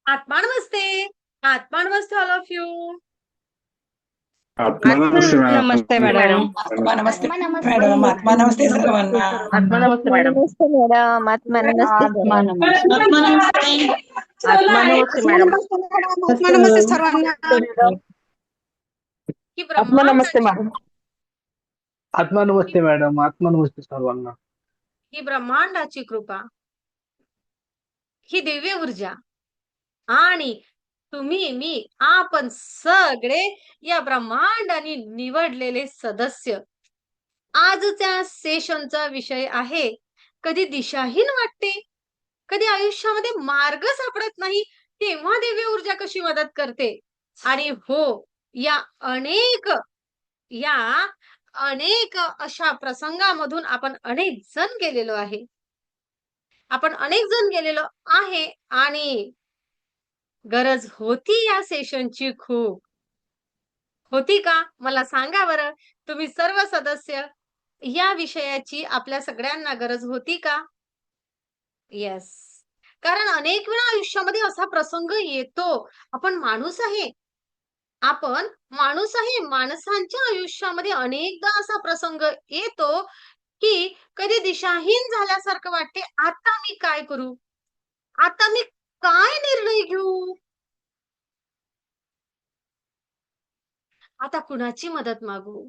आत्मा नमस्ते. आत्मा नमस्ते all of you. आत्मा नमस्ते मॅडम. नमस्ते मॅडम. आत्मा नमस्ते नमस्ते मॅडम. आत्मा नमस्ते सर्वांना. आत्मा नमस्ते मॅडम. नमस्ते मॅडम. आत्मा नमस्ते आत्मा सर. नमस्ते. आत्मा नमस्ते. आत्मा नमस्ते मॅडम. आत्मा नमस्ते सर्वांना. ही आत्मा नमस्ते ब्रह्मांडाची मॅडम. आत्मा नमस्ते मॅडम. आत्मा नमस्ते सर्वांना. ही ब्रह्मांडाची कृपा, ही दिव्य ऊर्जा आणि तुम्ही मी आपण सगळे या ब्रह्मांडाने निवडलेले सदस्य. आजच्या सेशनचा विषय आहे, कधी दिशाहीन वाटते, कधी आयुष्यामध्ये मार्ग सापडत नाही, तेव्हा दिव्य ऊर्जा कशी मदत करते. आणि हो, या अनेक या अनेक अशा प्रसंगामधून आपण अनेक जण गेलेलो आहे. आणि गरज होती या सेशनची खूप. होती का? मला सांगा बरं. तुम्ही सर्व सदस्य, या विषयाची आपल्या सगळ्यांना गरज होती का? येस. कारण अनेक वेळा आयुष्यामध्ये असा प्रसंग येतो. आपण माणूस आहे. माणसांच्या आयुष्यामध्ये अनेकदा असा प्रसंग येतो, की कधी दिशाहीन झाल्यासारखं वाटते. आता मी काय करू? आता मी काय निर्णय घेऊ? आता कुणाची मदत मागू?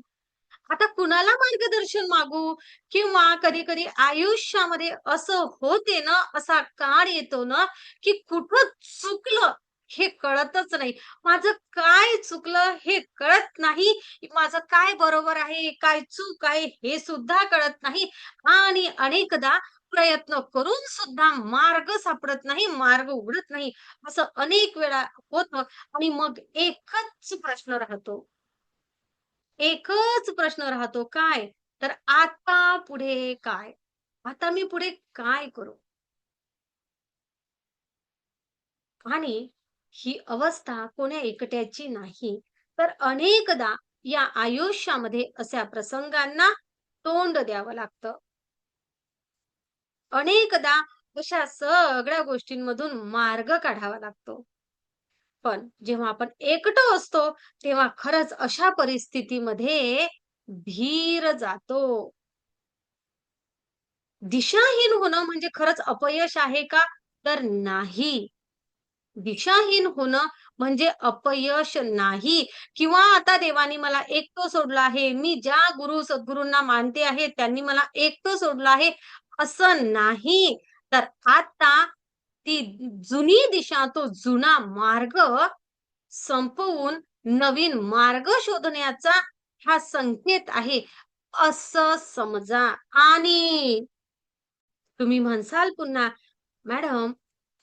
आता कुणाला मार्गदर्शन मागू? किंवा कधी-कधी आयुष्यामध्ये असं होते ना, असा काळ येतो ना, की कुठं चुकलं हे कळतच नाही. माझं काय चुकलं हे कळत नाही. माझं काय बरोबर आहे, काय चूक आहे हे सुद्धा कळत नाही. आणि अनेकदा प्रयत्न करून सुद्धा मार्ग सापडत नाही, मार्ग उघडत नाही. असं अनेक वेळा होतं आणि मग एकच प्रश्न राहतो काय? तर आता पुढे काय? आता मी पुढे काय करू? आणि ही अवस्था कोण्या एकट्याची नाही, तर अनेकदा या आयुष्यामध्ये अशा प्रसंगांना तोंड द्यावं लागतं. अनेकदा अशा सगळ्या गोष्टींमधून मार्ग काढावा लागतो. पण जेव्हा आपण एकटं असतो, तेव्हा खरंच अशा परिस्थितीमध्ये धीर जातो. दिशाहीन होणं म्हणजे खरंच अपयश आहे का? तर नाही. दिशाहीन होणं म्हणजे अपयश नाही. किंवा आता देवाने मला एकटं सोडलं आहे. मी ज्या सद्गुरूंना मानते आहे, त्यांनी मला एकटं सोडलं आहे, असं नाही. तर आता ती जुनी दिशा, तो जुना मार्ग संपवून नवीन मार्ग शोधण्याचा हा संकेत आहे, असं समजा. आणि तुम्ही म्हणसाल पुन्हा, "मॅडम,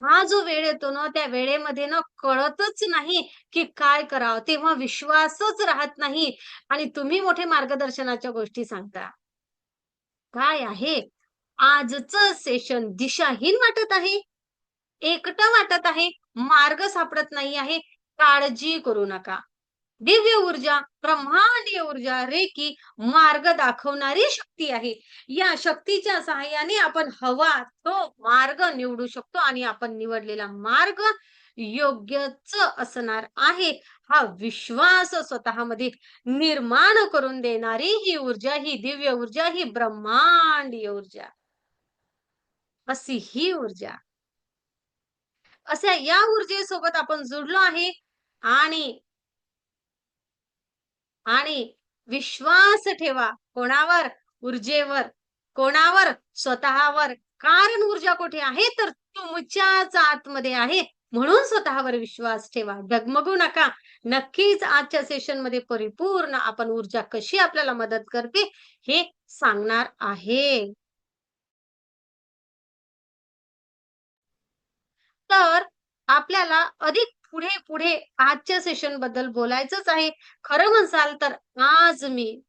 हा जो वेळ येतो ना, त्या वेळेमध्ये ना कळतच नाही की काय करावं." तेव्हा विश्वासच राहत नाही आणि तुम्ही मोठे मार्गदर्शनाच्या गोष्टी सांगता. काय आहे? आजचं सेशन दिशाहीन वाटत आहे, एकटं वाटत आहे, मार्ग सापडत नाही आहे. काळजी करू नका. दिव्य ऊर्जा, ब्रह्मांडीय ऊर्जा, रेकी मार्ग दाखवणारी शक्ती आहे. या शक्तीच्या सहाय्याने आपण हवा तो मार्ग निवडू शकतो आणि आपण निवडलेला मार्ग योग्यच असणार आहे. हा विश्वास स्वतःमध्ये निर्माण करून देणारी ही ऊर्जा, ही दिव्य ऊर्जा, ही ब्रह्मांडीय ऊर्जा. अशी ही ऊर्जा. अशा या ऊर्जेसोबत आपण जुडलो आहे आणि आणि विश्वास ठेवा. कोणावर? ऊर्जेवर. कोणावर? स्वतःवर. कारण ऊर्जा कुठे आहे? तर तुमच्याच आतमध्ये आहे. म्हणून स्वतःवर विश्वास ठेवा. डगमगू नका. नक्कीच आजच्या सेशनमध्ये परिपूर्ण आपण ऊर्जा कशी आपल्याला मदत करते हे सांगणार आहे. तर आपल्याला अधिक पुढे आजच्या सेशन बद्दल बोलायचंच आहे. खरं म्हणसाल तर आज मी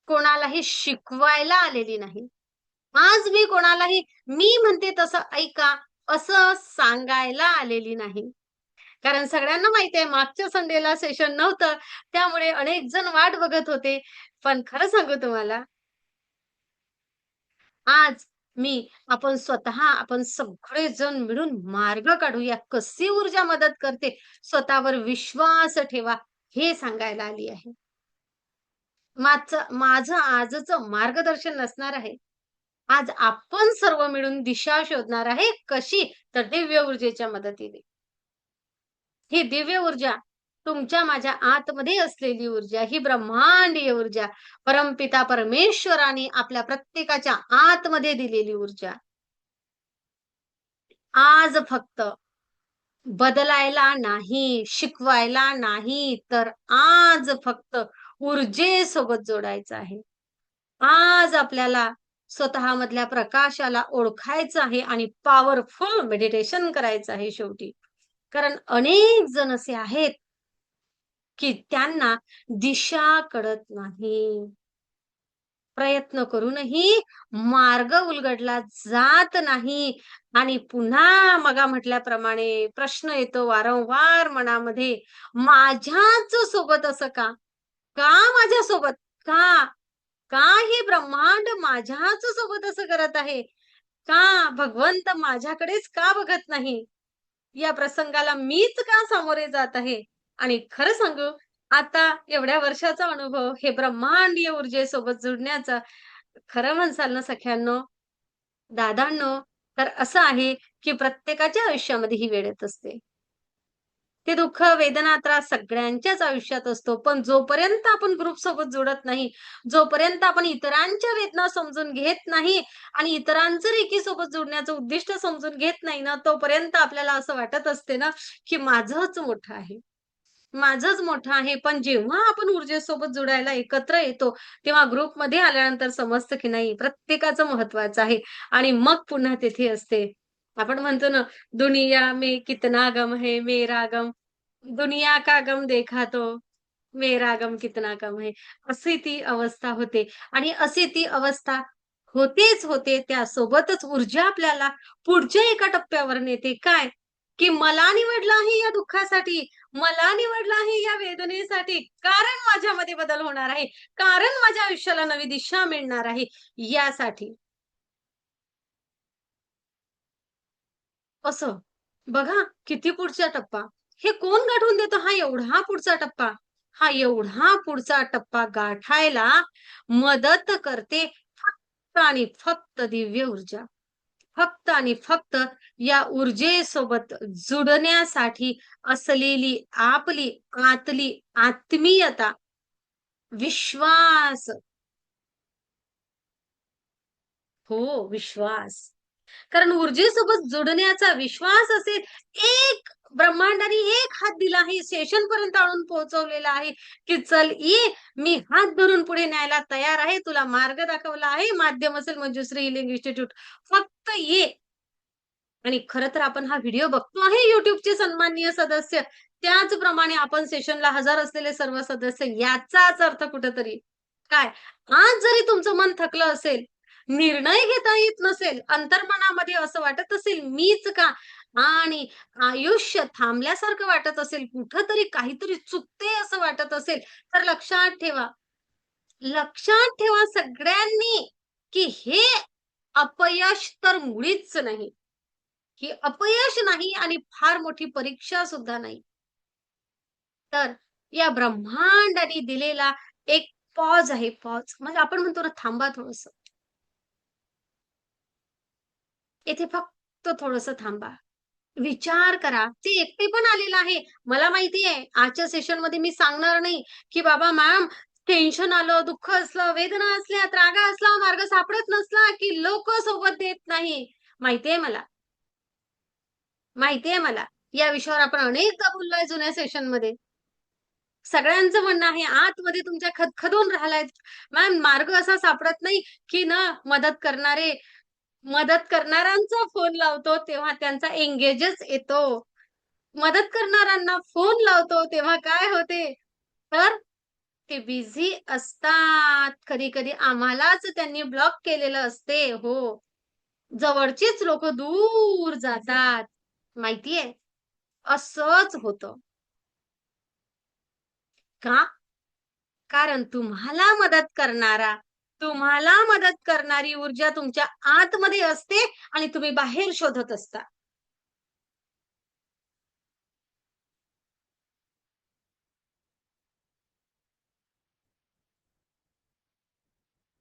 कोणालाही शिकवायला आलेली नाही. आज मी कोणालाही मी म्हणते तसं ऐका असं सांगायला आलेली नाही. कारण सगळ्यांना माहिती आहे मागच्या संडेला सेशन नव्हतं. त्यामुळे अनेक जण वाट बघत होते. पण खरं सांगू तुम्हाला, आज आपण स्वतः आपण सगळेजण मिळून मार्ग काढूया. कशी ऊर्जा मदत करते, स्वतःवर विश्वास ठेवा, हे सांगायला आली आहे. माझं आजचं मार्गदर्शन नसणार आहे. आज आपण सर्व मिळून दिशा शोधणार आहे. कशी? तर दिव्य ऊर्जेच्या मदतीने. ही दिव्य ऊर्जा तुमच्या माझ्या आतमध्ये असलेली ऊर्जा, ही ब्रह्मांडीय ऊर्जा, परमपिता परमेश्वराने आपल्या प्रत्येकाच्या आतमध्ये दिलेली ऊर्जा. आज फक्त बदलायला नाही, शिकवायला नाही, तर आज फक्त ऊर्जेसोबत जोडायचं आहे. आज आपल्याला स्वतःमधल्या प्रकाशाला ओळखायचं आहे आणि पॉवरफुल मेडिटेशन करायचं आहे शेवटी. कारण अनेक जण असे आहेत, की त्यांना दिशा कळत नाही. प्रयत्न करूनही मार्ग उलगडला जात नाही आणि पुन्हा मगा म्हटल्याप्रमाणे प्रश्न येतो वारंवार मनामध्ये, माझ्याच सोबत असं का? का माझ्यासोबत? का? का हे ब्रह्मांड माझ्याच सोबत असं करत आहे? का भगवंत माझ्याकडेच का बघत नाही? या प्रसंगाला मीच का सामोरे जात आहे? आणि खरं सांगू, आता एवढ्या वर्षाचा अनुभव हे ब्रह्मांडीय ऊर्जेसोबत जुडण्याचा, खरं म्हणसाल ना सख्यांनो, दादांनो, तर असं आहे की प्रत्येकाच्या आयुष्यामध्ये ही वेळ येत असते. ते दुःख, वेदना, त्रास सगळ्यांच्याच आयुष्यात असतो. पण जोपर्यंत आपण ग्रुपसोबत जोडत नाही, जोपर्यंत आपण इतरांच्या वेदना समजून घेत नाही आणि इतरांचं रेखीसोबत जोडण्याचं उद्दिष्ट समजून घेत नाही ना, तोपर्यंत आपल्याला असं वाटत असते ना, की माझंच मोठं आहे. माझंच मोठं आहे. पण जेव्हा आपण ऊर्जेसोबत जोडायला एकत्र येतो, तेव्हा ग्रुपमध्ये आल्यानंतर समजतं की नाही प्रत्येकाचं महत्वाचं आहे आणि मग पुन्हा तिथे असते. आपण म्हणतो ना, दुनिया में कितना गम है, मेरा गम दुनिया का गम देखा तो मेरा गम कितना कम है. अशी ती अवस्था होते आणि अशी ती अवस्था होतेच होते. त्यासोबतच ऊर्जा आपल्याला पुढच्या एका टप्प्यावर नेते. काय? की मला निवडलं आहे या दुःखासाठी, मला निवडलं आहे या वेदनेसाठी. कारण माझ्यामध्ये बदल होणार आहे. कारण माझ्या आयुष्याला नवी दिशा मिळणार आहे यासाठी. असं. बघा किती पुढचा टप्पा. हे कोण गाठून देतं हा एवढा पुढचा टप्पा? हा एवढा पुढचा टप्पा गाठायला मदत करते फक्त आणि फक्त दिव्य ऊर्जा. फक्त आणि फक्त या ऊर्जेसोबत जुडण्यासाठी असलेली आपली आतली आत्मीयता, विश्वास. हो, विश्वास. कारण ऊर्जेसोबत जोडण्याचा विश्वास असेल, एक ब्रह्मांडाने एक हात दिला आहे, स्टेशनपर्यंत आणून पोहोचवलेला आहे, की चल ये, मी हात धरून पुढे न्यायला तयार आहे. तुला मार्ग दाखवला आहे. माध्यम असेल मंजुश्री हिलिंग इन्स्टिट्यूट. फक्त ये. आणि खरं तर आपण हा व्हिडिओ बघतो आहे YouTubeचे सन्माननीय सदस्य. त्याचप्रमाणे आपण सेशनला हजर असलेले सर्व सदस्य याचाच अर्थ कुठेतरी काय? आज जरी तुमचं मन थकलं असेल, निर्णय घेता येत नसेल, अंतर्मनामध्ये असं वाटत असेल मीच का? आणि आयुष्य थांबल्यासारखं वाटत असेल, कुठेतरी काहीतरी चुकते असं वाटत असेल, तर लक्षात ठेवा सगळ्यांनी, की हे अपयश तर मुळीच नाही. ही अपयश नाही आणि फार मोठी परीक्षा सुद्धा नाही. तर या ब्रह्मांडाने दिलेला एक पॉज आहे, पॉज. म्हणजे आपण म्हणतो ना, थांबा थोडंसं. इथे फक्त थोडंसं थांबा. विचार करा. ते एकटे पण आलेलं आहे. मला माहिती आहे आजच्या सेशनमध्ये मी सांगणार नाही, की बाबा मॅम टेन्शन आलं, दुःख असलं, वेदना असल्या, त्रागा असला, मार्ग सापडत नसला, की लोकं सोबत देत नाही. माहिती मला. माहितीये मला. या विषयावर आपण अनेकदा बोललोय जुन्या सेशनमध्ये. सगळ्यांचं म्हणणं आहे आतमध्ये तुमच्या खदखदून राहिलाय. मॅम मार्ग असा सापडत नाही, की ना मदत करणाऱ्यांचा फोन लावतो तेव्हा त्यांचा एंगेजच येतो. मदत करणाऱ्यांना फोन लावतो तेव्हा काय होते? तर ते बिझी असतात. कधी-कधी आम्हालाच त्यांनी ब्लॉक केलेलं असते. हो. जवळचीच लोकं दूर जातात. माहितीये? असंच होतं. का? कारण तुम्हाला मदत करणारा तुम्हाला मदत करणारी ऊर्जा तुमच्या आतमध्ये असते आणि तुम्ही बाहेर शोधत असता.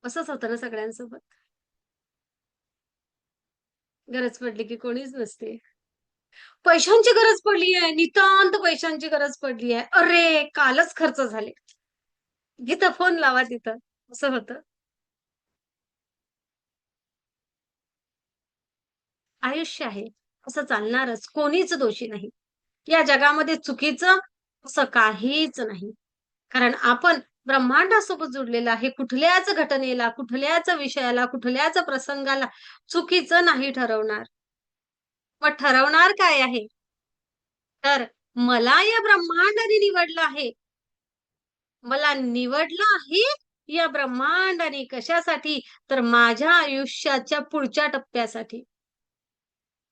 असंच होतं ना सगळ्यांसोबत. गरज पडली की कोणीच नसते. पैशांची गरज पडली आहे, नितांत पैशांची गरज पडली आहे. अरे, कालच खर्च झाले. जिथं फोन लावा तिथं. असं होतं. आयुष्य आहे. असं चालणारच. कोणीच दोषी नाही. या जगामध्ये चुकीचं असं काहीच नाही. कारण आपण ब्रह्मांडासोबत जुडलेलं आहे. कुठल्याच घटनेला, कुठल्याच विषयाला, कुठल्याच प्रसंगाला चुकीचं नाही ठरवणार. मग ठरवणार काय आहे? तर मला या ब्रह्मांडाने निवडलं आहे. मला निवडलं आहे या ब्रह्मांडाने कशासाठी? तर माझ्या आयुष्याच्या पुढच्या टप्प्यासाठी.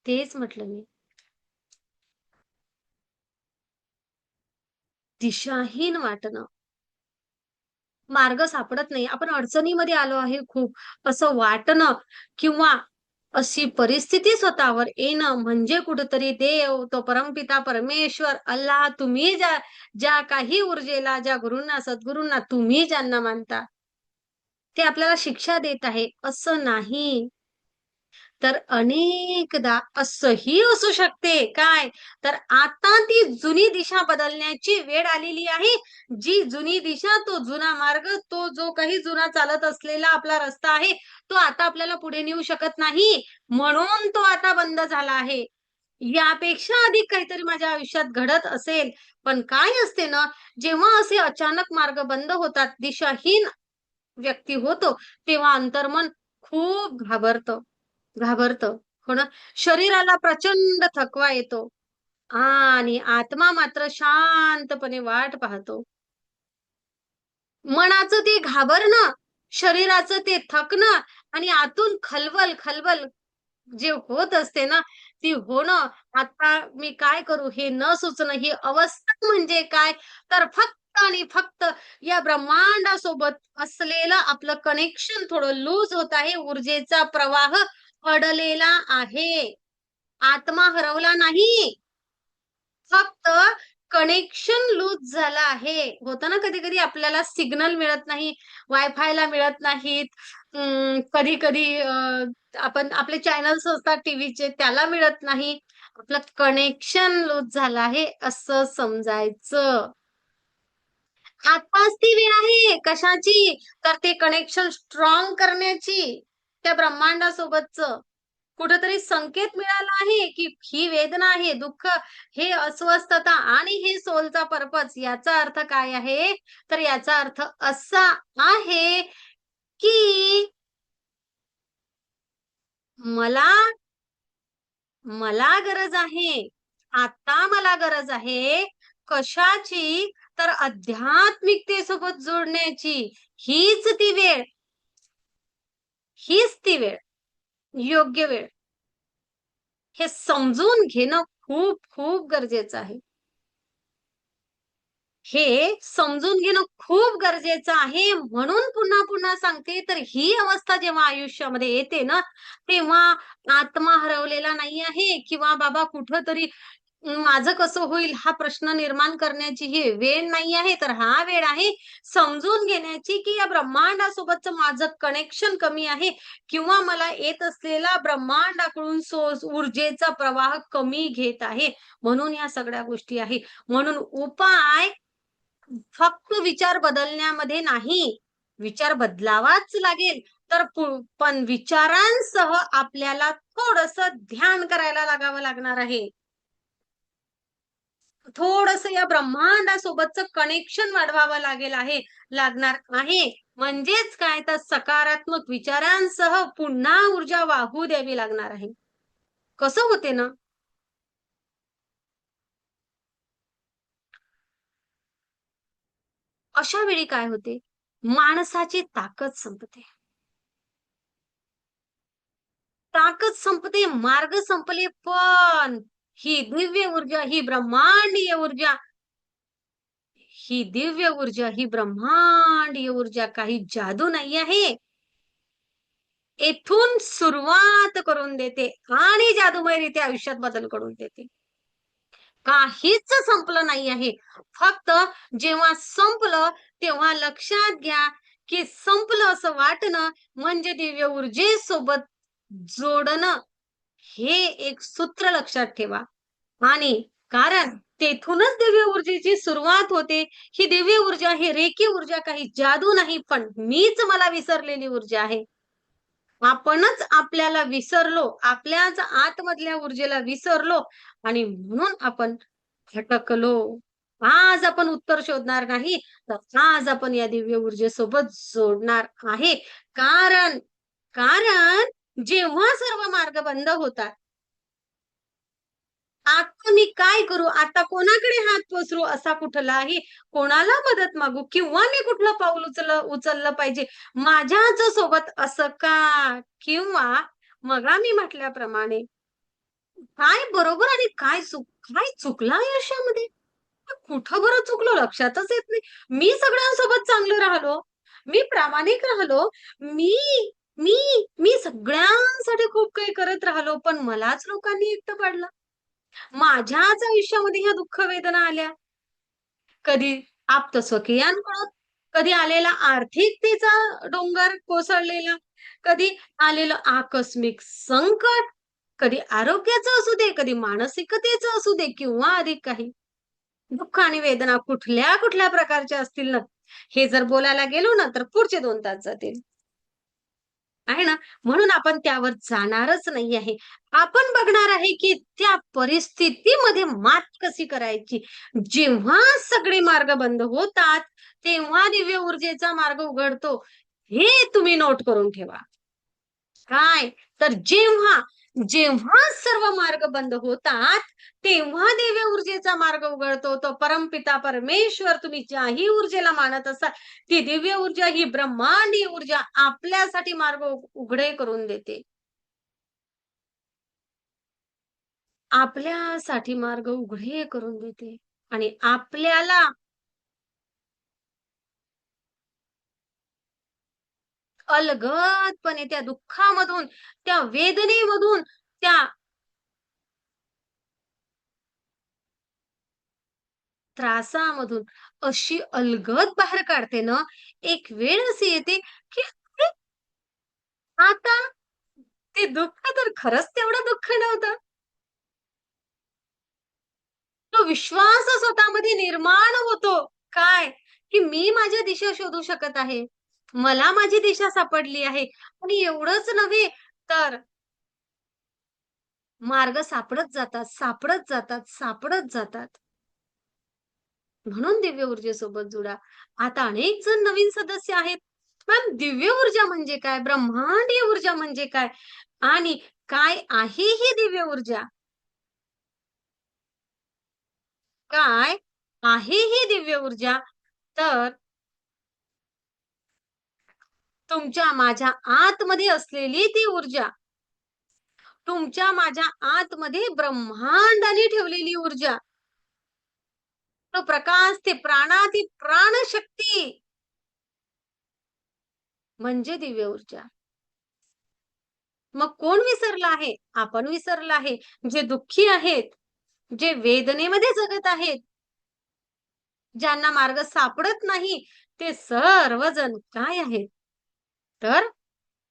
तेच म्हटलं मी. दिशाहीन वाटणं. मार्ग सापडत नाही. आपण अडचणीमध्ये आलो आहे खूप, असं वाटणं किंवा अशी परिस्थिती स्वतःवर येणं म्हणजे कुठेतरी देव, तो परमपिता परमेश्वर, अल्लाह, तुम्ही ज्या ज्या काही ऊर्जेला, ज्या गुरूंना, सद्गुरूंना तुम्ही ज्यांना मानता, ते आपल्याला शिक्षा देत आहे, असं नाही. तर अनेकदा असंही असू शकते. काय? तर आता ती जुनी दिशा बदलण्याची वेळ आलेली आहे. जी जुनी दिशा, तो जुना मार्ग, तो जो काही जुना चालत असलेला आपला रस्ता आहे, तो आता आपल्याला पुढे नेऊ शकत नाही. म्हणून तो आता बंद झाला आहे. यापेक्षा अधिक काहीतरी माझ्या आयुष्यात घडत असेल. पण काय असते ना, जेव्हा असे अचानक मार्ग बंद होतात, दिशाहीन व्यक्ती होतो, तेव्हा अंतर्मन खूप घाबरतं. घाबरतं. हो ना? शरीराला प्रचंड थकवा येतो आणि आत्मा मात्र शांतपणे वाट पाहतो. मनाचं ते घाबरणं, शरीराचं ते थकणं आणि आतून खलबल जे होत असते ना, ती होणं, आता मी काय करू हे न सुचणं, ही अवस्था म्हणजे काय? तर फक्त आणि फक्त या ब्रह्मांडासोबत असलेलं आपलं कनेक्शन थोडं लूज होत आहे. ऊर्जेचा प्रवाह अडलेला आहे. आत्मा हरवला नाही. फक्त कनेक्शन लूज झालं आहे. होतं ना कधी-कधी आपल्याला सिग्नल मिळत नाही, वायफायला मिळत नाहीत. कधी-कधी आपण आपले चॅनल्स असतात टीव्हीचे त्याला मिळत नाही. आपलं कनेक्शन लूज झालं आहे असं समजायचं. आत्ताच ती वेळ आहे. कशाची? तर ते कनेक्शन स्ट्रॉंग करण्याची. त्या ब्रह्मांडासोबतचं. कुठेतरी संकेत मिळाला आहे, की ही वेदना, हे दुःख, हे अस्वस्थता आणि हे सोलचा पर्पज याचा अर्थ काय आहे? तर याचा अर्थ असा आहे, की मला मला गरज आहे. आता मला गरज आहे. कशाची? तर आध्यात्मिकतेसोबत जोडण्याची. हीच ती वेळ. हीच ती वेळ. योग्य वेळ. हे समजून घेणं खूप खूप गरजेचं आहे. हे समजून घेणं खूप गरजेचं आहे. म्हणून पुन्हा-पुन्हा सांगते, तर ही अवस्था जेव्हा आयुष्यामध्ये येते ना, तेव्हा आत्मा हरवलेला नाही आहे किंवा बाबा कुठेतरी माझं कसं होईल हा प्रश्न निर्माण करण्याची ही वेळ नाही आहे, तर हा वेळ आहे समजून घेण्याची, की या ब्रह्मांडासोबतचं माझं कनेक्शन कमी आहे किंवा मला येत असलेला ब्रह्मांडाकडून ऊर्जेचा प्रवाह कमी घेत आहे. म्हणून या सगळ्या गोष्टी आहे. म्हणून उपाय फक्त विचार बदलण्यामध्ये नाही. विचार बदलावाच लागेल, तर पण विचारांसह आपल्याला थोडंसं ध्यान करायला लागावं लागणार आहे. थोडंसं या ब्रह्मांडासोबतचं कनेक्शन वाढवावं लागणार आहे. म्हणजेच काय तर सकारात्मक विचारांसह पुन्हा ऊर्जा वाहू द्यावी लागणार आहे. कसं होते ना? अशा वेळी काय होते? माणसाची ताकद संपते. ताकद संपते, मार्ग संपले, पण ही दिव्य ऊर्जा, ही ब्रह्मांडीय ऊर्जा, ही दिव्य ऊर्जा, ही ब्रह्मांडीय ऊर्जा काही जादू नाही आहे. येथून सुरुवात करून देते आणि जादूमयरीत्या आयुष्यात बदल करून देते. काहीच संपलं नाही आहे. फक्त जेव्हा संपलं तेव्हा लक्षात घ्या की संपलं असं वाटणं म्हणजे दिव्य ऊर्जेसोबत जोडणं, हे एक सूत्र लक्षात ठेवा. आणि कारण तेथूनच दिव्य ऊर्जेची सुरुवात होते. ही दिव्य ऊर्जा, ही रेखी ऊर्जा काही जादू नाही, पण मीच मला विसरलेली ऊर्जा आहे. आपणच आपल्याला विसरलो, आपल्याच आतमधल्या ऊर्जेला विसरलो आणि म्हणून आपण भटकलो. आज आपण उत्तर शोधणार नाही, तर आज आपण या दिव्य ऊर्जेसोबत जोडणार आहे. कारण कारण जेव्हा सर्व मार्ग बंद होतात, आता मी काय करू, आता कोणाकडे हात पसरू, असा कुठलाही कोणाला मदत मागू किंवा मी कुठलं पाऊल उचललं पाहिजे माझ्याच सोबत, असं का? किंवा मग मी म्हटल्याप्रमाणे काय बरोबर आणि काय चुकलं आयुष्यामध्ये? कुठं बरं चुकलो लक्षातच येत नाही. मी सगळ्यांसोबत चांगलं राहिलो, मी प्रामाणिक राहिलो, मी मी मी सगळ्यांसाठी खूप काही करत राहिलो, पण मलाच लोकांनी एकटं पाडलं. माझ्याच आयुष्यामध्ये ह्या दुःख वेदना आल्या. कधी आप्तस्वकीयांकडून, कधी आलेला आर्थिकतेचा डोंगर कोसळलेला, कधी आलेलं आकस्मिक संकट, कधी आरोग्याचं असू दे, कधी मानसिकतेचं असू दे किंवा अधिक काही. दुःख आणि वेदना कुठल्या कुठल्या प्रकारच्या असतील ना, हे जर बोलायला गेलो ना, तर पुढचे 2 तास जातील. आहे ना? म्हणून आपण त्यावर जाणारच नाही आहे. आपण बघणार आहे, की त्या परिस्थितीमध्ये मात कशी करायची. जेव्हा सगळे मार्ग बंद होतात, तेव्हा दिव्य ऊर्जेचा मार्ग उघडतो. हे तुम्ही नोट करून ठेवा. काय? तर जेव्हा जेव्हा सर्व मार्ग बंद होतात, तेव्हा दिव्य ऊर्जेचा मार्ग उघडतो. तो परमपिता परमेश्वर, तुम्ही ज्याही ऊर्जेला मानत असाल, ती दिव्य ऊर्जा, ही ब्रह्मांडीय ऊर्जा आपल्यासाठी मार्ग उघडे करून देते. आपल्यासाठी मार्ग उघडे करून देते आणि आपल्याला अलगदपणे त्या दुःखामधून, त्या वेदनेमधून, त्या त्रासामधून अशी अलगद बाहेर काढते ना, एक वेळ अशी येते, की अरे, आता ते दुःख तर खरंच तेवढं दुःख नव्हतं. तो विश्वास स्वतःमध्ये निर्माण होतो. काय? की मी माझी दिशा शोधू शकत आहे. मला माझी दिशा सापडली आहे. आणि एवढंच नव्हे, तर मार्ग सापडत जातात, सापडत जातात, सापडत जातात. म्हणून दिव्य ऊर्जेसोबत जुडा. आता अनेक जण नवीन सदस्य आहेत. मॅम, दिव्य ऊर्जा म्हणजे काय? ब्रह्मांडीय ऊर्जा म्हणजे काय? आणि काय आहे ही दिव्य ऊर्जा? काय आहे ही दिव्य ऊर्जा? तर तुमच्या माझ्या आतमध्ये असलेली ती ऊर्जा, तुमच्या माझ्या आतमध्ये ब्रह्मांडाने ठेवलेली ऊर्जा, तो प्रकाश, ते प्राणाती प्राणशक्ती म्हणजे दिव्य ऊर्जा. मग कोण विसरला आहे? आपण विसरला आहे. जे दुःखी आहेत, जे वेदनेमध्ये जगत आहेत, ज्यांना मार्ग सापडत नाही, ते सर्वजण काय आहेत? तर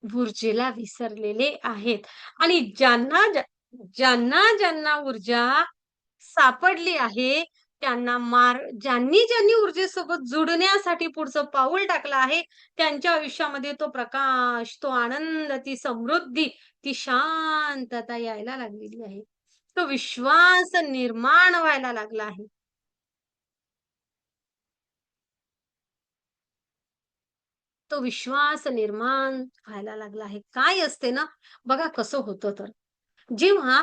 ऊर्जेला विसरलेले आहेत. आणि ज्यांना ऊर्जा सापडली आहे, त्यांना ज्यांनी ऊर्जेसोबत जुडण्यासाठी पुढचं पाऊल टाकलं आहे, त्यांच्या आयुष्यामध्ये तो प्रकाश, तो आनंद, ती समृद्धी, ती शांतता यायला लागलेली आहे. तो विश्वास निर्माण व्हायला लागला आहे. तो विश्वास निर्माण व्हायला लागला आहे. काय असते ना, बघा कसं होतं तर. जेव्हा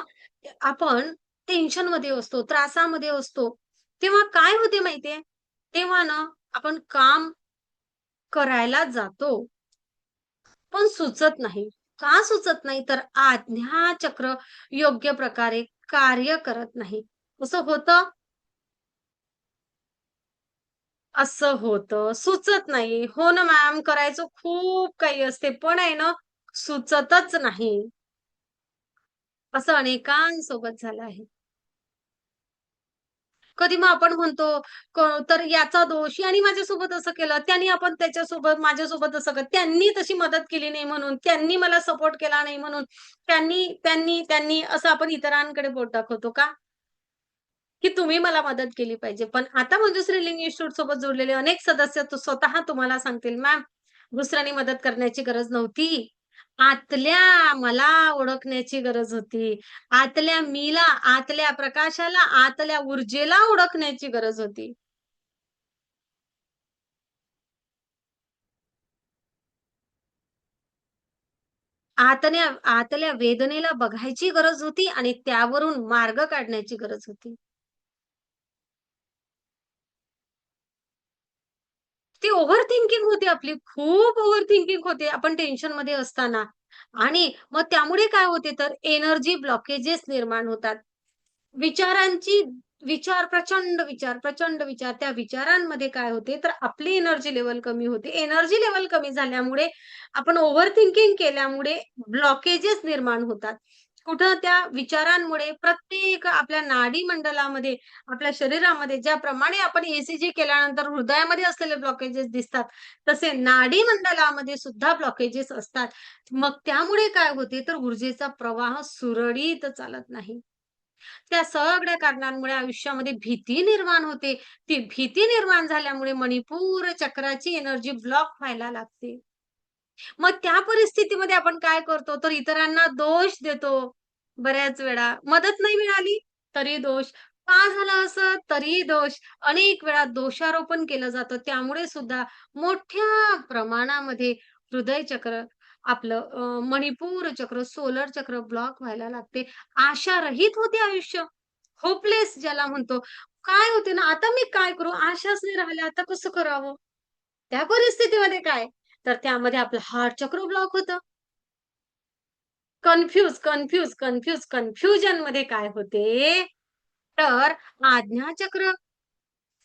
आपण टेन्शनमध्ये असतो, त्रासामध्ये असतो, तेव्हा काय होते माहितीये? तेव्हा ना आपण काम करायला जातो, पण सुचत नाही. का सुचत नाही? तर आज्ञाचक्र योग्य प्रकारे कार्य करत नाही. असं होतं, असं होतं, सुचत नाही. हो ना मॅम, करायचं खूप काही असते, पण आहे ना, सुचतच नाही. असं अनेकांसोबत झालं आहे. कधी मग आपण म्हणतो तर याचा दोष, याने माझ्यासोबत असं केलं, त्याने आपण त्याच्यासोबत माझ्यासोबत असं केलं, त्यांनी तशी मदत केली नाही म्हणून, त्यांनी मला सपोर्ट केला नाही म्हणून, त्यांनी त्यांनी त्यांनी असं आपण इतरांकडे बोट दाखवतो का? की तुम्ही मला मदत केली पाहिजे. पण आता मंजुश्री लिंग इन्स्टिट्यूट सोबत जोडलेले अनेक सदस्य स्वतः तुम्हाला सांगतील, मॅम दुसऱ्याने मदत करण्याची गरज नव्हती. आतल्या मला ओळखण्याची गरज होती. आतल्या मीला, आतल्या प्रकाशाला, आतल्या ऊर्जेला ओळखण्याची गरज होती. आतल्या वेदनेला बघायची गरज होती आणि त्यावरून मार्ग काढण्याची गरज होती. ती ओव्हर थिंकिंग होती आपली. खूप ओव्हर थिंकिंग होते आपण टेन्शनमध्ये असताना. आणि मग त्यामुळे काय होते तर एनर्जी ब्लॉकेजेस निर्माण होतात. विचारांची प्रचंड विचार. त्या विचारांमध्ये काय होते तर आपली एनर्जी लेव्हल कमी होते. एनर्जी लेव्हल कमी झाल्यामुळे आपण ओव्हर थिंकिंग केल्यामुळे ब्लॉकेजेस निर्माण होतात. कुठं त्या विचारांमुळे प्रत्येक आपल्या नाडी मंडलामध्ये, आपल्या शरीरामध्ये ज्याप्रमाणे आपण ईसीजी केल्यानंतर हृदयामध्ये असलेले ब्लॉकेजेस दिसतात, तसे नाडी मंडलामध्ये सुद्धा ब्लॉकेजेस असतात. मग त्यामुळे काय होते तर ऊर्जेचा प्रवाह सुरळीत चालत नाही. त्या सगळ्या कारणांमुळे आयुष्यामध्ये भीती निर्माण होते. ती भीती निर्माण झाल्यामुळे मणिपूर चक्राची एनर्जी ब्लॉक व्हायला लागते. मग त्या परिस्थितीमध्ये आपण काय करतो तर इतरांना दोष देतो. बऱ्याच वेळा मदत नाही मिळाली तरी दोष. का झालं असं? तरीही दोष. अनेक वेळा दोषारोपण केलं जातं. त्यामुळे सुद्धा मोठ्या प्रमाणामध्ये हृदय चक्र आपलं मणिपूर चक्र, सोलर चक्र ब्लॉक व्हायला लागते. आशारहित होते आयुष्य. होपलेस ज्याला म्हणतो. काय होते ना, आता मी काय करू? आशाच नाही राहिल्या. आता कसं करावं? त्या परिस्थितीमध्ये काय? तर त्यामध्ये आपलं हार्ट चक्र ब्लॉक होतं. कन्फ्युजनमध्ये काय होते, तर आज्ञाचक्र,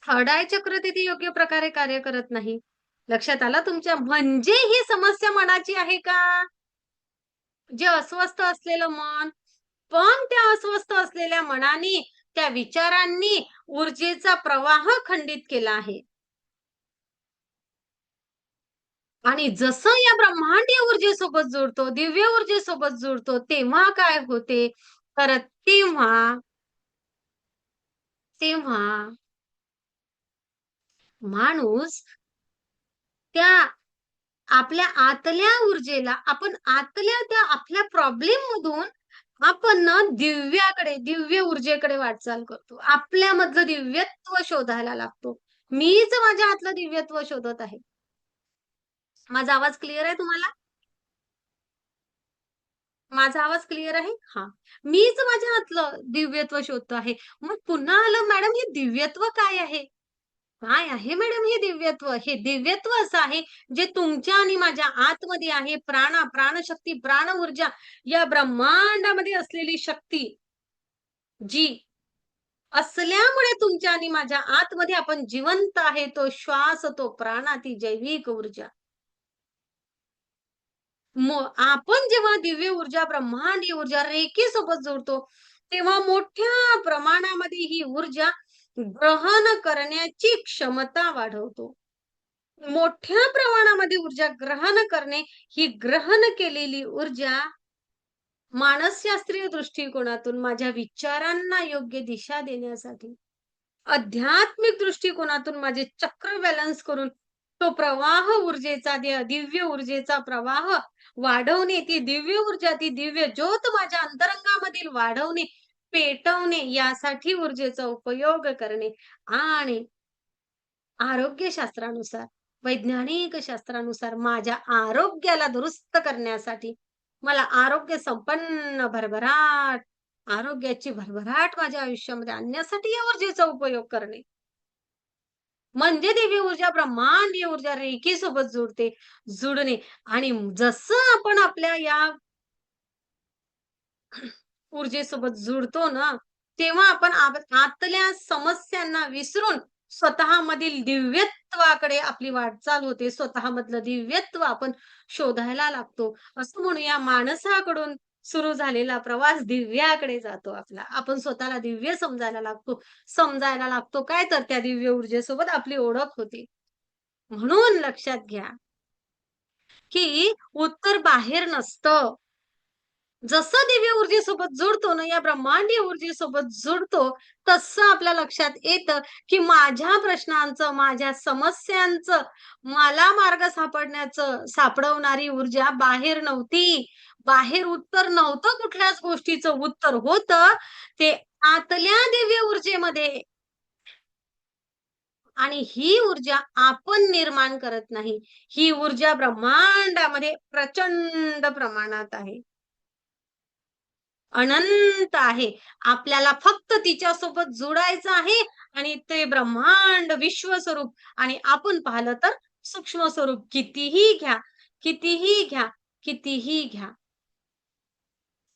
थर्ड आय चक्र तिथे योग्य प्रकारे कार्य करत नाही. लक्षात आलं तुमच्या? म्हणजे ही समस्या मनाची आहे का? जे अस्वस्थ असलेलं मन, पण त्या अस्वस्थ असलेल्या मनाने, त्या विचारांनी ऊर्जेचा प्रवाह खंडित केला आहे. आणि जसं या ब्रह्मांडीय ऊर्जेसोबत जोडतो, दिव्य ऊर्जेसोबत जोडतो, तेव्हा काय होते? तर तेव्हा माणूस त्या आपल्या आतल्या ऊर्जेला आपण आतल्या त्या आपल्या प्रॉब्लेम मधून आपण ना दिव्य ऊर्जेकडे वाटचाल करतो. आपल्यामधलं दिव्यत्व शोधायला लागतो. मीच माझ्या आतलं दिव्यत्व शोधत आहे. माझा आवाज क्लिअर आहे तुम्हाला? माझा आवाज क्लिअर आहे? हां. मीच माझ्या आतलं दिव्यत्व शोधतो आहे. मग पुन्हा आलं, मॅडम हे दिव्यत्व काय आहे? काय आहे मॅडम हे दिव्यत्व? हे दिव्यत्व असं आहे, जे तुमच्या आणि माझ्या आतमध्ये आहे. प्राणशक्ती, प्राण ऊर्जा या ब्रह्मांडामध्ये असलेली शक्ती, जी असल्यामुळे तुमच्या आणि माझ्या आतमध्ये आपण जिवंत आहे. तो श्वास, तो प्राण, ती जैविक ऊर्जा. आपण जेव्हा दिव्य ऊर्जा, ब्रह्मांडीय ऊर्जा रेखेसोबत जोडतो, तेव्हा मोठ्या प्रमाणामध्ये ही ऊर्जा ग्रहण करण्याची क्षमता वाढवतो. मोठ्या प्रमाणामध्ये ऊर्जा ग्रहण करणे, ही ग्रहण केलेली ऊर्जा मानसशास्त्रीय दृष्टिकोनातून माझ्या विचारांना योग्य दिशा देण्यासाठी, आध्यात्मिक दृष्टिकोनातून माझे चक्र बॅलन्स करून तो प्रवाह ऊर्जेचा, दिव्य ऊर्जेचा प्रवाह वाढवणे, ती दिव्य ऊर्जा, ती दिव्य ज्योत माझ्या अंतरंगामधील वाढवणे, पेटवणे यासाठी ऊर्जेचा उपयोग करणे आणि आरोग्यशास्त्रानुसार, वैज्ञानिक शास्त्रानुसार माझ्या आरोग्याला दुरुस्त करण्यासाठी, मला आरोग्याची भरभराट माझ्या आयुष्यामध्ये आणण्यासाठी या ऊर्जेचा उपयोग करणे. म्हणजे दिव्य ऊर्जा, ब्रह्मांडीय ऊर्जा रेखेसोबत जुडणे आणि जसं आपण आपल्या या ऊर्जेसोबत जुडतो ना, तेव्हा आपण आतल्या समस्यांना विसरून स्वतःमधील दिव्यत्वाकडे आपली वाटचाल होते. स्वतःमधलं दिव्यत्व आपण शोधायला लागतो. असं म्हणूया, माणसाकडून सुरू झालेला प्रवास दिव्याकडे जातो आपला. आपण स्वतःला दिव्य समजायला लागतो. समजायला लागतो काय, तर त्या दिव्य ऊर्जेसोबत आपली ओळख होते. म्हणून लक्षात घ्या, की उत्तर बाहेर नसतं. जसं दिव्य ऊर्जेसोबत जुडतो ना, या ब्रह्मांडीय ऊर्जेसोबत जुडतो, तसं आपल्या लक्षात येतं, की माझ्या प्रश्नांचं, माझ्या समस्यांचं, मला मार्ग सापडवणारी ऊर्जा बाहेर नव्हती. बाहेर उत्तर नव्हतं, कुठल्याच गोष्टीचं उत्तर होतं ते आतल्या दिव्य ऊर्जेमध्ये. आणि ही ऊर्जा आपण निर्माण करत नाही. ही ऊर्जा ब्रह्मांडामध्ये प्रचंड प्रमाणात आहे. अनंत आहे. आपल्याला फक्त तिच्यासोबत जोडायचं आहे आणि ते ब्रह्मांड, विश्वस्वरूप आणि आपण पाहिलं तर सूक्ष्म स्वरूप. कितीही घ्या, कितीही घ्या, कितीही घ्या.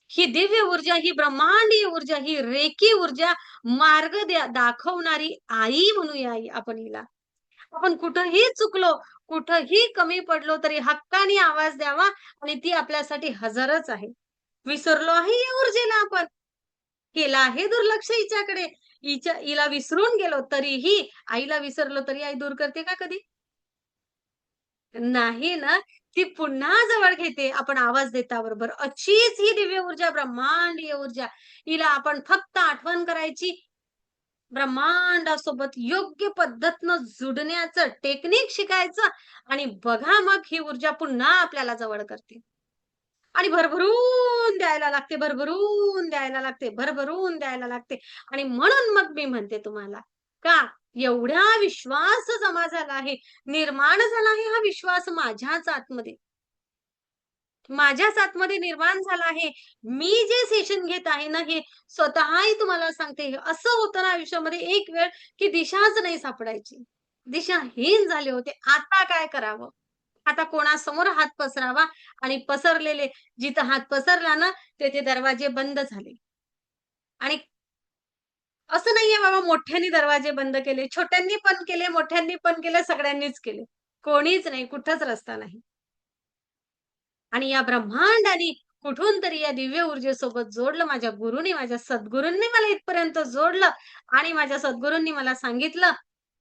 ही दिव्य ऊर्जा, ही ब्रह्मांडीय ऊर्जा, ही रेखी ऊर्जा, मार्ग दाखवणारी आई म्हणूया आपण हिला. आपण कुठंही चुकलो, कुठंही कमी पडलो तरी हक्काने आवाज द्यावा आणि ती आपल्यासाठी हजरच आहे. विसरलो आहे या ऊर्जेला आपण. केलं आहे दुर्लक्ष हिच्याकडे. हिला विसरून गेलो तरीही, आईला विसरलो तरी आई दूर करते का कधी? नाही ना. ती पुन्हा जवळ घेते आपण आवाज देता-बरोबर. अशीच ही दिव्य ऊर्जा, ब्रह्मांडीय ऊर्जा. हिला आपण फक्त आठवण करायची. ब्रह्मांडासोबत योग्य पद्धतीनं जुडण्याचं टेक्निक शिकायचं आणि बघा मग ही ऊर्जा पुन्हा आपल्याला जवळ करते. आणि भरभरून द्यायला लागते, भरभरून द्यायला लागते, भरभरून द्यायला लागते. आणि म्हणून मग मी म्हणते तुम्हाला, का एवढा विश्वास जमा झाला आहे, निर्माण झाला आहे हा विश्वास माझ्याच आतमध्ये. माझ्याच आतमध्ये निर्माण झाला आहे. मी जे सेशन घेत आहे ना, हे स्वतःही तुम्हाला सांगते, असं होतं ना आयुष्यामध्ये एक वेळ, की दिशाच नाही सापडायची. दिशाहीन झाले होते. आता काय करावं? आता कोणासमोर हात पसरावा आणि पसरलेले, जिथं हात पसरला ना, तेथे दरवाजे बंद झाले. आणि असं नाहीये बाबा मोठ्यांनी दरवाजे बंद केले, छोट्यांनी पण केले, मोठ्यांनी पण केले, सगळ्यांनीच केले. कोणीच नाही, कुठंच रस्ता नाही. आणि या ब्रह्मांडाने कुठून तरी या दिव्य ऊर्जेसोबत जोडलं. माझ्या गुरुनी, माझ्या सद्गुरूंनी मला इथपर्यंत जोडलं आणि माझ्या सद्गुरूंनी मला सांगितलं,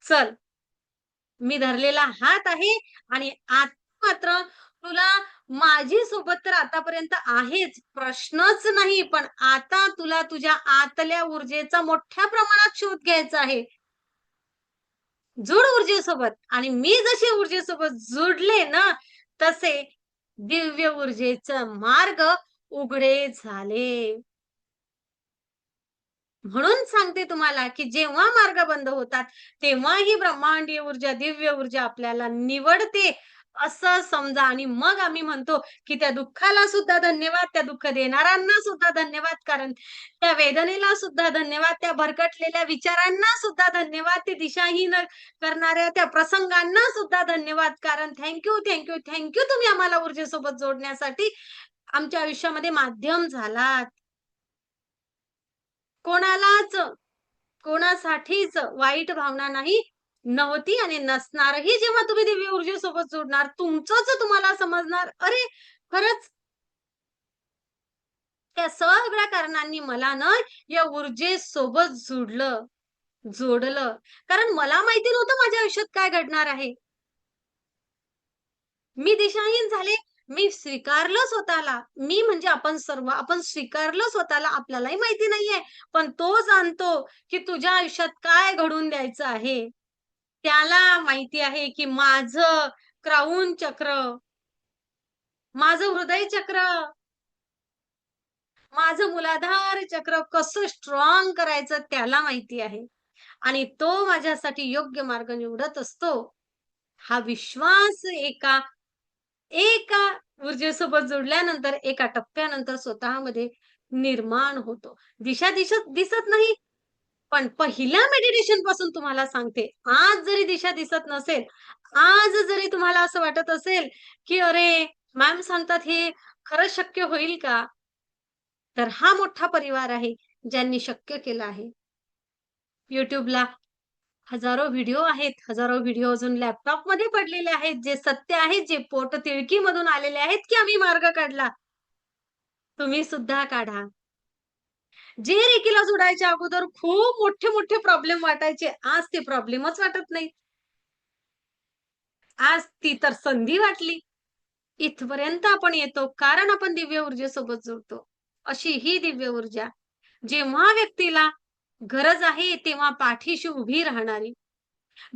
"चल, मी धरलेला हात आहे आणि आता मात्र तुला माझी सोबत तर आतापर्यंत आहेच, प्रश्नच नाही. पण आता तुला तुझ्या आतल्या ऊर्जेचा मोठ्या प्रमाणात शोध घ्यायचा आहे. जुड ऊर्जेसोबत." आणि मी जशी ऊर्जेसोबत जुडले ना, तसे दिव्य ऊर्जेचा मार्ग उघडे झाले. म्हणून सांगते तुम्हाला, की जेव्हा मार्ग बंद होतात, तेव्हा ही ब्रह्मांडीय ऊर्जा, दिव्य ऊर्जा आपल्याला निवडते, असं समजा. आणि मग आम्ही म्हणतो, की त्या दुःखाला सुद्धा धन्यवाद, त्या दुःख देणाऱ्यांना सुद्धा धन्यवाद, कारण त्या वेदनेला सुद्धा धन्यवाद, त्या भरकटलेल्या विचारांना सुद्धा धन्यवाद, ते दिशाहीन करणाऱ्या त्या प्रसंगांना सुद्धा धन्यवाद. कारण थँक यू, तुम्ही आम्हाला ऊर्जेसोबत जोडण्यासाठी आमच्या आयुष्यामध्ये माध्यम झालात. कोणालाच, कोणासाठीच वाईट भावना नाही, नव्हती आणि नसणारही. जेव्हा तुम्ही दिव्य ऊर्जेसोबत जोडणार, तुमचंच तुम्हाला समजणार, अरे खरंच त्या सगळ्या कारणांनी मला ना या ऊर्जेसोबत जोडलं. कारण मला माहिती नव्हतं माझ्या आयुष्यात काय घडणार आहे. मी दिशाहीन झाले. मी स्वीकारलं स्वतःला. मी म्हणजे आपण सर्व, आपण स्वीकारलं स्वतःला. आपल्यालाही माहिती नाहीये, पण तो जाणतो, की तुझ्या आयुष्यात काय घडून द्यायचं आहे. त्याला माहिती आहे, की माझं क्राऊन चक्र, माझं हृदय चक्र, माझं मूलाधार चक्र कसं स्ट्रॉंग करायचं त्याला माहिती आहे. आणि तो माझ्यासाठी योग्य मार्ग निवडत असतो. हा विश्वास एका एका ऊर्जेसोबत जोडल्यानंतर, एका टप्प्यानंतर स्वतःमध्ये निर्माण होतो. दिशा दिसत नाही, पण पहिल्या मेडिटेशन पासून तुम्हाला सांगते, आज जरी दिशा दिसत नसेल, आज जरी तुम्हाला असं वाटत असेल, की "अरे, मॅम सांगतात हे खरंच शक्य होईल का?" तर हा मोठा परिवार आहे, ज्यांनी शक्य केलं आहे. YouTubeला हजारो व्हिडिओ आहेत, हजारो व्हिडिओ अजून लॅपटॉप मध्ये पडलेले आहेत, जे सत्य आहेत, जे पोटतिळकीमधून आलेले आहेत, की आम्ही मार्ग काढला. तुम्ही सुद्धा काढा. जे रेकीला जोडायच्या अगोदर खूप मोठे मोठे प्रॉब्लेम वाटायचे, आज ते प्रॉब्लेमच वाटत नाही. आज ती तर संधी वाटली. इथपर्यंत आपण येतो कारण आपण दिव्य ऊर्जेसोबत जुळतो. अशी ही दिव्य ऊर्जा जेव्हा व्यक्तीला गरज आहे तेव्हा पाठीशी उभी राहणारी,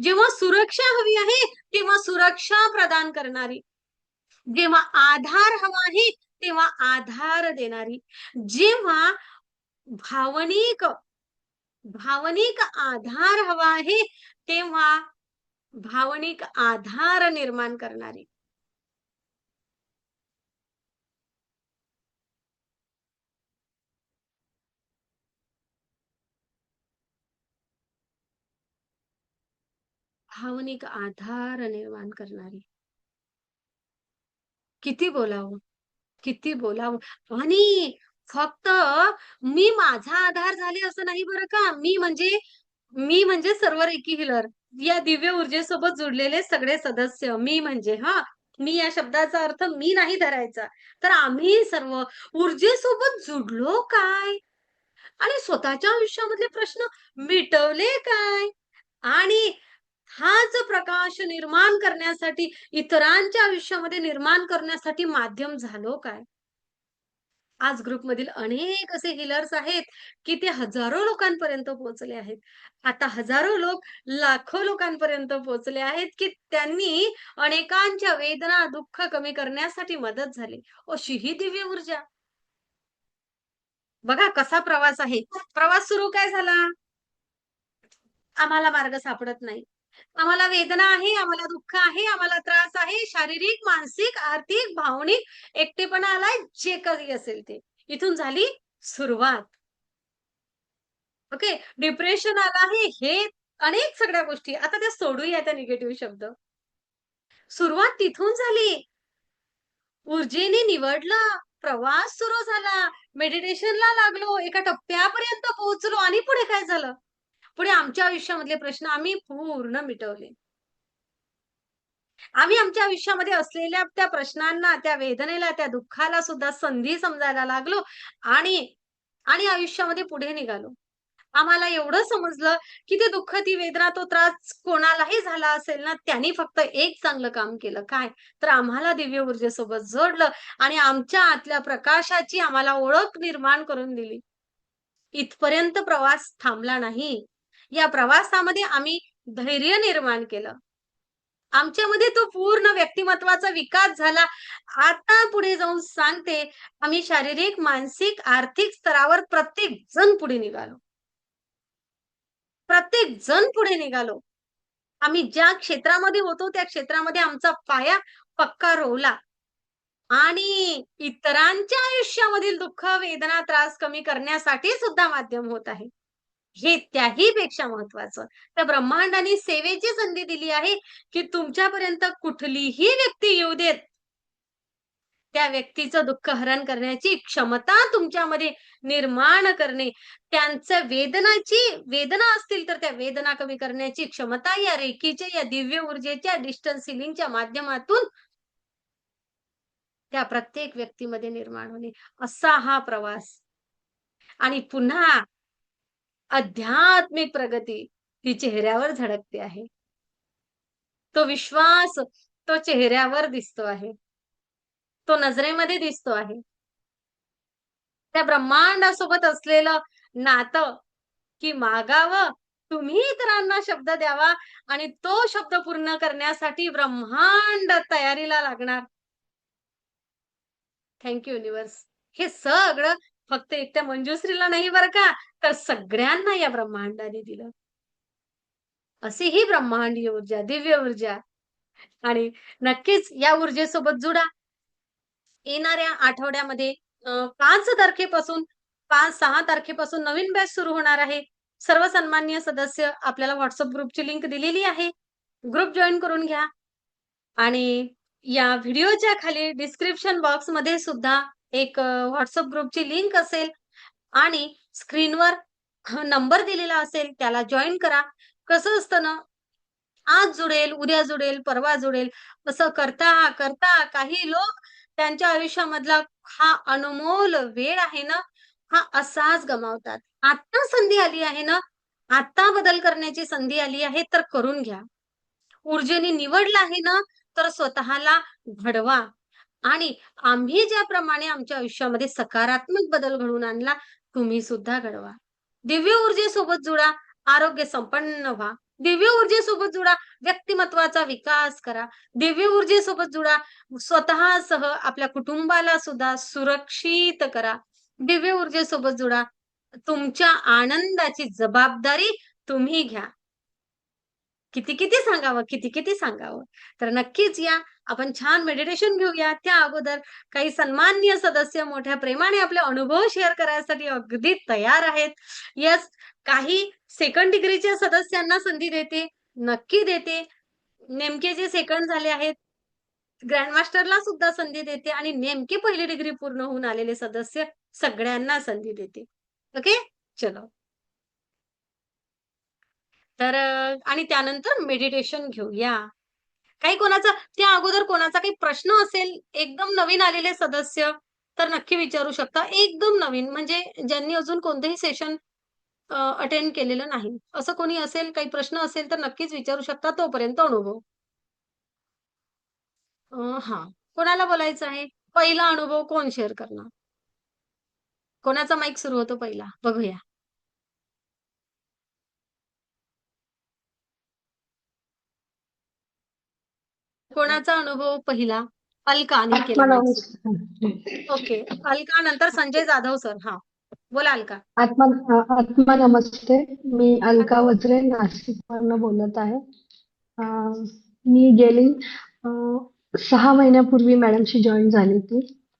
जेव्हा सुरक्षा हवी आहे तेव्हा सुरक्षा प्रदान करणारी, जेव्हा आधार हवा आहे तेव्हा आधार देणारी, जेव्हा भावनिक भावनिक आधार हवा आहे तेव्हा भावनिक आधार निर्माण करणारी. भावनिक आधार निर्माण करणारी. किती बोलावं, किती बोलावं. आणि फक्त मी माझा आधार झाले असं नाही बरं का. मी म्हणजे सर्व रेकी हीलर, या दिव्य ऊर्जेसोबत जुडलेले सगळे सदस्य मी म्हणजे मी या शब्दाचा अर्थ मी नाही धरायचा. तर आम्ही सर्व ऊर्जेसोबत जुडलो काय? आणि स्वतःच्या आयुष्यामधले प्रश्न मिटवले काय? आणि हाच प्रकाश निर्माण करण्यासाठी, इतरांच्या आयुष्यामध्ये निर्माण करण्यासाठी माध्यम झालो काय? आज ग्रुपमधील अनेक असे हीलर्स आहेत, की ते हजारो लोकांपर्यंत पोहोचले आहेत. आता हजारो लोक लाखो लोकांपर्यंत पोहोचले आहेत, की त्यांनी अनेकांच्या वेदना, दुःख कमी करण्यासाठी मदत झाली. अशी ही दिव्य ऊर्जा. बघा कसा प्रवास आहे. प्रवास सुरू काय झाला? आम्हाला मार्ग सापडत नाही. आम्हाला वेदना आहे, आम्हाला दुःख आहे, आम्हाला त्रास आहे, शारीरिक, मानसिक, आर्थिक, भावनिक एकटेपणा आलाय, जे काही असेल ते. इथून झाली सुरुवात. ओके. डिप्रेशन आलं आहे, हे अनेक सगळ्या गोष्टी. आता त्या सोडूया त्या निगेटिव्ह शब्द. सुरुवात तिथून झाली. ऊर्जेने निवडलं, प्रवास सुरू झाला, मेडिटेशनला लागलो, एका टप्प्यापर्यंत पोहोचलो आणि पुढे काय झालं? पुढे आमच्या आयुष्यामधले प्रश्न आम्ही पूर्ण मिटवले. आम्ही आमच्या आयुष्यामध्ये असलेल्या त्या प्रश्नांना, त्या वेदनेला, त्या दुःखाला सुद्धा संधी समजायला लागलो आणि आणि आयुष्यामध्ये पुढे निघालो. आम्हाला एवढं समजलं, की ते दुःख, ती वेदना, तो त्रास कोणालाही झाला असेल ना, त्यांनी फक्त एक चांगलं काम केलं. काय? तर आम्हाला दिव्य ऊर्जेसोबत जोडलं आणि आमच्या आतल्या प्रकाशाची आम्हाला ओळख निर्माण करून दिली. इथपर्यंत प्रवास थांबला नाही. या प्रवासामध्ये आम्ही धैर्य निर्माण केलं. आमच्यामध्ये तो पूर्ण व्यक्तिमत्वाचा विकास झाला. आता पुढे जाऊन सांगते, आम्ही शारीरिक, मानसिक, आर्थिक स्तरावर प्रत्येक जण पुढे निघालो. प्रत्येक जण पुढे निघालो. आम्ही ज्या क्षेत्रामध्ये होतो, त्या क्षेत्रामध्ये आमचा पाया पक्का रोवला आणि इतरांच्या आयुष्यामधील दुःख, वेदना, त्रास कमी करण्यासाठी सुद्धा माध्यम होत आहे. हे त्याही पेक्षा महत्वाचं. त्या ब्रह्मांडाने सेवेची संधी दिली आहे, की तुमच्यापर्यंत कुठलीही व्यक्ती येऊ देत, त्या व्यक्तीचं दुःख हरण करण्याची क्षमता तुमच्यामध्ये निर्माण करणे, त्यांचं वेदना असतील तर त्या वेदना कमी करण्याची क्षमता या रेकीच्या, या दिव्य ऊर्जेच्या, डिस्टन्स हिलिंगच्या माध्यमातून त्या प्रत्येक व्यक्तीमध्ये निर्माण होणे, असा हा प्रवास. आणि पुन्हा आध्यात्मिक प्रगती ती चेहऱ्यावर झळकते आहे. तो विश्वास तो चेहऱ्यावर दिसतो आहे. तो नजरेमध्ये दिसतो आहे. त्या ब्रह्मांडासोबत असलेलं नातं, की मागावं, तुम्ही इतरांना शब्द द्यावा आणि तो शब्द पूर्ण करण्यासाठी ब्रह्मांड तयारीला लागणार. Thank you universe. हे सगळं फक्त एकट्या मंजुश्रीला नाही बरं का, तर सगळ्यांना या ब्रह्मांडाने दिलं. अशी ही ब्रह्मांडीय ऊर्जा, दिव्य ऊर्जा. आणि नक्कीच या ऊर्जेसोबत जुडा. येणाऱ्या आठवड्यामध्ये 5 तारखेपासून 5-6 तारखेपासून नवीन बॅच सुरू होणार आहे. सर्व सन्माननीय सदस्य आपल्याला WhatsApp ग्रुपची लिंक दिलेली आहे. ग्रुप जॉइन करून घ्या. आणि या व्हिडिओच्या खाली डिस्क्रिप्शन बॉक्समध्ये सुद्धा एक WhatsApp ग्रुपची लिंक असेल आणि स्क्रीनवर नंबर दिलेला असेल, त्याला जॉइन करा. कसं असतं ना, आज जुडेल, उद्या जुडेल, परवा जुडेल, असं करता करता काही लोक त्यांच्या आयुष्यामधला हा अनमोल वेळ आहे ना, हा असाच गमावतात. आता संधी आली आहे ना, आता बदल करण्याची संधी आली आहे, तर करून घ्या. ऊर्जेने निवडलं आहे ना, तर स्वतःला घडवा. आणि आम्ही ज्याप्रमाणे आमच्या आयुष्यामध्ये सकारात्मक बदल घडवून आणला, तुम्ही सुद्धा घडवा. दिव्य ऊर्जेसोबत जुळा, आरोग्य संपन्न व्हा. दिव्य ऊर्जेसोबत जुळा, व्यक्तिमत्वाचा विकास करा. दिव्य ऊर्जेसोबत जुळा, स्वतःसह आपल्या कुटुंबाला सुद्धा सुरक्षित करा. दिव्य ऊर्जेसोबत जुळा, तुमच्या आनंदाची जबाबदारी तुम्ही घ्या. किती सांगावं, किती सांगावं. तर नक्कीच या. आपण छान मेडिटेशन घेऊया. त्या अगोदर काही सन्माननीय सदस्य मोठ्या प्रेमाने आपले अनुभव शेअर करायसाठी अगदी तयार आहेत. येस, काही सेकंड डिग्रीच्या सदस्यांना संधी देते, नक्की देते. नेमके जे सेकंड झाले आहेत, ग्रँडमास्टरला सुद्धा संधी देते आणि नेमकी पहिली डिग्री पूर्ण होऊन आलेले सदस्य सगळ्यांना संधी देते. ओके? चलो. तर आणि त्यानंतर मेडिटेशन घेऊया. काही कोणाचा त्या अगोदर कोणाचा काही प्रश्न असेल, एकदम नवीन आलेले सदस्य, तर नक्की विचारू शकता. एकदम नवीन म्हणजे ज्यांनी अजून कोणतेही सेशन अटेंड केलेलं नाही. असं कोणी असेल, काही प्रश्न असेल तर नक्कीच विचारू शकता. तोपर्यंत अनुभव. हां. कोणाला बोलायचं आहे? पहिला अनुभव कोण शेअर करणार? कोणाचा माईक सुरू होतो पहिला? बघूया. कोणाचा अनुभव पहिला? अलकाने केला माईक सुरू. आत्मा ओके. अलका नंतर संजय जाधव सर. हां. बोला अलका. आत्मा नमस्ते. मी अलका वज्रे नाशिकवरनं बोलत आहे. मी गेली 6 महिन्यापूर्वी मॅडमशी जॉईन झाली होती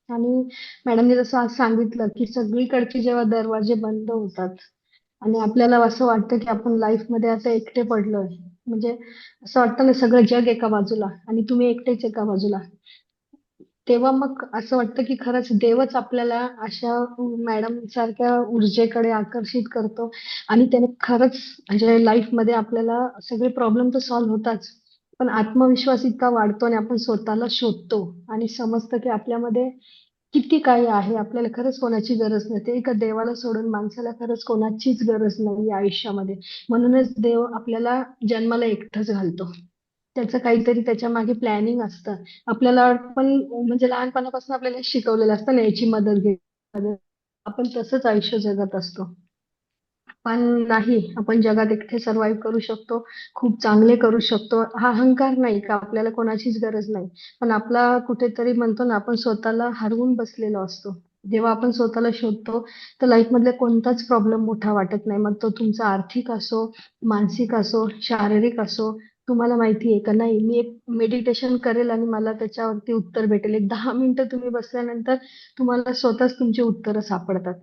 आणि मॅडमने जसं आज सांगितलं की सगळीकडचे जेव्हा दरवाजे बंद होतात आणि आपल्याला असं वाटतं की आपण लाईफमध्ये आता एकटे पडलोय, म्हणजे असं वाटतं ना सगळं जग एका बाजूला आणि तुम्ही एकटेच एका बाजूला, तेव्हा मग असं वाटतं की खरंच देवच आपल्याला अशा मॅडम सारख्या ऊर्जेकडे आकर्षित करतो आणि त्याने खरंच म्हणजे लाईफ मध्ये आपल्याला सगळे प्रॉब्लेम तर सॉल्व्ह होतात, पण आत्मविश्वास इतका वाढतो आणि आपण स्वतःला शोधतो आणि समजतं की आपल्यामध्ये किती काही आहे. आपल्याला खरंच कोणाची गरज नसते. एका देवाला सोडून माणसाला खरंच कोणाचीच गरज नाही आयुष्यामध्ये. म्हणूनच देव आपल्याला जन्माला एकटंच घालतो. त्याचं काहीतरी त्याच्या मागे प्लॅनिंग असतं. आपल्याला पण म्हणजे लहानपणापासून आपल्याला शिकवलेलं असतं ना याची मदत घे. आपण तसंच आयुष्य जगत असतो. पण नाही, आपण जगात एकटे सर्व्हाइव्ह करू शकतो, खूप चांगले करू शकतो. हा अहंकार नाही का आपल्याला कोणाचीच गरज नाही. पण आपला कुठेतरी म्हणतो ना आपण स्वतःला हरवून बसलेलो असतो. जेव्हा आपण स्वतःला शोधतो तर लाईफ मधला कोणताच प्रॉब्लेम मोठा वाटत नाही. मग तो तुमचा आर्थिक असो, मानसिक असो, शारीरिक असो. तुम्हाला माहिती आहे का नाही, मी एक मेडिटेशन करेल आणि मला त्याच्यावरती उत्तर भेटेल. एक 10 मिनिटं तुम्ही बसल्यानंतर तुम्हाला स्वतःच तुमची उत्तरं सापडतात.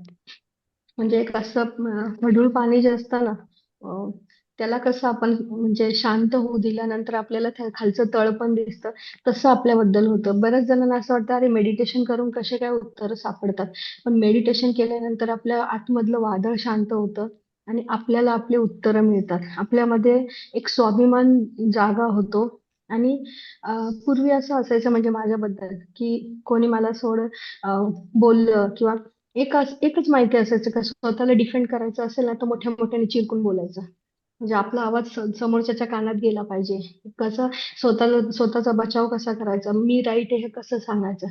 म्हणजे एक असं गढूळ पाणी जे असतं ना, अं, त्याला कसं आपण म्हणजे शांत होऊ दिल्यानंतर आपल्याला त्या खालचं तळ पण दिसतं, तसं आपल्याबद्दल होतं. बऱ्याच जणांना असं वाटतं अरे मेडिटेशन करून कसे काय उत्तर सापडतात, पण मेडिटेशन केल्यानंतर आपल्या आतमधलं वादळ शांत होतं आणि आपल्याला आपली उत्तरं मिळतात. आपल्यामध्ये एक स्वाभिमान जागा होतो. आणि पूर्वी असं असायचं म्हणजे माझ्याबद्दल की कोणी मला बोललं किंवा एकच माहिती असायचं का स्वतःला डिफेंड करायचं असेल ना तर मोठ्या मोठ्याने चिरकून बोलायचं. म्हणजे आपला आवाज समोरच्याच्या कानात गेला पाहिजे. कसं स्वतःचा बचाव कसा करायचा, मी राईट आहे हे कसं सांगायचं.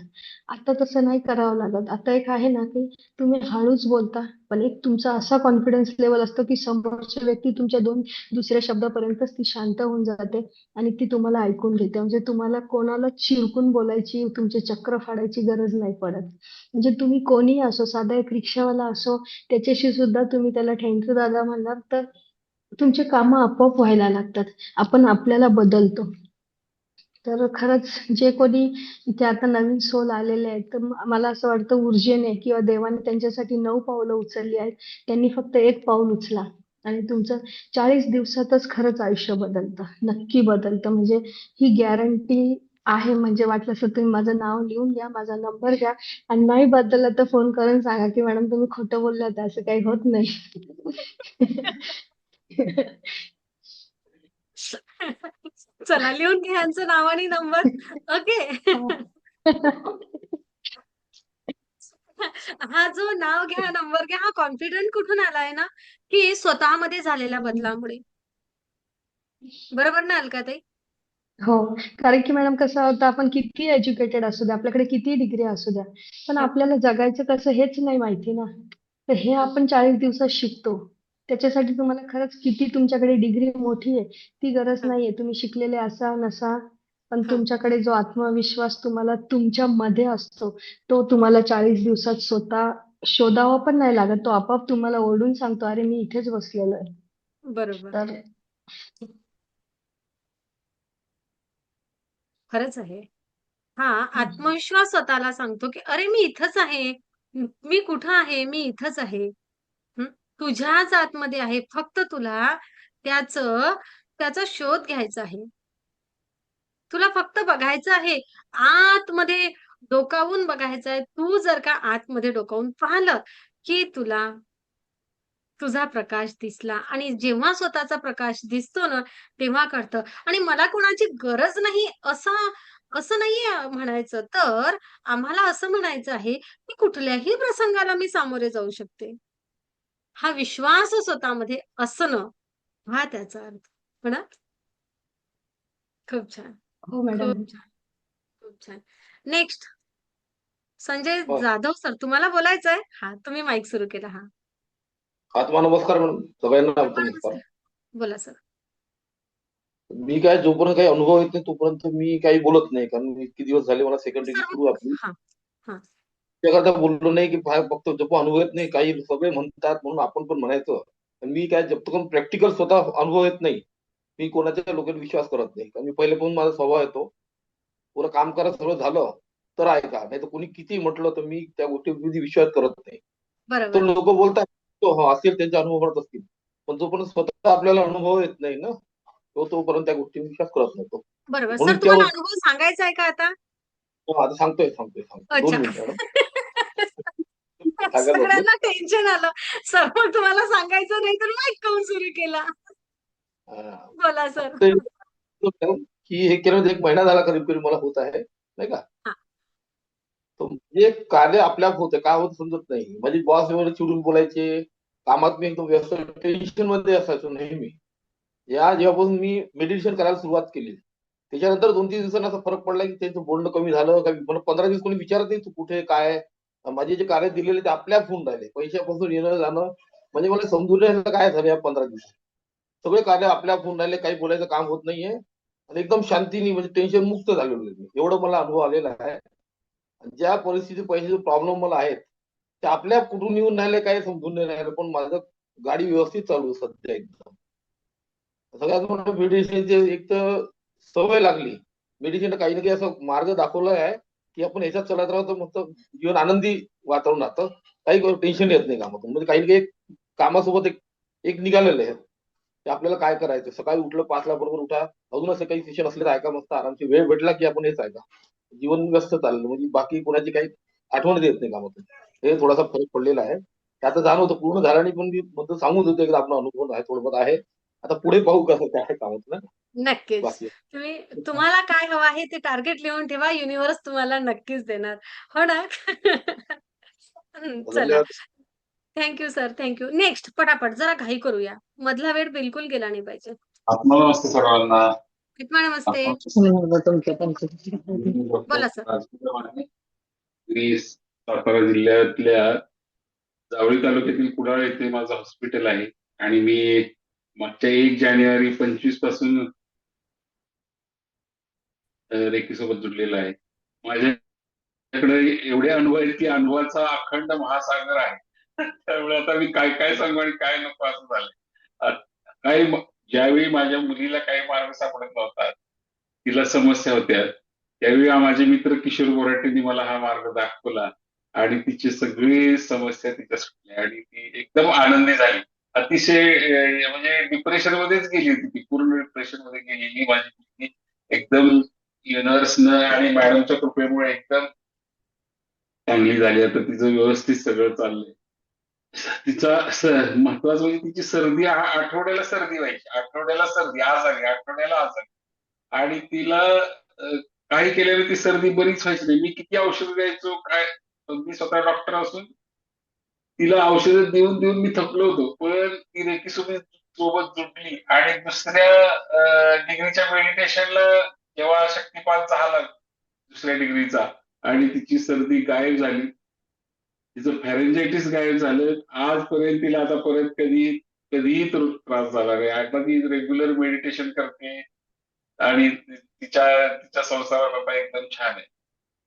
आता तसं नाही करावं लागत. आता एक आहे ना की तुम्ही हळूच बोलता, पण एक तुमचा असा कॉन्फिडन्स लेवल असतो की समोरची व्यक्ती तुमच्या दोन दुसऱ्या शब्दापर्यंतच ती शांत होऊन जाते आणि ती तुम्हाला ऐकून घेते. म्हणजे तुम्हाला कोणाला चिरकून बोलायची, तुमचे चक्र फाडायची गरज नाही पडत. म्हणजे तुम्ही कोणीही असो, साधा एक रिक्षावाला असो, त्याच्याशी सुद्धा तुम्ही त्याला थँक्यू दादा म्हणणार तर तुमची कामं आपोआप व्हायला लागतात. आपण आपल्याला बदलतो. तर खरंच जे कोणी इथे आता नवीन सोल आलेले आहेत, तर मला असं वाटतं ऊर्जेने किंवा देवाने त्यांच्यासाठी 9 पावलं उचलली आहेत. त्यांनी फक्त 1 पाऊल उचला आणि तुमचं 40 दिवसातच खरंच आयुष्य बदलतं. नक्की बदलतं. म्हणजे ही गॅरंटी आहे. म्हणजे वाटलंस तर तुम्ही माझं नाव लिहून घ्या, माझा नंबर घ्या आणि नाही बदललं तर फोन करून सांगा, की मॅडम तुम्ही खोटं बोललात, असं काही होत नाही. चला लिहून घ्या यांचं नाव आणि नंबर. ओके. हा जो नाव घ्या नंबर घ्या हा कॉन्फिडंट कुठून आलाय ना, की स्वतःमध्ये झालेल्या बदलामुळे. बरोबर ना अलकाताई? हो, कारण की मॅडम कसं होतं, आपण किती एज्युकेटेड असू द्या, आपल्याकडे किती डिग्री असू द्या, पण हं, आपल्याला जगायचं कसं हेच नाही माहिती ना. तर हे हं, आपण 40 दिवसात शिकतो. त्याच्यासाठी तुम्हाला खरंच किती तुमच्याकडे डिग्री मोठी आहे, ती गरज हं, नाहीये. तुम्ही शिकलेले असा नसा, पण हं. तुमच्याकडे जो आत्मविश्वास तुम्हाला तुमच्यामध्ये असतो, तो तुम्हाला 40 दिवसात स्वतः शोधावा पण नाही लागत. तो आपोआप तुम्हाला ओरडून सांगतो, "अरे, मी इथेच बसलेलो आहे." बरोबर. तर खरंच आहे. हा आत्मविश्वास स्वतःला सांगतो, की "अरे मी इथंच आहे. मी कुठं आहे? मी इथंच आहे." हं. तुझ्याच आतमध्ये आहे. फक्त तुला त्याचं त्याचा शोध घ्यायचा आहे. तुला फक्त बघायचं आहे. आतमध्ये डोकावून बघायचं आहे. तू जर का आतमध्ये डोकावून पाहिलं, की तुला तुझा प्रकाश दिसला आणि जेव्हा स्वतःचा प्रकाश दिसतो ना, तेव्हा कळतं. आणि मला कोणाची गरज नाही असं असं नाहीये म्हणायचं. तर आम्हाला असं म्हणायचं आहे, की कुठल्याही प्रसंगाला मी सामोरे जाऊ शकते. हा विश्वास स्वतःमध्ये असणं, हा त्याचा अर्थ. हो ना? खूप छान, हो खूप मॅडम. छान, खूप छान. नेक्स्ट संजय हो. जाधव सर तुम्हाला बोलायचंय? हां, तुम्ही माईक सुरू केला. हां. आत्मा नमस्कार मॅडम, सगळ्यांना नमस्कार. नमस्कार. बोला सर. मी काय जोपर्यंत काही अनुभव येत नाही तोपर्यंत मी काही बोलत नाही, कारण इतके दिवस झाले मला सेकंड डिग्री सर सुरू मग आहे आपली. हां, हां. त्याकरता बोललो नाही की फक्त जप अनुभव येत नाही, काही सगळे म्हणतात म्हणून आपण पण म्हणायचं. पण मी काय जब तक प्रॅक्टिकल स्वतः अनुभव येत नाही, मी कोणाच्या लोकांवर विश्वास करत नाही. कारण मी पहिले पण माझा स्वभाव येतो, पुरं काम करत सगळं झालं तर ऐका, नाही तर कोणी किती म्हटलं तर मी त्या गोष्टीवर विश्वास करत नाही. तर बरोबर. लोक बोलतात तो हो असेल, त्यांचे अनुभव म्हणत असतील, पण जोपर्यंत स्वतः आपल्याला अनुभव येत नाही ना, तोपर्यंत त्या गोष्टीवर विश्वास करत नाही तो. बरोबर. म्हणून सर इतक्या तुम्हाला वर्ष अनुभव सांगायचा आहे का आता? आता सांगतोय अच्छा. 2 मिनिटं मॅडम. सांगायला बसलो. सगळ्यांना टेन्शन आलं. सर मग तुम्हाला सांगायचं नाही तर माईक काऊन सुरू केला? हां. बोला सर. फक्त की हे केलं म्हणजे 1 महिना झाला करीब मला होत आहे, नाही का? हां. तर म्हणजे कार्य आपल्याप होतं, काय होतं समजत नाही. माझे बॉस वगैरे चिडून बोलायचे, कामात मी एकदम व्यस्त टेन्शनमध्ये असायचो नेहमी. जेव्हापासून मी मेडिटेशन करायला सुरुवात केली, त्याच्यानंतर 2-3 दिवसांनी असा फरक पडला, की त्यांचं बोलणं कमी झालं. काही मला 15 दिवस कोणी विचारत नाही, "तू कुठे? काय?" माझे जे कार्य दिलेले ते आपल्याप होऊन राहिले. पैशापासून येणं-जाणं म्हणजे मला समजून नाही आलं काय झालं या 15 दिवसात. सगळे कार्य आपल्याप होऊन राहिले, काही बोलायचं काम होत नाहीये आणि एकदम शांतीने म्हणजे टेन्शन मुक्त झालेलो आहे मी. एवढं मला अनुभव आलेला आहे. ज्या परिस्थिती पैशाचे प्रॉब्लेम मला आहेत, ते आपल्याप कुठून येऊन राहिले काही समजून नाही राहिलं. पण माझं गाडी व्यवस्थित चालू आहे सध्या एकदम. सगळ्यात मोठं मेडिटेशनची एक तर सवय लागली. मेडिटेशन काही ना काही असा मार्ग दाखवला आहे, की आपण ह्याच्यात चालत राहतो मस्त जीवन आनंदी वातावरण राहतं. काही टेन्शन येत नाही कामातून. म्हणजे काही ना काही कामासोबत एक एक निघालेलं आहे. की आपल्याला काय करायचं. सकाळी उठलं 5ला बरोबर उठा. अजून असं काही सेशन असले तर ऐका मस्त आरामशीर. वेळ भेटला की आपण हेच ऐका. जीवन व्यस्त चाललं म्हणजे बाकी कोणाची काही आठवण येत नाही कामातून. हे थोडासा फरक पडलेला आहे. ते आता जाणवतं पूर्ण झालं नाही, पण मी म्हणतो सांगून देतो एकदा आपला अनुभव आहे थोडंफार आहे. आता पुढे पाहू कसं काय आहे कामातलं. नक्कीच. बाकी तुम्हाला काय हवं आहे ते टार्गेट लिहून ठेवा. युनिव्हर्स तुम्हाला नक्कीच देणार. हो ना? चला. धन्यवाद. Thank sir. थँक नेक्स्ट पटापट जरा घाई करूया. मधला वेळ बिलकुल गेला नाही पाहिजे. आत्मा नमस्ते सर्वांना. आत्मा नमस्ते. आत्मा बोला सर. मी सातारा जिल्ह्यातल्या जावळी तालुक्यातील कुडाळ येथे माझं हॉस्पिटल आहे आणि मी मागच्या 1 जानेवारी 25 पासून रेकीसोबत जुडलेला आहे. माझ्याकडे एवढे अनुभव आहेत की अनुभवाचा अखंड महासागर आहे. त्यामुळे आता मी काय काय सांगू आणि काय नको असं झालंय. काही ज्यावेळी माझ्या मुलीला काही मार्ग सापडत नव्हता, तिला समस्या होत्या, त्यावेळी माझे मित्र किशोर गोराटेंनी मला हा मार्ग दाखवला आणि तिची सगळी समस्या तिच्या सुटल्या आणि ती एकदम आनंदी झाली. अतिशय म्हणजे डिप्रेशन मध्येच गेली होती ती, पूर्ण डिप्रेशन मध्ये गेलेली माझी मुलगी एकदम नर्सनं आणि मॅडमच्या कृपेमुळे एकदम चांगली झाली. आता तिचं व्यवस्थित सगळं चाललंय. तिचा महत्वाचं म्हणजे तिची सर्दी आठवड्याला सर्दी व्हायची, आठवड्याला सर्दी आजारी, आठवड्याला आजारी. आणि तिला काही केल्याने ती सर्दी बरीच व्हायची नाही. मी किती औषधं द्यायचो काय, मी स्वतः डॉक्टर असून तिला औषधं देऊन देऊन मी थकलो होतो. पण ती रेकी सोबत जुडली आणि दुसऱ्या डिग्रीच्या मेडिटेशनला जेव्हा शक्तिपात झाला दुसऱ्या डिग्रीचा आणि तिची सर्दी गायब झाली, तिचं फॅरेंजायटिस गायब झालं. आजपर्यंत तिला आता परत कधीही त्रास झाला नाही. आता ती रेग्युलर मेडिटेशन करते आणि तिच्या तिच्या संसारात आता एकदम छान आहे.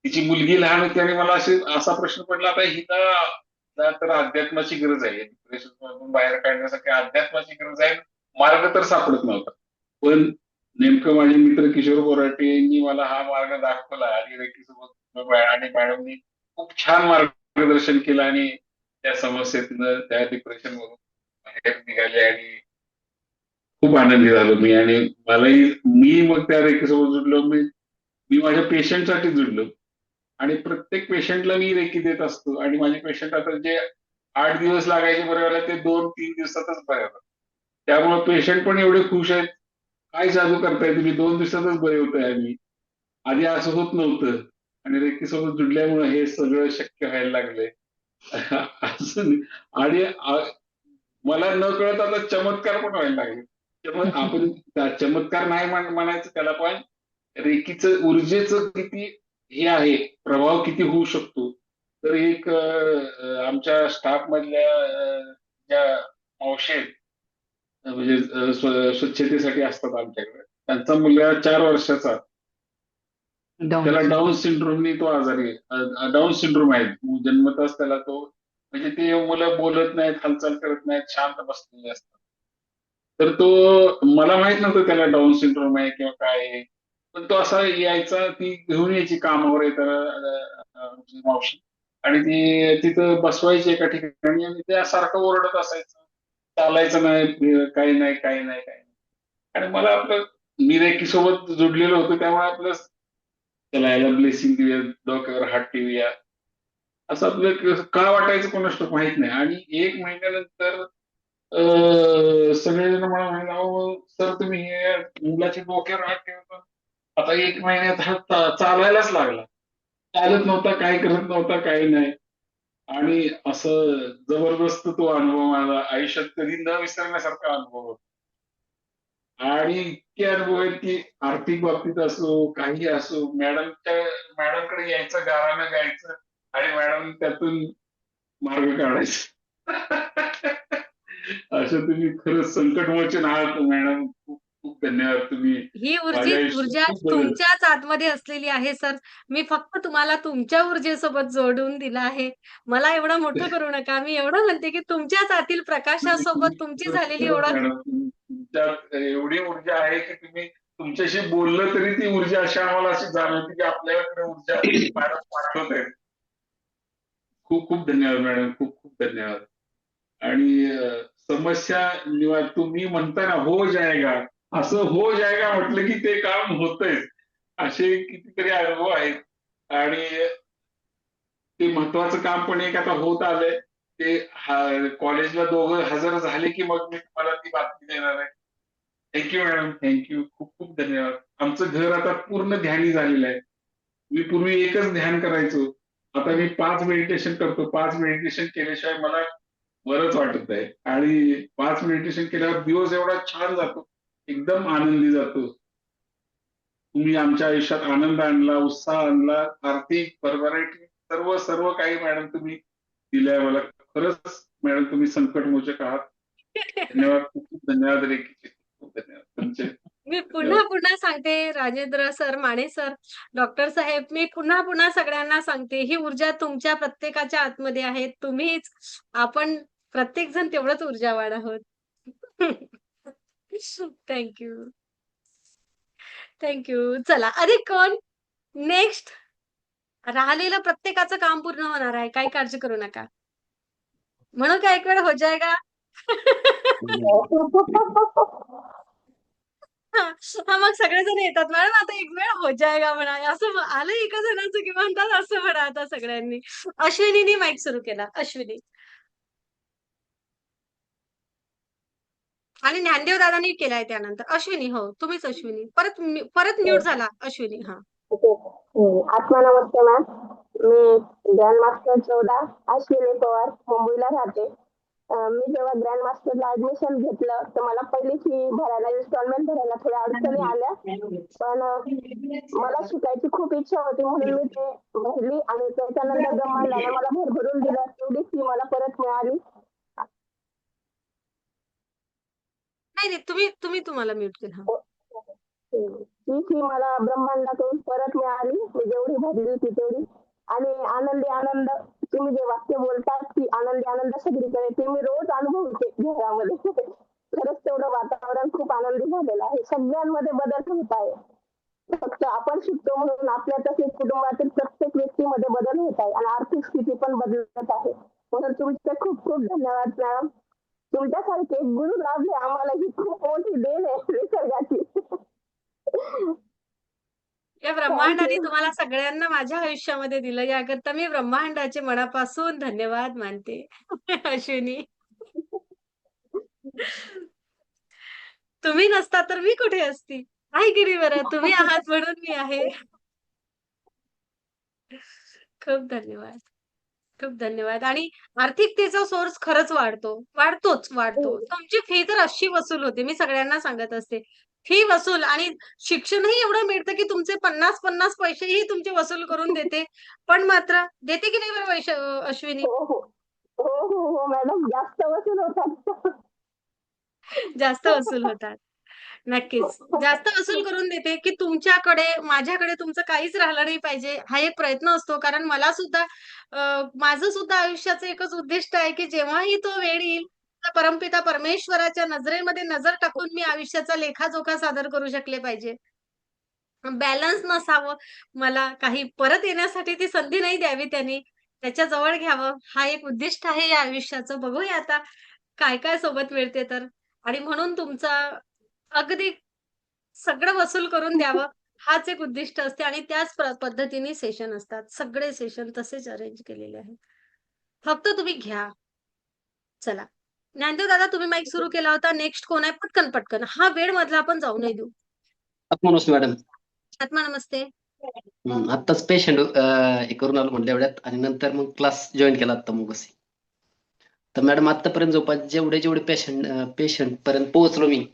तिची मुलगी लहान होती आणि मला असा प्रश्न पडला, आता हिला तर अध्यात्माची गरज आहे, डिप्रेशन मधून बाहेर काढण्यासाठी अध्यात्माची गरज आहे, मार्ग तर सापडत नव्हता. पण नेमकं माझे मित्र किशोर बोराटे यांनी मला हा मार्ग दाखवला आणि रेकीसोबत आणि मॅडमनी खूप छान मार्गदर्शन केलं आणि त्या समस्येतनं त्या डिप्रेशन मधून बाहेर निघाले आणि खूप आनंदी झालो मी. आणि मी मग त्या रेकीसोबत जुडलो. मी माझ्या पेशंटसाठी जुडलो आणि प्रत्येक पेशंटला मी रेकी देत असतो आणि माझे पेशंट आता जे 8 दिवस लागायचे बरे व्हायला ते 2-3 दिवसातच बरे होतात. त्यामुळे पेशंट पण एवढे खुश आहेत. काय जादू करताय तुम्ही, 2 दिवसातच बरे होताय. आम्ही आधी असं होत नव्हतं आणि रेकी सोबत जुडल्यामुळे हे सगळं शक्य व्हायला लागलंय. असं आणि मला न कळत आता चमत्कार पण व्हायला लागले. त्यामुळे आपण चमत्कार नाही म्हणायचं त्याला, पण रेकीचं ऊर्जेचं किती हे आहे, प्रभाव किती होऊ शकतो. तर एक आमच्या स्टाफ मधल्या ज्या मावशी आहेत, म्हणजे स्वच्छतेसाठी असतात आमच्याकडे, त्यांचा मुलगा 4 वर्षाचा, त्याला डाऊन सिंड्रोमनी तो आजारी आहे. डाऊन सिंड्रोम आहे जन्मताच त्याला तो, म्हणजे ते मुलं बोलत नाहीत, हालचाल करत नाहीत, शांत बसलेले असतात. तर तो मला माहित नव्हतं त्याला डाऊन सिंड्रोम आहे किंवा काय आहे. पण तो असा यायचा, ती घेऊन यायची कामावर येताना मावशी, आणि ती तिथं बसवायची एका ठिकाणी आणि त्या सारखं ओरडत असायचं, चालायचं नाही, काही नाही काही नाही काही नाही. आणि मला आपलं, मी रेकी सोबत जोडलेलो होतो त्यामुळे आपलं त्याला याला ब्लेसिंग देऊया, डोक्यावर हात ठेवूया, असं आपलं का वाटायचं कोणास ठाऊक माहित नाही. आणि 1 महिन्यानंतर सगळेजण मला म्हणाले, अहो सर तुम्ही हे मुलाच्या डोक्यावर हात ठेवता, आता 1 महिन्यात हा चालायलाच लागला. चालत नव्हता, काय करत नव्हता, काही नाही. आणि असं जबरदस्त तो अनुभव माझा आयुष्यात कधी न विसरण्यासारखा अनुभव होता. आणि इतके अनुभव आहेत की आर्थिक बाबतीत असो, काही असो, मॅडमकडे यायचं, गावानं गायचं आणि मॅडम त्यातून मार्ग काढायचा. असं तुम्ही खरंच संकटमोचन आहात मॅडम. खूप खूप धन्यवाद. तुम्ही ही माझ्या आयुष्यात ऊर्जा खूप बदल. तुमच्याच आतमध्ये असलेली आहे सर. मी फक्त तुम्हाला तुमच्या ऊर्जेसोबत जोडून दिलं आहे. मला एवढं मोठं करू नका. मी एवढं म्हणते की तुमच्याच आतील प्रकाशासोबत तुमची झालेली खरंच ओळख. मॅडम, तुमच्यात एवढी ऊर्जा आहे की तुम्ही तुमच्याशी बोललं तरी ती ऊर्जा अशी आम्हाला अशी जाणवते की आपल्याकडे ऊर्जा मॅडम पाठवत आहेत. खूप खूप धन्यवाद मॅडम, खूप खूप धन्यवाद. आणि समस्या तुम्ही म्हणताय ना हो जाएगा, असं हो जाएगा म्हटलं की ते काम होतंय. असे कितीतरी अनुभव आहेत. आणि ते महत्वाचं काम पण एक आता होत आलंय. ते कॉलेजला दोघं हजर झाले की मग मी तुम्हाला ती बातमी देणार आहे. थँक्यू मॅडम, थँक्यू, खूप खूप धन्यवाद. आमचं घर आता पूर्ण ध्यानी झालेलं आहे. मी पूर्वी एकच ध्यान करायचो, आता मी 5 मेडिटेशन करतो. 5 मेडिटेशन केल्याशिवाय मला बरंच वाटत आहे. आणि 5 मेडिटेशन केल्यावर दिवस एवढा छान जातो, एकदम आनंदी जातो. तुम्ही आमच्या आयुष्यात आनंद आणला, उत्साह आणला, आर्थिक भरभराटी, सर्व सर्व काही मॅडम तुम्ही दिलंय मला. खरंच मॅडम तुम्ही संकटमोचक आहात. धन्यवाद, खूप खूप धन्यवाद रेकीचे, खूप धन्यवाद तुमचे. मी धन्यवाद. पुन्हा पुन्हा सांगते, Rajendra sir, Mane sir, doctor साहेब, मी पुन्हा पुन्हा सगळ्यांना सांगते, ही ऊर्जा तुमच्या प्रत्येकाच्या आतमध्ये आहे. तुम्हीच, आपण प्रत्येक जण तेवढंच ऊर्जावान आहोत. थँक्यू. थँक्यू. चला, अधिक कोण? नेक्स्ट. राहिलेलं प्रत्येकाचं काम पूर्ण होणार आहे. काही काळजी करू नका. म्हणून का एक वेळ हो जाएगा. हा मग सगळेजण येतात, मॅडम आता एक वेळ हो जाएगा म्हणा, असं आलं एका जणांचं की म्हणतात असं म्हणा आता सगळ्यांनी. अश्विनीने माईक सुरू केला. अश्विनी. आणि ज्ञानदेव दादांनी केलाय त्यानंतर. अश्विनी, हो तुम्हीच अश्विनी. परत म्यूट झाला अश्विनी. हा. आत्मा नमस्ते मॅम. मी ग्रँड मास्टर 14 अश्विनी पवार मुंबईला राहते. मी जेव्हा ग्रँड मास्टरला ऍडमिशन घेतलं तर मला पहिली फी भरायला इन्स्टॉलमेंट भरायला थोड्या अडचणी आल्या, पण मला शिकायची खूप इच्छा होती म्हणून मी ते भरली आणि त्याच्यानंतर ब्रह्मांडाने मला भरभरून दिलं. तेवढी फी मला परत मिळाली. नाही तुम्हाला म्यूट केलं. हा. ती फी मला ब्रह्मांडाकडून परत मिळाली. मी जेवढी भरली होती तेवढी. आणि आनंदी आनंद, तुम्ही जे वाक्य बोलतात की आनंदी आनंद सगळीकडे, ते मी रोज अनुभवते घरामध्ये. खरंच तेवढं वातावरण खूप आनंदी झालेलं आहे. सगळ्यांमध्ये बदल होत आहे. फक्त आपण शिकतो म्हणून आपल्या तसेच कुटुंबातील प्रत्येक व्यक्तीमध्ये बदल होत आहे आणि आर्थिक स्थिती पण बदलत आहे. म्हणून तुमचे खूप खूप धन्यवाद मॅडम. तुमच्यासारखे गुरु लाभले आम्हाला, ही खूप मोठी देण आहे निसर्गाची. या ब्रह्मांडाने तुम्हाला सगळ्यांना माझ्या आयुष्यामध्ये दिलं, याकरता मी ब्रह्मांडाचे मनापासून धन्यवाद मानते. अश्विनी, तुम्ही नसता तर मी कुठे असती? आहे की नाही बरं? तुम्ही आहात म्हणून मी आहे. खूप धन्यवाद. खूप धन्यवाद. आणि आर्थिकतेचा सोर्स खरंच वाढतोच. तुमची फी तर अशी वसूल होते. मी सगळ्यांना सांगत असते. फी वसूल आणि शिक्षणही एवढं मिळतं की तुमचे 50 पैसेही तुमचे वसूल करून देते. पण मात्र देते की नाही बरं अश्विनी? हो मॅडम, जास्त वसूल होतात. जास्त वसूल होतात. नक्कीच. जास्त वसूल करून देते की तुमच्याकडे, माझ्याकडे तुमचं काहीच राहिलं नाही पाहिजे, हा एक प्रयत्न असतो. कारण मला सुद्धा माझं सुद्धा आयुष्याचं एकच उद्दिष्ट आहे की जेव्हाही तो वेळ येईल, तर परमपिता परमेश्वराच्या नजरेमध्ये नजर टाकून मी आयुष्याचा लेखाजोखा सादर करू शकले पाहिजे. बॅलन्स नसावं, मला काही परत येण्यासाठी ती संधी नाही द्यावी त्यांनी. त्याच्या जवळ घ्यावं, हा एक उद्दिष्ट आहे या आयुष्याचं. बघूया आता काय सोबत मिळते तर. आणि म्हणून तुमचा अगदी सगळं वसूल करून द्यावं, हाच एक उद्दिष्ट असते आणि त्याच पद्धतीने सेशन असतात. सगळे सेशन तसेच अरेंज केलेले आहेत. फक्त तुम्ही घ्या. चला. ज्ञानदेव दादा, तुम्ही माईक सुरू केला होता. नेक्स्ट कोण आहे? पटकन. हा वेळ मधला आपण जाऊ नाही देऊ. नमस्ते मॅडम. आत्मा नमस्ते. आत्ताच पेशंट हे करून आलो म्हणलं एवढ्यात, आणि नंतर मग क्लास जॉईन केला आता मग असे. तर मॅडम आतापर्यंत जवळपास जेवढे पेशंट पर्यंत पोहोचलो मी,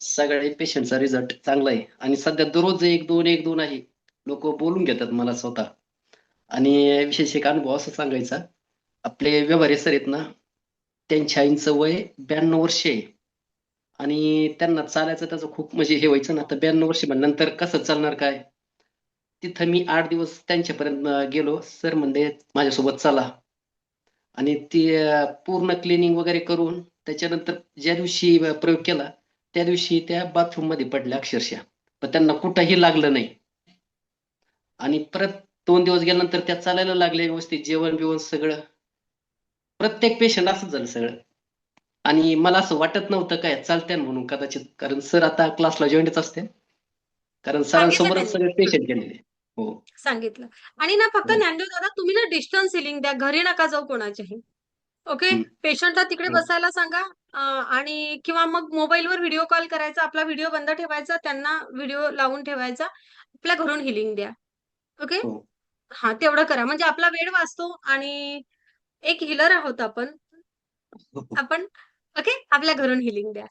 सगळे पेशंटचा रिझल्ट चांगला आहे. आणि सध्या दररोज एक दोन आहे लोक बोलून घेतात मला स्वतः. आणि विशेष एक अनुभव असं सांगायचा, आपले व्यवहारे सर आहेत ना, त्यांच्या आईंचं वय 92 वर्ष आहे आणि त्यांना चालायचं त्याचं खूप म्हणजे हे व्हायचं ना. तर 92 वर्ष म्हणल्यानंतर कसं चालणार काय. तिथं मी 8 दिवस त्यांच्यापर्यंत गेलो. सर म्हणले माझ्यासोबत चला, आणि ती पूर्ण क्लिनिंग वगैरे करून त्याच्यानंतर ज्या दिवशी प्रयोग केला त्या दिवशी त्या बाथरूम मध्ये पडल्या अक्षरशः, पण त्यांना कुठंही लागलं नाही. आणि परत 2 दिवस गेल्यानंतर त्या चालायला लागले व्यवस्थित, जेवण बिवण सगळं. प्रत्येक पेशंट असंच झालं सगळं. आणि मला असं वाटत नव्हतं काय चालतंय म्हणून कदाचित, कारण सर आता क्लासला जॉईनच असते, कारण सरांसमोरच सगळे पेशंट गेलेले. हो, सांगितलं. आणि ना फक्त ज्ञानदेव दादा, तुम्ही ना डिस्टन्स हिलिंग द्या, घरी नका जाऊ कोणाच्याही. ओके, पेशंटला तिकडे बसायला सांगा. आणि किंवा मग मोबाईलवर व्हिडिओ कॉल करायचा, आपला व्हिडिओ बंद ठेवायचा, त्यांना व्हिडिओ लावून ठेवायचा, आपल्या घरून हिलिंग द्या. ओके, हा तेवढं करा, म्हणजे आपला वेळ वाचतो आणि एक हिलर आहोत आपण. ओके, आपल्या घरून हिलिंग द्या.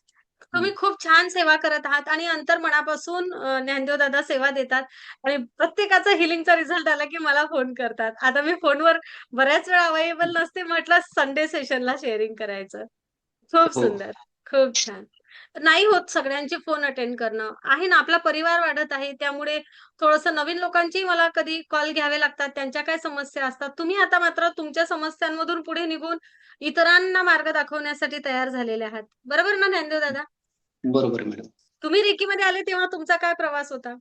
तुम्ही खूप छान सेवा करत आहात आणि अंतर्मनापासून ज्ञानदेव दादा सेवा देतात आणि प्रत्येकाचा हिलिंगचा रिझल्ट आला की मला फोन करतात. आता मी फोनवर बऱ्याच वेळा अवेलेबल नसते, म्हटलं संडे सेशनला शेअरिंग करायचं. खूप सुंदर, खूप छान. नाही होत सगळ्यांचे फोन अटेंड करणं. आहे ना, आपला परिवार वाढत आहे, त्यामुळे थोडंसं नवीन लोकांचेही मला कधी कॉल घ्यावे लागतात. त्यांच्या काय समस्या असतात. तुम्ही आता मात्र तुमच्या समस्यांमधून पुढे निघून इतरांना मार्ग दाखवण्यासाठी तयार झालेले आहात. बरोबर ना ज्ञानदेव दादा? बरोबर मॅडम. तुम्ही रेकीमध्ये आले तेव्हा तुमचा काय प्रवास होता?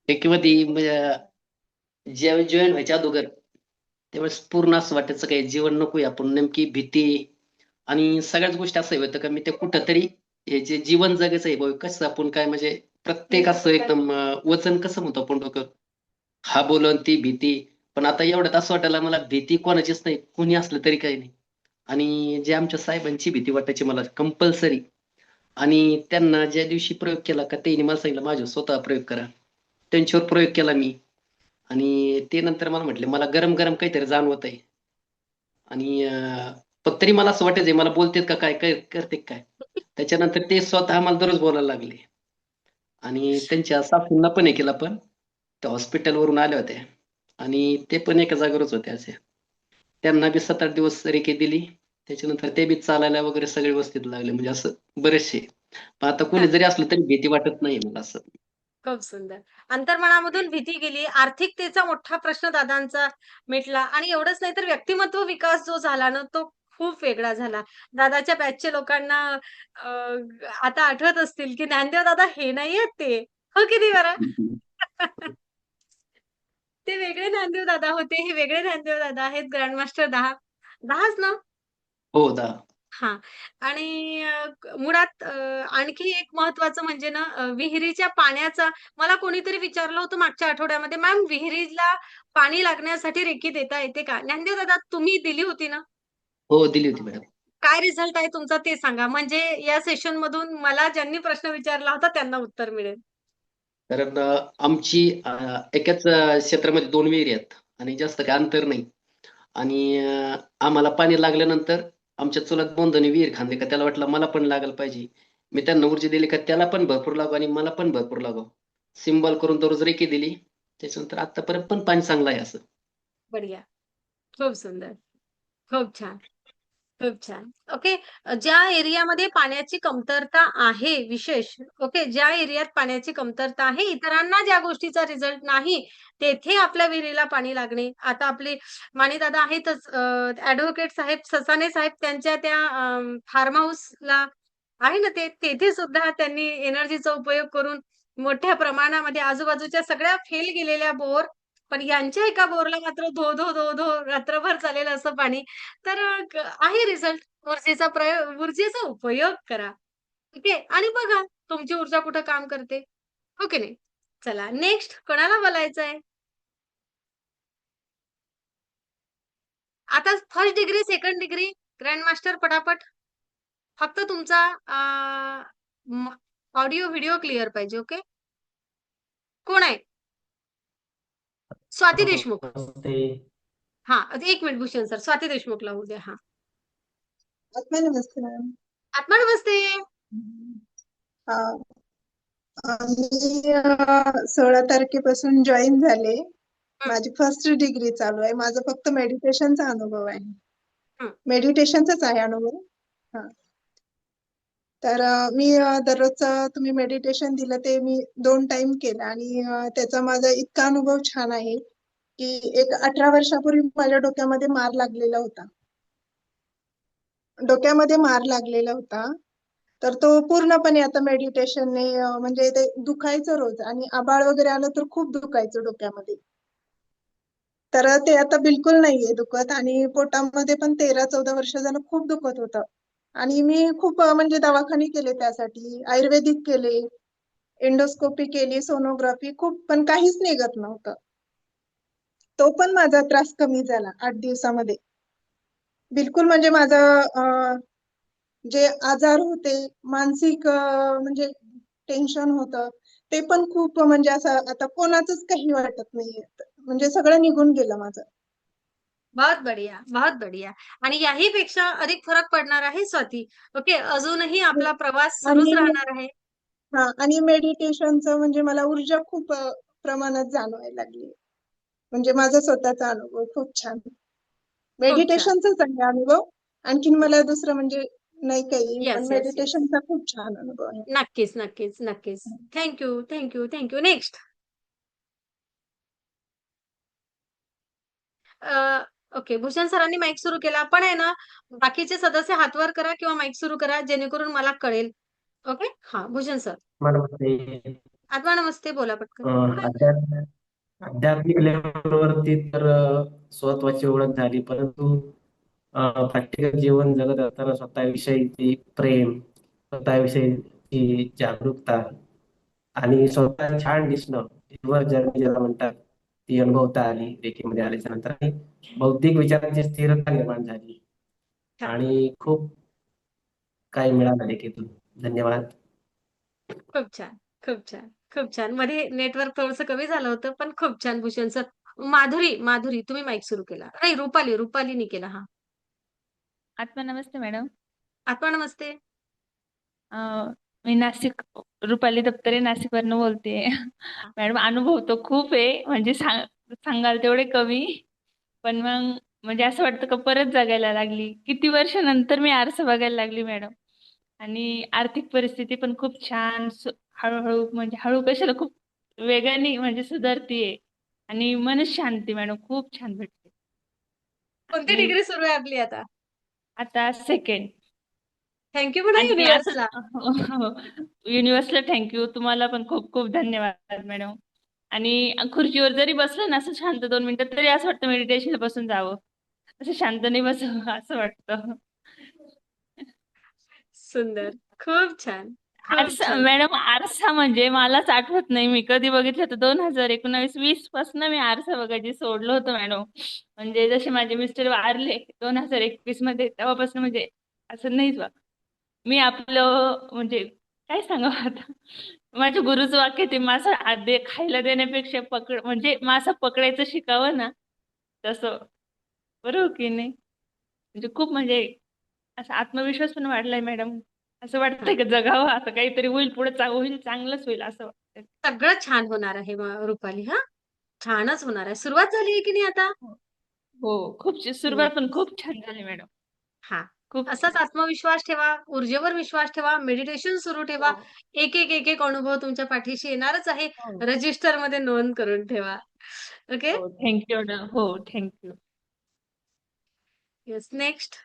रेकीमध्ये म्हणजे ज्यावेळी जॉईन व्हायच्या अगोदर त्यावेळेस पूर्ण असं वाटायचं काही जीवन नकोय, आपण नेमकी भीती आणि सगळ्याच गोष्टी असं होतं का मी ते कुठंतरी हे जे जीवन जगायचं आहे भाऊ, कसं आपण काय म्हणजे प्रत्येक असं एकदम वचन कसं म्हणतो आपण डोकं, हा बोलन ती भीती. पण आता एवढ्यात असं वाटायला मला भीती कोणाचीच नाही, कोणी असलं तरी काही नाही. आणि जे आमच्या साहेबांची भीती वाटायची मला कंपल्सरी, आणि त्यांना ज्या दिवशी प्रयोग केला का त्यांनी मला सांगितलं माझ्यावर स्वतः प्रयोग करा. त्यांच्यावर प्रयोग केला मी, आणि ते नंतर मला म्हटले मला गरम गरम काहीतरी जाणवत आहे. आणि पण तरी मला असं वाटायचं मला बोलतेत का काय काय करते काय. त्याच्यानंतर ते स्वतः मला दररोज बोलायला लागले, आणि त्यांच्या सासूंना पण हे केलं. पण त्या हॉस्पिटलवरून आल्या होत्या आणि ते पण एका जागेवरच होते असे. त्यांना बी 7-8 दिवस रेकी दिली. त्याच्यानंतर ते बी चालायला वगैरे सगळे व्यवस्थित लागले, म्हणजे असं बरेचसे. पण आता कोणी जरी असलं तरी भीती वाटत नाही मला असं. खूप सुंदर. अंतर्मनामधून भीती गेली, आर्थिकतेचा मोठा प्रश्न दादांचा मिटला आणि एवढंच नाही तर व्यक्तिमत्व विकास जो झाला ना, तो खूप वेगळा झाला. दादाच्या बॅचच्या लोकांना अ, आता आठवत असतील, की ज्ञानदेव दादा हे नाहीयेत ते. हो की नाही बरं? ते वेगळे ज्ञानदेव दादा होते, हे वेगळे ज्ञानदेव दादा आहेत. ग्रँडमास्टर 10. 10च ना? हो दा. हां. आणि मुळात आणखी एक महत्त्वाचं म्हणजे ना विहिरीच्या पाण्याचा मला कोणीतरी विचारलं होतं मागच्या आठवड्यामध्ये, "मॅम विहिरीला पाणी लागण्यासाठी रेकी देता येते का?" ज्ञानदेव दादा तुम्ही दिली होती ना? हो दिली होती मॅडम. काय रिझल्ट आहे तुमचा ते सांगा. म्हणजे या सेशनमधून मला ज्यांनी प्रश्न विचारला होता त्यांना उत्तर मिळेल. कारण आमची एकाच क्षेत्रामध्ये 2 विहिरी आहेत आणि जास्त काही अंतर नाही. आणि आम्हाला पाणी लागल्यानंतर आमच्या चुलत बंधूंनी विहीर खांदली का त्याला वाटलं मला पण लागायला पाहिजे. मी त्यांना ऊर्जा दिली का त्याला पण भरपूर लागू आणि मला पण भरपूर लागू. सिम्बॉल करून दररोज रेकी दिली. त्याच्यानंतर आतापर्यंत पण पाणी चांगलं आहे असं. बढिया. खूप सुंदर. खूप छान. खूप छान. ओके. ज्या एरियामध्ये पाण्याची कमतरता आहे विशेष, ओके. ज्या एरियात पाण्याची कमतरता आहे, इतरांना ज्या गोष्टीचा रिझल्ट नाही, तेथे आपल्या विहिरीला पाणी लागणे. आता आपले मानेदादा आहेतच ॲडव्होकेट साहेब, ससाणे साहेब त्यांच्या त्या फार्म हाऊसला आहे ना ते, तेथे सुद्धा त्यांनी एनर्जीचा उपयोग करून मोठ्या प्रमाणामध्ये आजूबाजूच्या सगळ्या फेल गेलेल्या बोर, पण यांच्या एका बोरला मात्र धो, धो, धो, धो रात्रभर चालेल असं पाणी. तर आहे रिझल्ट. ऊर्जेचा उपयोग करा. ठीक आहे. आणि बघा तुमची ऊर्जा कुठं काम करते. हो की नाही? चला नेक्स्ट कोणाला बोलायचंय? आता first degree, second degree, grand master पटापट. फक्त तुमचा ऑडिओ, व्हिडिओ क्लिअर पाहिजे. ओके. कोण आहे? स्वाती देशमुख. हां, 1 मिनिट भूषण सर. स्वाती देशमुखला होऊ द्या. हां. आत्मा नमस्ते मॅम. आत्मा नमस्ते. मी 16 तारखेपासून जॉईन झाले. हं. माझी फर्स्ट डिग्री चालू आहे. माझा फक्त मेडिटेशनचा अनुभव आहे. हं. मेडिटेशनचाच आहे अनुभव. हा. तर मी दररोजचं तुम्ही मेडिटेशन दिलं ते मी 2 टाइम केलं आणि त्याचा माझा इतका अनुभव छान आहे की एक 18 वर्षापूर्वी माझ्या डोक्यामध्ये मार लागलेला होता. तर तो पूर्णपणे आता मेडिटेशनने म्हणजे ते दुखायचं रोज आणि आभाळ वगैरे आलं तर खूप दुखायचं डोक्यामध्ये. तर ते आता बिलकुल नाहीये दुखत आणि पोटामध्ये पण 13-14 वर्ष झालं खूप दुखत होतं. आणि मी खूप म्हणजे दवाखाने केले त्यासाठी, आयुर्वेदिक केले, एंडोस्कोपी केली, सोनोग्राफी खूप, पण काहीच निघत नव्हतं. तो पण माझा त्रास कमी झाला 8 दिवसामध्ये. बिलकुल म्हणजे माझं जे आजार होते, मानसिक म्हणजे टेन्शन होतं, ते पण खूप म्हणजे असं आता कोणाचंच काही वाटत नाहीये. म्हणजे सगळं निघून गेलं माझं. बहुत बढ़िया, बहुत बढ़िया. आणि याही पेक्षा अधिक फरक पडणार आहे स्वाती. ओके. अजूनही आपला प्रवास सुरूच आणि राहणार आहे. आणि मेडिटेशनचं म्हणजे मला ऊर्जा खूप प्रमाणात जाणवायला लागली. म्हणजे माझा स्वतःचा अनुभव खूप छान. खूप छान. मेडिटेशनचाच आहे अनुभव. आणखीन मला दुसरं म्हणजे नाही काही, पण येस, येस, येस. मेडिटेशनचा खूप छान अनुभव आहे. नक्कीच, नक्कीच, नक्कीच. Thank you, thank you, thank you. Next. Okay. Bhushan सरांनी माईक सुरू केला. पण आहे ना, बाकीचे सदस्य हात वर करा किंवा माईक सुरू करा जेणेकरून मला कळेल. ओके. हां, भूषण सर. नमस्ते. आत्मा नमस्ते. बोला पटकन. आध्यात्मिक लेवलवरती तर स्वत्वाची ओळख झाली, परंतु प्रॅक्टिकल जीवन जगत असताना स्वतःविषयीची प्रेम, स्वतःविषयीची जागरूकता आणि स्वतः छान दिसणं, सिल्वर जर्नी ज्याला म्हणतात, ती अनुभवता आली रेकीमध्ये आल्याच्या नंतर. आणि बौद्धिक विचारांची स्थिरता निर्माण झाली. छान. आणि खूप काही मिळालं देखील. धन्यवाद. खूप छान, खूप छान, खूप छान. मध्ये नेटवर्क थोडंसं कमी झालं होतं, पण खूप छान भूषण सर. माधुरी तुम्ही माईक सुरू केला. नाही रुपालीनी केला. हां. आत्मा नमस्ते मॅडम. आत्मा नमस्ते. अ, मी रुपाली दप्तरे नाशिकवरनं बोलतेय. हां. मॅडम अनुभव तर खूप आहे. म्हणजे सांगाल तेवढे कमी. पण मग म्हणजे असं वाटतं का परत जगायला लागली. किती वर्षानंतर मी आरसा बघायला लागली मॅडम. आणि आर्थिक परिस्थिती पण खूप छान हळूहळू म्हणजे हळू कशाला खूप वेगाने म्हणजे सुधारतीये. आणि मनःशांती मॅडम खूप छान भेटते. कोणती आणि डिग्री सुरू आहे आपली आता? आता सेकंड. थँक यू म्हणा आणि असं युनिव्हर्सला. युनिव्हर्सला थँक्यू. तुम्हाला पण खूप खूप धन्यवाद मॅडम. आणि खुर्चीवर जरी बसलं ना असं शांत 2 मिनिटं तरी असं वाटतं मेडिटेशनला बसून जावं. असं शांत नाही बसावं असं वाटतं. सुंदर. खूप छान, खूप आरसा छान. मॅडम आरसा म्हणजे मलाच आठवत नाही मी कधी बघितलं होतं 2019-20 पासून मी आरसा बघायची सोडलं होतं मॅडम. म्हणजे जसे माझे मिस्टर वारले 2021 मध्ये तेव्हापासून म्हणजे असं नाहीच बा. मी आपलं म्हणजे काय सांगावं आता. माझ्या गुरुचं वाक्य ते मासा खायला देण्यापेक्षा म्हणजे मासा पकडायचं शिकावं ना तसं. बरोबर की नाही? म्हणजे खूप म्हणजे असा आत्मविश्वास पण वाढलाय मॅडम. असं वाटतंय की जगावं आता काहीतरी होईल पुढे होईल चांगलंच होईल असं वाटतंय. सगळं छान होणार आहे रुपाली हां. छानच होणार आहे. सुरुवात झाली आहे की नाही आता? हो, हो. सुरुवात पण नक्कीच. खूप छान झाली मॅडम. हां. खूप असाच छान. आत्मविश्वास ठेवा, ऊर्जेवर विश्वास ठेवा, मेडिटेशन सुरू ठेवा. हो, एक अनुभव तुमच्या पाठीशी येणारच आहे. हो. रजिस्टरमध्ये नोंद करून ठेवा. ओके? हो, थँक यू मॅडम. हो, थँक यू. Yes, next.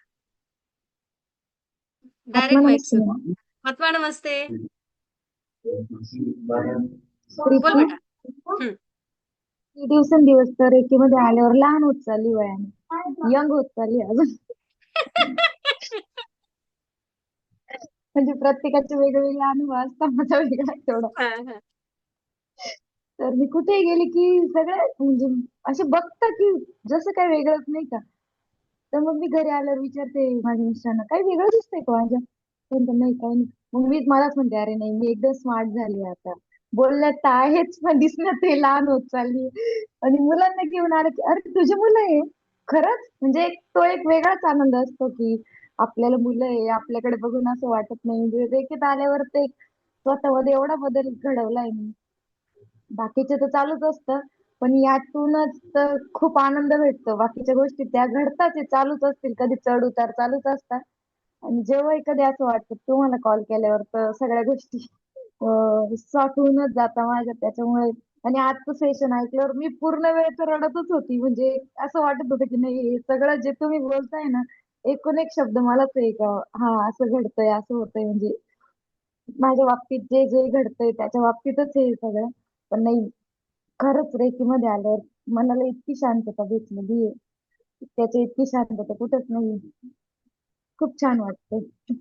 आत्मा डायरेक्ट माईक नमस्ते सुरू. मॅम. आत्मा नमस्ते. बोल प्रीती बेटा. हं. मी दिवसेंदिवस तर रेकीमध्ये आल्यावर लहान होत चालली वयाने यंग होत चालली अजून. म्हणजे प्रत्येकाचे वेगवेगळे अनुभव असतात, माझा वेगळा आहे तेवढा. हां, हां. तर मी कुठेही गेली की सगळे म्हणजे असे बघता की जसं काही वेगळंच नाही का. तर मग मी घरी आल्यावर विचारते माझ्या मिस्टरांना, काही वेगळं दिसतंय का माझ्या? ते म्हणतात, नाही काही नाही. मग मी मलाच म्हणते, अरे नाही मी एकदम स्मार्ट झाली आता. बोलण्यात तर आहेच, पण दिसण्यात ते लहान होत चालली. आणि मुलांना घेऊन आलं की अरे तुझी मुलं आहे. खरंच म्हणजे तो एक वेगळाच आनंद असतो की आपल्याला मुलं आहे, आपल्याकडे बघून असं वाटत नाही. म्हणजे रेकीत आल्यावर ते स्वतःमध्ये एवढा बदल घडवलाय मी. बाकीचे तर चालूच असतं, पण यातूनच तर खूप आनंद भेटतो. बाकीच्या गोष्टी त्या घडतात, ते चालूच असतील. कधी चढ-उतार चालूच असतात. आणि जेव्हाही कधी असं वाटतं तुम्हाला कॉल केल्यावर तर सगळ्या गोष्टी सॉर्ट होऊनच जातात माझ्या त्याच्यामुळे. आणि आजचं सेशन ऐकल्यावर मी पूर्ण वेळ तर रडतच होती. म्हणजे असं वाटत होतं की नाही हे सगळं जे तुम्ही बोलताय ना, एकूण एक शब्द मलाच आहे का हां, असं घडतंय, असं होतंय म्हणजे माझ्या बाबतीत जे जे घडतंय त्याच्या बाबतीतच हे सगळं. पण नाही खरंच रेकीमध्ये आल्यावर मनाला इतकी शांतता भेटलेली आहे. त्याची इतकी शांतता कुठेच नाहीये. खूप छान वाटतंय.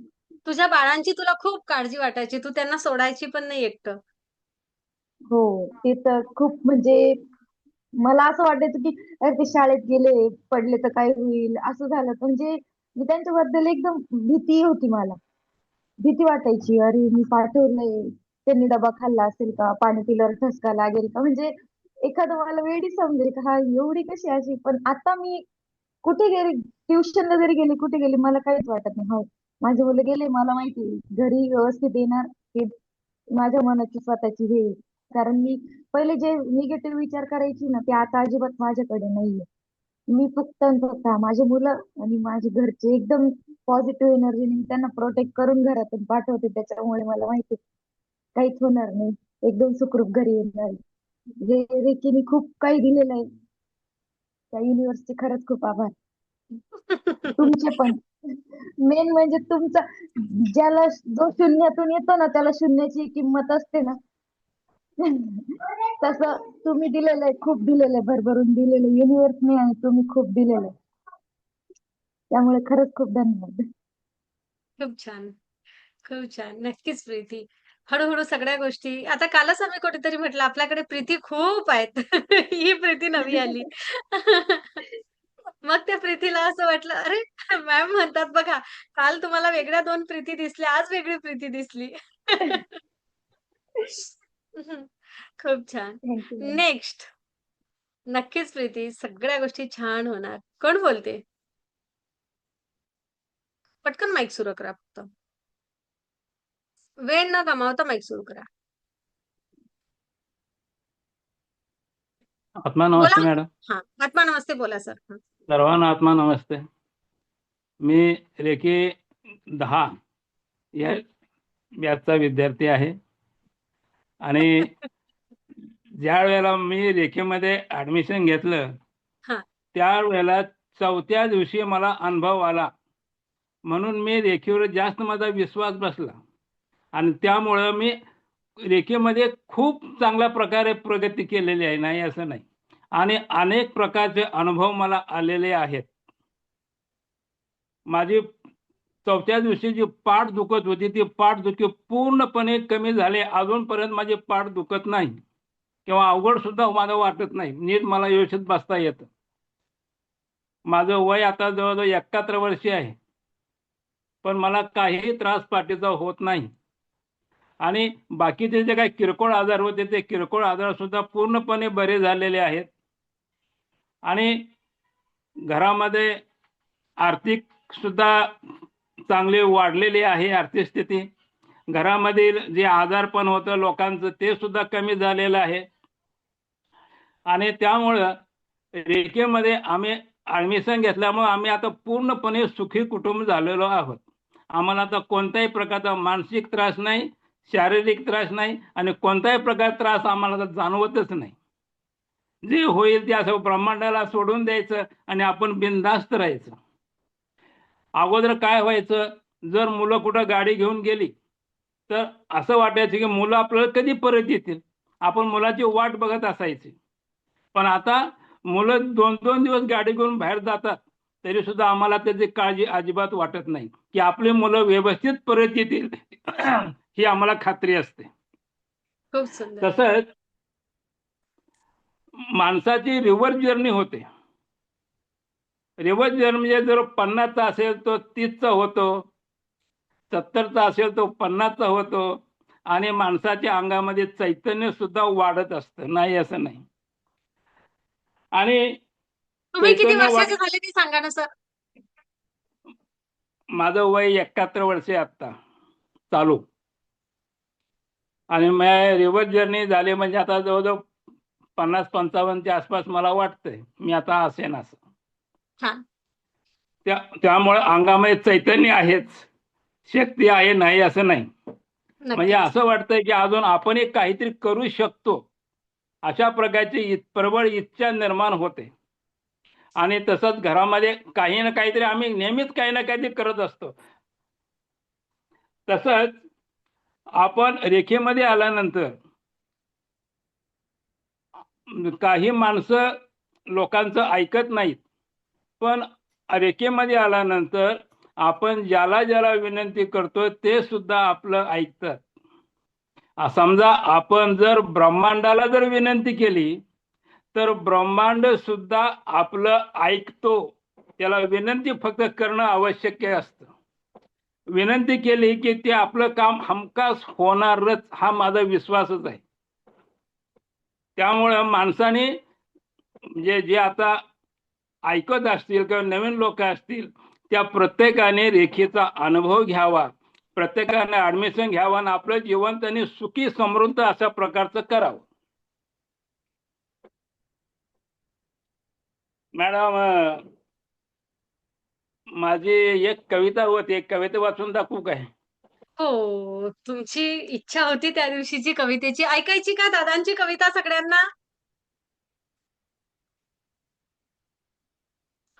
तुझ्या बाळांची तुला खूप काळजी वाटायची. तू त्यांना सोडायची पण नाही एकटं. हो, ते तर खूप म्हणजे मला असं वाटायचं की अरे ते शाळेत गेले, पडले तर काय होईल? असं झालं. म्हणजे मी त्यांच्याबद्दल एकदम भीती होती मला. भीती वाटायची. अरे मी पाठवलंय, त्यांनी डबा खाल्ला असेल का? पाणी पिल्यावर ठसका लागेल का? म्हणजे एखादं मला वेडी समजेल का? हा एवढी कशी अशी? पण आता मी कुठे गेली, ट्युशनला जरी गेली, कुठे गेली, मला काहीच वाटत नाही. हो, माझी मुलं गेले, मला माहिती आहे, घरी व्यवस्थित येणार. हे माझ्या मनाची स्वतःची हे आहे. कारण मी पहिले जे निगेटिव्ह विचार करायची ना, ते आता अजिबात माझ्याकडे नाहीये. मी फक्त आणि फक्त माझी मुलं आणि माझे घरचे एकदम पॉझिटिव्ह एनर्जीने मी त्यांना प्रोटेक्ट करून घरातून पाठवते. त्याच्यामुळे मला माहिती आहे, काहीच होणार नाही. एकदम सुखरूप घरी येणार आहे. जे रेकीने खूप काही दिलेलं आहे. त्या युनिव्हर्सचे खरंच खूप आभार. तुमचे पण. मेन म्हणजे तुमचा ज्याला जो शून्यातून येतो ना, त्याला शून्याची किंमत असते ना. तसं तुम्ही दिलेलं आहे, खूप दिलेलं आहे, भरभरून दिलेलं आहे. युनिव्हर्सने आणि तुम्ही खूप दिलेलं आहे. त्यामुळे खरंच खूप धन्यवाद. खूप छान, खूप छान. नक्कीच प्रीती. हळू-हळू सगळ्या गोष्टी आता कालच आम्ही कुठेतरी म्हटलं आपल्याकडे प्रीती खूप आहेत. ही प्रीती नवी आली. मग त्या प्रीतीला असं वाटलं, अरे मॅम म्हणतात बघा, काल तुम्हाला वेगळ्या 2 प्रीती दिसल्या, आज वेगळी प्रीती दिसली. खूप छान. Thank you ma'am. नेक्स्ट. नक्कीच प्रीती, सगळ्या गोष्टी छान होणार. कोण बोलते? पटकन माईक सुरू करा फक्त. वेळ न गमावता माईक सुरू करा. आत्मा बोला. नमस्ते मॅडम. हां, आत्मा नमस्ते बोला सर. हं. सर्वांना आत्मा नमस्ते. मी रेकी 10 या बॅचचा विद्यार्थी आहे आणि ज्या वेळेला मी रेखीमध्ये ऍडमिशन घेतलं हां. त्यावेळेला 4थ्या दिवशी मला अनुभव आला, म्हणून मी रेखीवर जास्त माझा विश्वास बसला आणि त्यामुळं मी रेखीमध्ये खूप चांगल्या प्रकारे प्रगती केलेली आहे, नाही असं नाही. आणि अनेक प्रकारचे अनुभव मला आलेले आहेत. माझी 4थ्या दिवशी जी पाठ दुखत होती ती पाठदुखी पूर्णपणे कमी झाली. अजूनपर्यंत माझी पाठ दुखत नाही किंवा अवघड सुद्धा मला वाटत नाही. नीट मला व्यवस्थित बसता येतं. माझं वय आता जवळजवळ 71 वर्षे आहे, पण मला काहीही त्रास पाठीचा होत नाही. आणि बाकीचे जे काही किरकोळ आजार होते ते किरकोळ आजार सुद्धा पूर्णपणे बरे झालेले आहेत. आणि घरामध्ये आर्थिक सुद्धा चांगले वाढलेले आहे. आर्थिक स्थिती, घरामधील जे आजारपण होतं लोकांचं ते सुद्धा कमी झालेलं आहे. आणि त्यामुळं रेखेमध्ये आम्ही ऍडमिशन घेतल्यामुळे आम्ही आता पूर्णपणे सुखी कुटुंब झालेलो आहोत. आम्हाला आता कोणत्याही प्रकारचा मानसिक त्रास नाही, शारीरिक त्रास नाही आणि कोणताही प्रकारचा त्रास आम्हाला आता जाणवतच नाही. जे होईल ते असं ब्रह्मांडाला सोडून द्यायचं आणि आपण बिनधास्त राहायचं. अगोदर काय व्हायचं, जर मुलं कुठं गाडी घेऊन गेली तर असं वाटायचं की मुलं आपल्याला कधी परत येतील, आपण मुलाची वाट बघत असायची. पण आता मुलं 2-2 दिवस गाडी घेऊन बाहेर जातात तरी सुद्धा आम्हाला त्याची काळजी अजिबात वाटत नाही की आपली मुलं व्यवस्थित परत येतील ही आम्हाला खात्री असते. खूप सुंदर. तसंच माणसाची रिव्हर्स जर्नी होते. रिव्हर्स जर्नी म्हणजे जर 50चा असेल तो 30चा होतो, 70चा असेल तो 50चा होतो आणि माणसाच्या अंगामध्ये चैतन्य सुद्धा वाढत असतं, नाही असं नाही. आणि तुम्ही किती चैतन्य वर्षाचे झाले ते सांगा ना सर? माझं वय 71 वर्षे आता चालू. आणि मी रिव्हर्स जर्नी झाली म्हणजे आता जवळजवळ 50-55च्या आसपास मला वाटतंय मी आता असेन असं. छान. त्यामुळे अंगामध्ये चैतन्य आहेच, शक्ती आहे, नाही असं नाही. म्हणजे नक्कीच. असं वाटतंय की अजून आपण एक काहीतरी करू शकतो अशा प्रकारची प्रबळ इच्छा निर्माण होते. आणि तसंच घरामध्ये काही ना काहीतरी आम्ही नेहमीच काही ना काहीतरी करत असतो. तसंच आपण रेखेमध्ये आल्यानंतर काही माणसं लोकांचं ऐकत नाहीत, पण रेखेमध्ये आल्यानंतर आपण ज्याला ज्याला विनंती करतो ते सुद्धा आपलं ऐकतात. समजा आपण जर ब्रह्मांडाला जर विनंती केली तर ब्रह्मांड सुद्धा आपलं ऐकतो. त्याला विनंती फक्त करणं आवश्यक असतं. विनंती केली की ते आपलं काम हमखास होणारच, हा माझा विश्वासच आहे. त्यामुळं माणसाने जे आता ऐकत असतील किंवा नवीन लोक असतील त्या प्रत्येकाने रेखेचा अनुभव घ्यावा, प्रत्येकाने ऍडमिशन घ्यावं आणि आपलं जीवन त्यांनी सुखी समृद्ध अशा प्रकारचं करावं. मॅडम, माझी एक कविता होती, एक कविता वाचून दाखवू काय? हो, तुमची इच्छा होती त्या दिवशीची कवितेची. ऐकायची का दादांची कविता सगळ्यांना?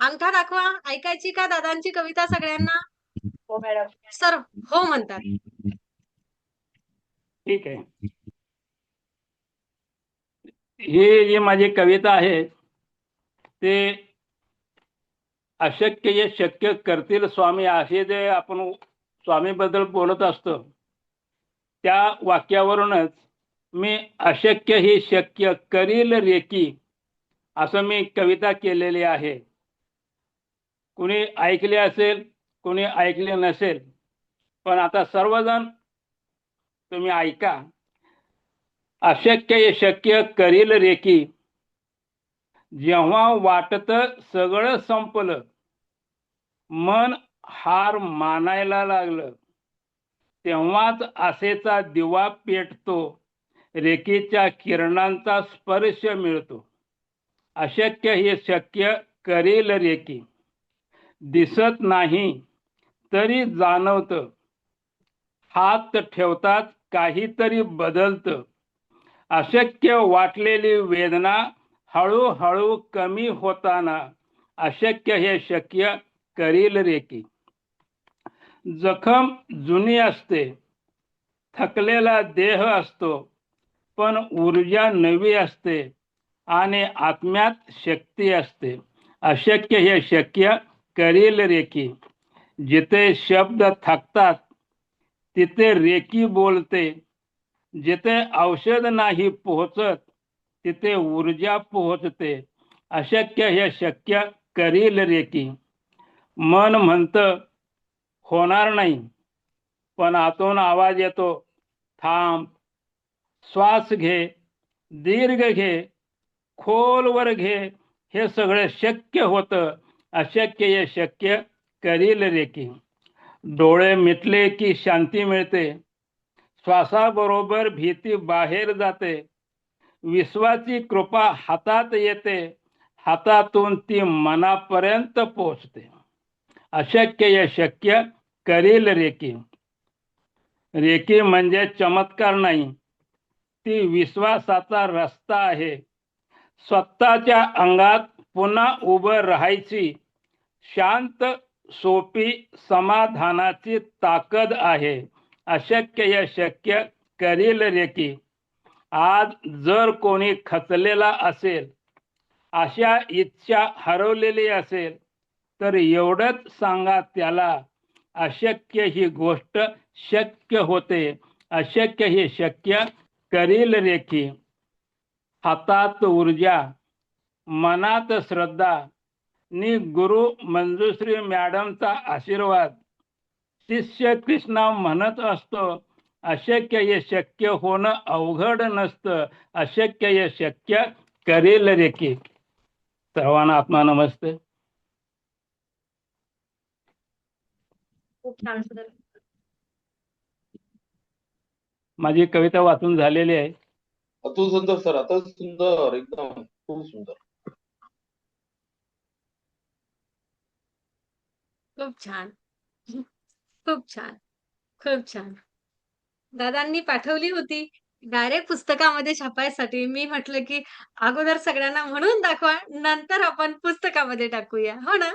अंगठा दाखवा. ऐकायची का दादांची कविता सगळ्यांना? हो मॅडम. सर हो म्हणतात. ठीक आहे. ही जी माझी कविता आहे ते अशक्य हे शक्य करतील स्वामी, असे जे आपण स्वामीबद्दल बोलत असतो त्या वाक्यावरूनच मी अशक्य ही शक्य करील रेकी असं मी कविता केलेली आहे. कुणी ऐकले असेल, कुणी ऐकले नसेल, पण आता सर्वजण तुम्ही ऐका. अशक्य हे शक्य करील रेकी, जेव्हा वाटतं सगळं संपलं, मन हार मानायला लागलं, तेव्हाच आसेचा दिवा पेटतो, रेकीच्या किरणांचा स्पर्श मिळतो. अशक्य हे शक्य करील रेकी, दिसत नाही तरी जाणवतं, हात ठेवताच काहीतरी बदलतं. अशक्य वाटलेली वेदना हळूहळू कमी होताना, अशक्य हे शक्य करील रेकी. जखम जुनी असते, थकलेला देह असतो, पण ऊर्जा नवी असते आणि आत्म्यात शक्ती असते. अशक्य हे शक्य करील रेकी. जिथे शब्द थकतात तिथे रेकी बोलते, जिथे औषध नाही पोहोचत तिथे ऊर्जा पोहोचते. अशक्य हे शक्य करील रेकी. मन म्हणतं होणार नाही, पण आतून आवाज येतो, थांब, श्वास घे, दीर्घ घे, खोलवर घे, हे सगळं शक्य होतं. अशक्य हे शक्य करील रेकी. डोळे मिटले की शांती मिळते, श्वासाबरोबर भीती बाहेर जाते, विश्वाची कृपा हातात येते, हातातून ती मनापर्यंत पोहोचते. अशक्य हे शक्य करील रेकी. रेकी म्हणजे चमत्कार नाही, ती विश्वासाचा रस्ता आहे. स्वतःच्या अंगात पुन्हा उभं राहायची शांत सोपी समाधानाची ताकद आहे. अशक्य हे शक्य करील रेकी. आज जर कोणी खचलेला असेल, अशा इच्छा हरवलेली असेल, तर एवढंच सांगा त्याला, अशक्य ही गोष्ट शक्य होते. अशक्य हे शक्य करील रेकी. हातात ऊर्जा, मनात श्रद्धा नि गुरु मंजुश्री मॅडमचा आशीर्वाद. शिष्य कृष्णा म्हणत असतो, अशक्य हे शक्य होणं अवघड नसतं. अशक्य हे शक्य करील रेकी. सर्वांना आत्मा नमस्ते. खूप छान सुंदर. माझी कविता वाचून झालेली आहे. अतुल सुंदर सर, अतुल सुंदर, एकदम खूप सुंदर. खूप छान. खूप छान. खूप छान. दादांनी पाठवली होती डायरेक्ट पुस्तकामध्ये छापायसाठी. मी म्हटलं की अगोदर सगळ्यांना म्हणून दाखवा, नंतर आपण पुस्तकामध्ये टाकूया. हो ना?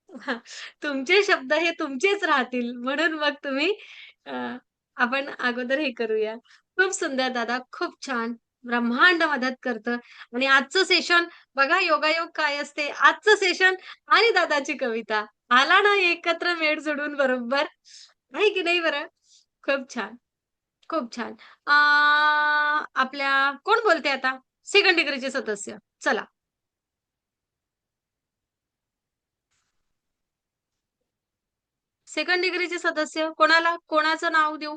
हां. तुमचे शब्द हे तुमचेच राहतील. म्हणून मग तुम्ही अ, आपण अगोदर हे करूया. खूप सुंदर दादा, खूप छान. ब्रह्मांड मदत करतं आणि आजचं सेशन बघा योगायोग काय असते. आजचं सेशन आणि दादाची कविता. आला ना एकत्र मेळ जोडून बरोबर. आहे की नाही बरं? खूप छान, खूप छान. आपल्या कोण बोलते आता? सेकंड डिग्रीचे सदस्य. चला. सेकंड डिग्रीचे सदस्य कोणाला? कोणाचं नाव देऊ?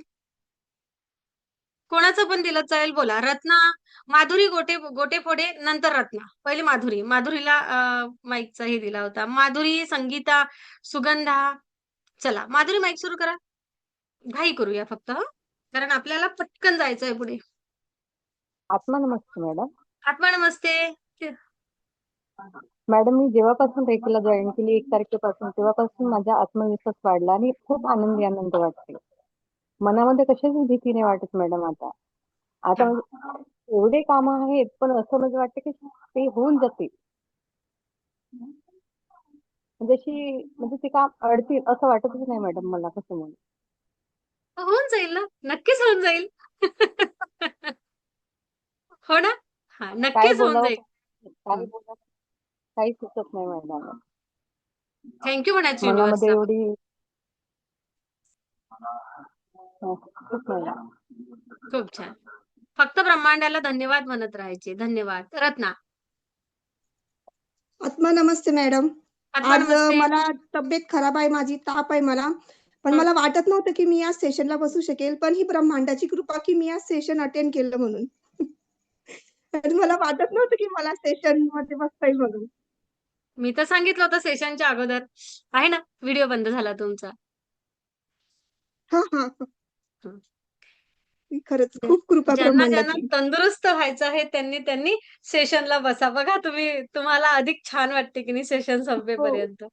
कोणाचं पण दिलं चालेल बोला. रत्ना, माधुरी गोटेफोडे नंतर रत्ना. पहिले माधुरी. माधुरीला माईकचा हे दिला होता. माधुरी, संगीता, सुगंधा. चला माधुरी माईक सुरू करा. घाई करूया फक्त हं. कारण आपल्याला पटकन जायचंय पुढे. आत्मा नमस्ते मॅडम. आत्मा नमस्ते. मॅडम मी जेव्हापासून रेकीला जॉईन केली 1 तारखेपासून तेव्हापासून माझा आत्मविश्वास वाढला आणि खूप आनंद वाटते. मनामध्ये कशाची भीती नाही वाटत मॅडम आता. आता एवढे काम आहेत पण असं म्हणजे वाटतं की ते होऊन जाते. म्हणजे ते काम अडतील असं वाटतच नाही मॅडम मला कसं म्हणून. होऊन जाईल ना. नक्कीच होऊन जाईल. हो ना? हां, काय नक्कीच होऊन बोलावं जाईल. काय बोलावं काही सुचत नाही मॅडम. थँक यू म्हणायचं मनामध्ये युनिव्हर्सला. एवढी खूप मॅडम. खूप छान. फक्त ब्रह्मांडाला धन्यवाद म्हणत राहायचे. धन्यवाद. रत्ना. आत्मा नमस्ते मॅडम. आत्मा आज नमस्ते. मला तब्येत खराब आहे, माझी ताप आहे मला. पण हं. मला वाटत नव्हतं की मी आज सेशनला बसू शकेल. पण ही ब्रह्मांडाची कृपा की मी आज सेशन अटेंड केलं म्हणून. आणि मला वाटत नव्हतं की मला सेशनमध्ये बसता येईल म्हणून. मी तर सांगितलं होतं सेशनच्या अगोदर. आहे ना, व्हिडिओ बंद झाला तुमचा. हां, हां. हं. खरंच खूप कृपा ज्यांना ज्यांना ब्रह्मांडाची. तंदुरुस्त व्हायचं आहे त्यांनी सेशनला बसा. बघा तुम्हाला अधिक छान वाटते की नाही सेशन हो. संपेपर्यंत.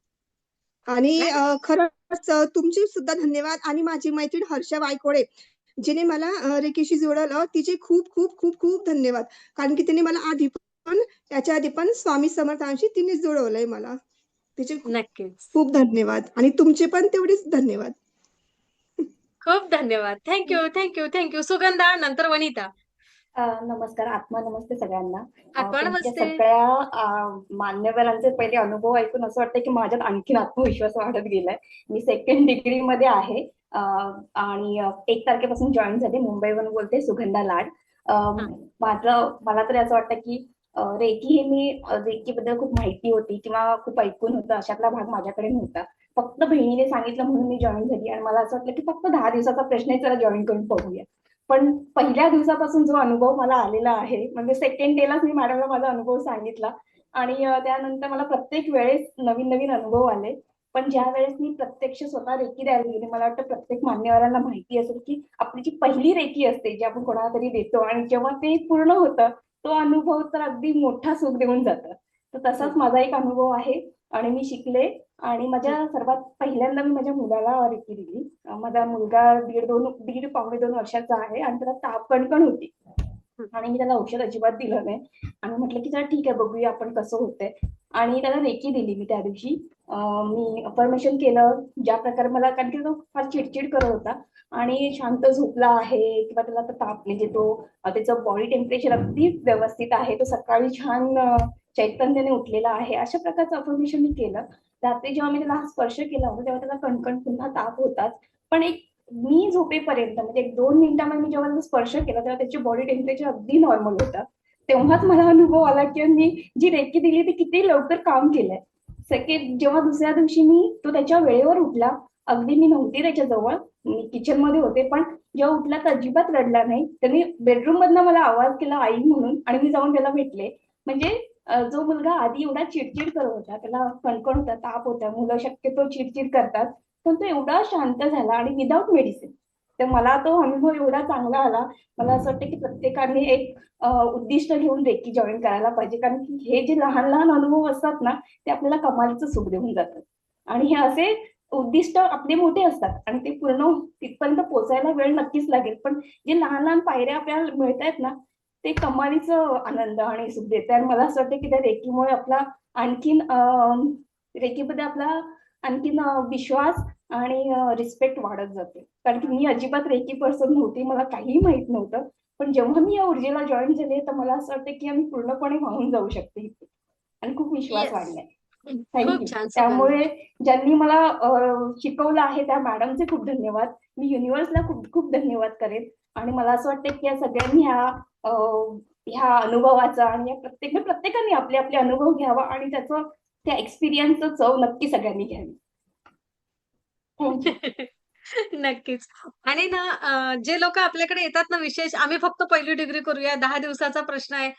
आणि नाही का? खरंच तुमचे सुद्धा धन्यवाद आणि माझी मैत्रीण हर्षा वायकोळे जिने मला रेकीशी जोडलं तिचे खूप खूप खूप खूप धन्यवाद. कारण की तिने मला याच्या आधी पण स्वामी समर्थांशी तिने जुळवलंय मला. तिचे नक्कीच. खूप धन्यवाद आणि तुमचे पण तेवढेच धन्यवाद. खूप धन्यवाद. Thank you, thank you, thank you. Sugandha नंतर वनिता. नमस्कार, आत्मा नमस्ते सगळ्यांना. आत्मा तुमच्या नमस्ते. सगळ्या मान्यवरांचे पहिले अनुभव ऐकून असं वाटतं की माझ्यात आणखीन आत्मविश्वास वाढत गेलाय. मी सेकंड डिग्रीमध्ये आहे आणि 1 तारखेपासून जॉईन झाले. मुंबईवरून बोलते, सुगंधा लाड. मला तरी असं वाटतं की रेकी हे रेकीबद्दल खूप माहिती होती किंवा खूप ऐकून होतं, अशातला भाग माझ्याकडे नव्हता. फक्त बहिणीने सांगितलं म्हणून मी जॉईन झाली आणि मला असं वाटलं की फक्त 10 दिवसाचा प्रश्न आहे, चला जॉईन करून पाहूया. पण पहिल्या दिवसापासून जो अनुभव मला आलेला आहे, म्हणजे सेकंड डेलाच मी मॅडमला माझा अनुभव सांगितला आणि त्यानंतर मला प्रत्येक वेळेस नवीन नवीन अनुभव आले. पण ज्या वेळेस मी प्रत्यक्ष स्वतः रेकी द्यायला गेले, मला वाटतं प्रत्येक मान्यवरांना माहिती असेल की आपली जी पहिली रेकी असते, जी आपण कोणाला तरी देतो आणि जेव्हा ते पूर्ण होतं, तो अनुभव तर अगदी मोठा सुख देऊन जातं. तर तसाच माझा एक अनुभव आहे आणि मी शिकले आणि माझ्या सर्वात पहिल्यांदा मी माझ्या मुलाला रेकी दिली. माझा मुलगा दीड पावणे 2 वर्षाचा आहे आणि त्याला ताप कणकण होती आणि मी त्याला औषध अजिबात दिलं नाही आणि म्हटलं की चला ठीक आहे, बघूया आपण कसं होतंय आणि त्याला रेकी दिली मी त्या दिवशी. मी अफर्मेशन केलं ज्या प्रकारे मला, कारण की तो फार चिडचिड करत होता आणि शांत झोपला आहे किंवा त्याला आता ताप म्हणजे त्याचं बॉडी टेम्परेचर अगदी व्यवस्थित आहे, तो सकाळी छान चैतन्याने उठलेला आहे, अशा प्रकारचं अफर्मेशन मी केलं. रात्री जेव्हा मी त्याला स्पर्श केला होता तेव्हा त्याला कणकण पुन्हा ताप होताच, पण मी झोपेपर्यंत म्हणजे 1-2 मिनिटांमध्ये मी जेव्हा त्याचा स्पर्श केला तेव्हा त्याची बॉडी टेम्परेचर अगदी नॉर्मल होतं. तेव्हाच मला अनुभव आला की मी जी रेकी दिली ती किती लवकर काम केलंय. जेव्हा दुसऱ्या दिवशी तो त्याच्या वेळेवर उठला, अगदी मी नव्हती त्याच्याजवळ, मी किचनमध्ये होते, पण जेव्हा उठला तर अजिबात रडला नाही. त्यांनी बेडरूम मधनं मला आवाज केला आई म्हणून आणि मी जाऊन त्याला भेटले. म्हणजे जो मुलगा आधी एवढा चिडचिड करत होता, त्याला कणकण होता, ताप होता, मुलं शक्यतो चिडचिड करतात, पण तो एवढा शांत झाला आणि विदाऊट मेडिसिन. तर मला तो अनुभव एवढा चांगला आला. मला असं वाटतं की प्रत्येकाने एक उद्दिष्ट घेऊन रेकी जॉईन करायला पाहिजे, कारण की हे जे लहान लहान अनुभव असतात ना, ते आपल्याला कमालीचं सुख देऊन जातात आणि हे असे उद्दिष्ट आपले मोठे असतात आणि ते पूर्ण तिथपर्यंत पोहोचायला वेळ नक्कीच लागेल, पण जे लहान लहान पायऱ्या आपल्याला मिळतायत ना, ते कमालीचं आनंद आणि सुख देते. आणि मला असं वाटतं की त्या रेकीमुळे आपला आणखीन रेकीमध्ये आपला आणखीन विश्वास आणि रिस्पेक्ट वाढत जाते. कारण की मी अजिबात रेकी पर्सन नव्हती, मला काहीही माहित नव्हतं, पण जेव्हा मी या ऊर्जेला जॉईन झाले तर मला असं वाटतं की आम्ही पूर्णपणे वाहून जाऊ शकते इथे आणि खूप विश्वास येस. वाढलाय. खूप थँक्यू. छान सुगंधा. त्यामुळे ज्यांनी मला शिकवलं आहे त्या मॅडमचे खूप धन्यवाद. मी युनिव्हर्सला खूप खूप धन्यवाद करेन आणि मला असं वाटतं की या सगळ्यांनी ह्या अनुभवाचा आणि प्रत्येकाने आपले आपले अनुभव घ्यावा आणि त्या एक्सपिरियन्सचं चव नक्की सगळ्यांनी घ्यावी. थँक्यू. नक्कीच. आणि ना जे लोक आपल्याकडे येतात ना विशेष, आम्ही फक्त पहिली डिग्री करूया, 10 दिवसाचा प्रश्न आहे.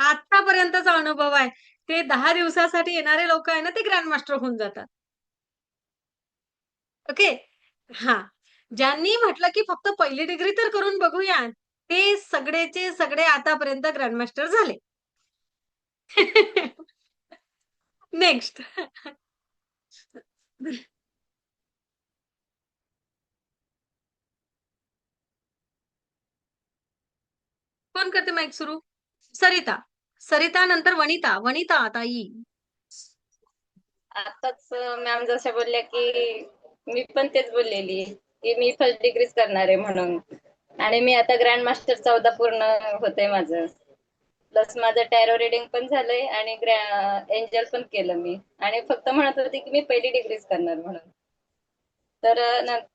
आतापर्यंतचा अनुभव आहे. ते 10 दिवसासाठी येणारे लोक आहे ना, ते ग्रँड मास्टर होऊन जातात. ओके. हां. ज्यांनी म्हटलं की फक्त पहिली डिग्री तर करून बघूया, ते सगळेचे सगळे आतापर्यंत ग्रँड मास्टर झाले. नेक्स्ट. कोण करते माईक सुरू? सरिता. सरिता नंतर वनिता. वनिता ताई. आताच मॅम जशा बोलल्या की मी पण तेच बोललेली की मी फर्स्ट डिग्रीच करणार आहे म्हणून, आणि मी आता ग्रँड मास्टर 14 पूर्ण होतंय माझं. प्लस माझं टॅरो रिडिंग पण झालंय आणि एंजल पण केलं मी, आणि फक्त म्हणत होते की मी पहिली डिग्रीच करणार म्हणून. तर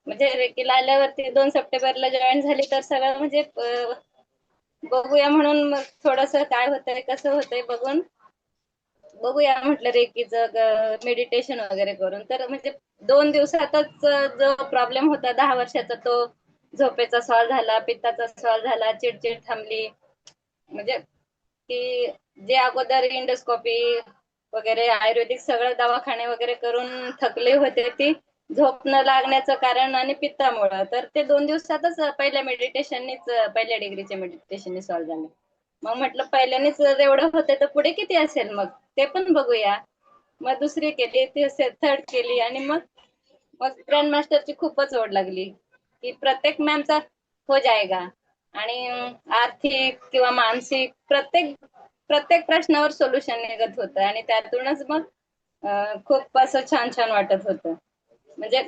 म्हणजे रेकीला आल्यावरती 2 सप्टेंबरला जॉईन झाली, तर सगळं म्हणजे बघूया म्हणून मग थोडंसं काय होतंय कसं होतंय बघून बघूया म्हटलं रेकीचं मेडिटेशन वगैरे करून. तर म्हणजे 2 दिवसातच जो प्रॉब्लेम होता 10 वर्षाचा तो झोपेचा सॉल्व्ह झाला, पित्ताचा सॉल्व्ह झाला, चिडचिड थांबली. म्हणजे की जे अगोदर इंडोस्कोपी वगैरे आयुर्वेदिक सगळं दवाखाने वगैरे करून थकले होते ती झोप न लागण्याचं कारण आणि पित्तामुळं. तर ते 2 दिवसातच पहिल्या मेडिटेशननीच पहिल्या डिग्रीच्या मेडिटेशननी सॉल्व्ह झाले. मग म्हटलं पहिल्यानेच एवढं होते तर पुढे किती असेल मग ते पण बघूया. मग दुसरी केली, ती थर्ड केली आणि मग मग ग्रँड मास्टरची खूपच ओढ लागली की प्रत्येक मॅमचा हो जाएगा आणि आर्थिक किंवा मानसिक प्रत्येक प्रत्येक प्रश्नावर सोल्युशन निघत होतं आणि त्यातूनच मग खूप असं छान छान वाटत होतं. म्हणजे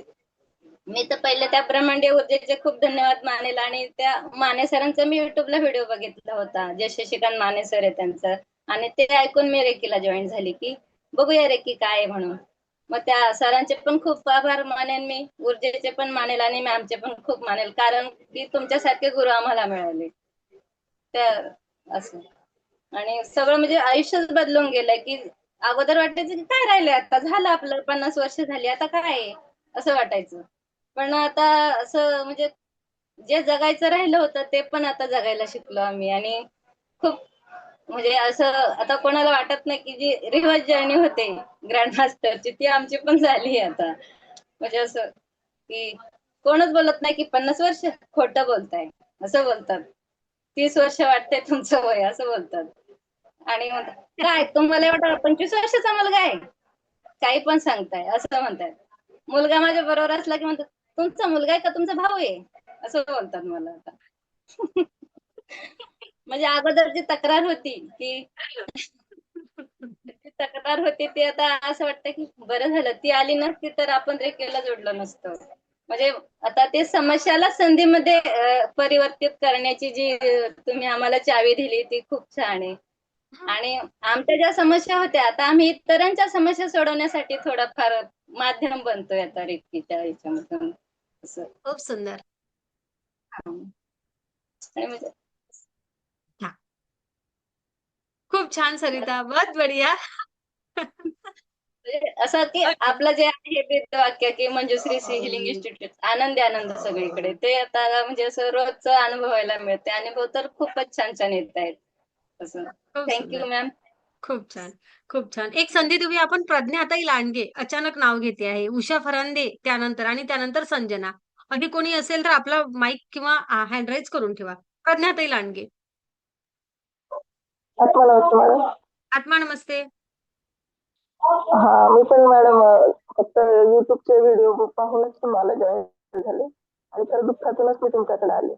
मी तर पहिले त्या ब्रह्मांडीय ऊर्जेचे खूप धन्यवाद मानेल आणि त्या माने सरांचा मी युट्यूबला व्हिडिओ बघितला होता जे शशिकांत माने सर आहे त्यांचं आणि ते ऐकून मी रेकीला जॉईन झाली की बघूया रेकी काय आहे म्हणून. मग त्या सरांचे पण खूप आभार मानेन मी, ऊर्जेचे पण मानेल आणि मॅमचे पण खूप मानेल कारण की तुमच्यासारखे गुरु आम्हाला मिळाले. त्या असं आणि सगळं म्हणजे आयुष्यच बदलून गेलंय की अगोदर वाटायचं की काय राहिलंय आता झालं आपलं 50 वर्ष झाली आता काय आहे असं वाटायचं. पण आता असं म्हणजे जे जगायचं राहिलं होतं ते पण आता जगायला शिकलो आम्ही आणि खूप म्हणजे असं आता कोणाला वाटत नाही की जी रिव्हर्स जर्नी होते ग्रँड मास्टरची ती आमची पण झाली आता. म्हणजे असं की कोणच बोलत नाही की 50 वर्ष खोटं बोलताय असं बोलतात. 30 वर्ष वाटते तुमचं वय असं बोलतात. आणि म्हणतात काय तुम्हाला एवढा 25 वर्षाचा मुलगा आहे काही पण सांगताय असं म्हणताय. मुलगा माझ्या बरोबर असला की म्हणतात तुमचा मुलगा आहे का तुमचा भाऊ आहे असं बोलतात मला आता. म्हणजे अगोदर जी तक्रार होती ती आता असं वाटतं की बरं झालं ती आली नसती तर आपण रेकेला जोडलो नसतो. म्हणजे आता ते समस्याला संधीमध्ये परिवर्तित करण्याची जी तुम्ही आम्हाला चावी दिली ती खूप छान आहे. आणि आमच्या ज्या समस्या होत्या आता आम्ही इतरांच्या समस्या सोडवण्यासाठी थोडंफार माध्यम बनतोय आता रेकीच्या ह्याच्यामधून असं. खूप सुंदर. आणि म्हणजे हा. खूप छान सरिता, बहुत बढ़िया. म्हणजे असं की आपलं जे आहे वेद वाक्य की मंजुश्री हिलिंग इन्स्टिट्यूट आनंदी आनंद सगळीकडे ते आता म्हणजे असं रोजचं अनुभवायला मिळते. अनुभव तर खूपच छान छान येत आहेत असं. खूप थँक्यू सुंदर. मॅम. खूप छान. खूप छान. एक संधी देऊया आपण प्रज्ञाताई लांडगे अचानक नाव घेते आहे. उषा फरांदे त्यानंतर आणि त्यानंतर संजना. आणि कोणी असेल तर आपला माईक किंवा हँड राईज करून ठेवा. प्रज्ञाताई लांडगे. आत्मा नमस्ते मॅडम. आत्मा नमस्ते. हा मी पण मॅडम फक्त युट्यूबचे व्हिडिओ पाहूनच तुम्हाला जॉईन झाले आणि तर दुःखातूनच मी तुमच्याकडे आले.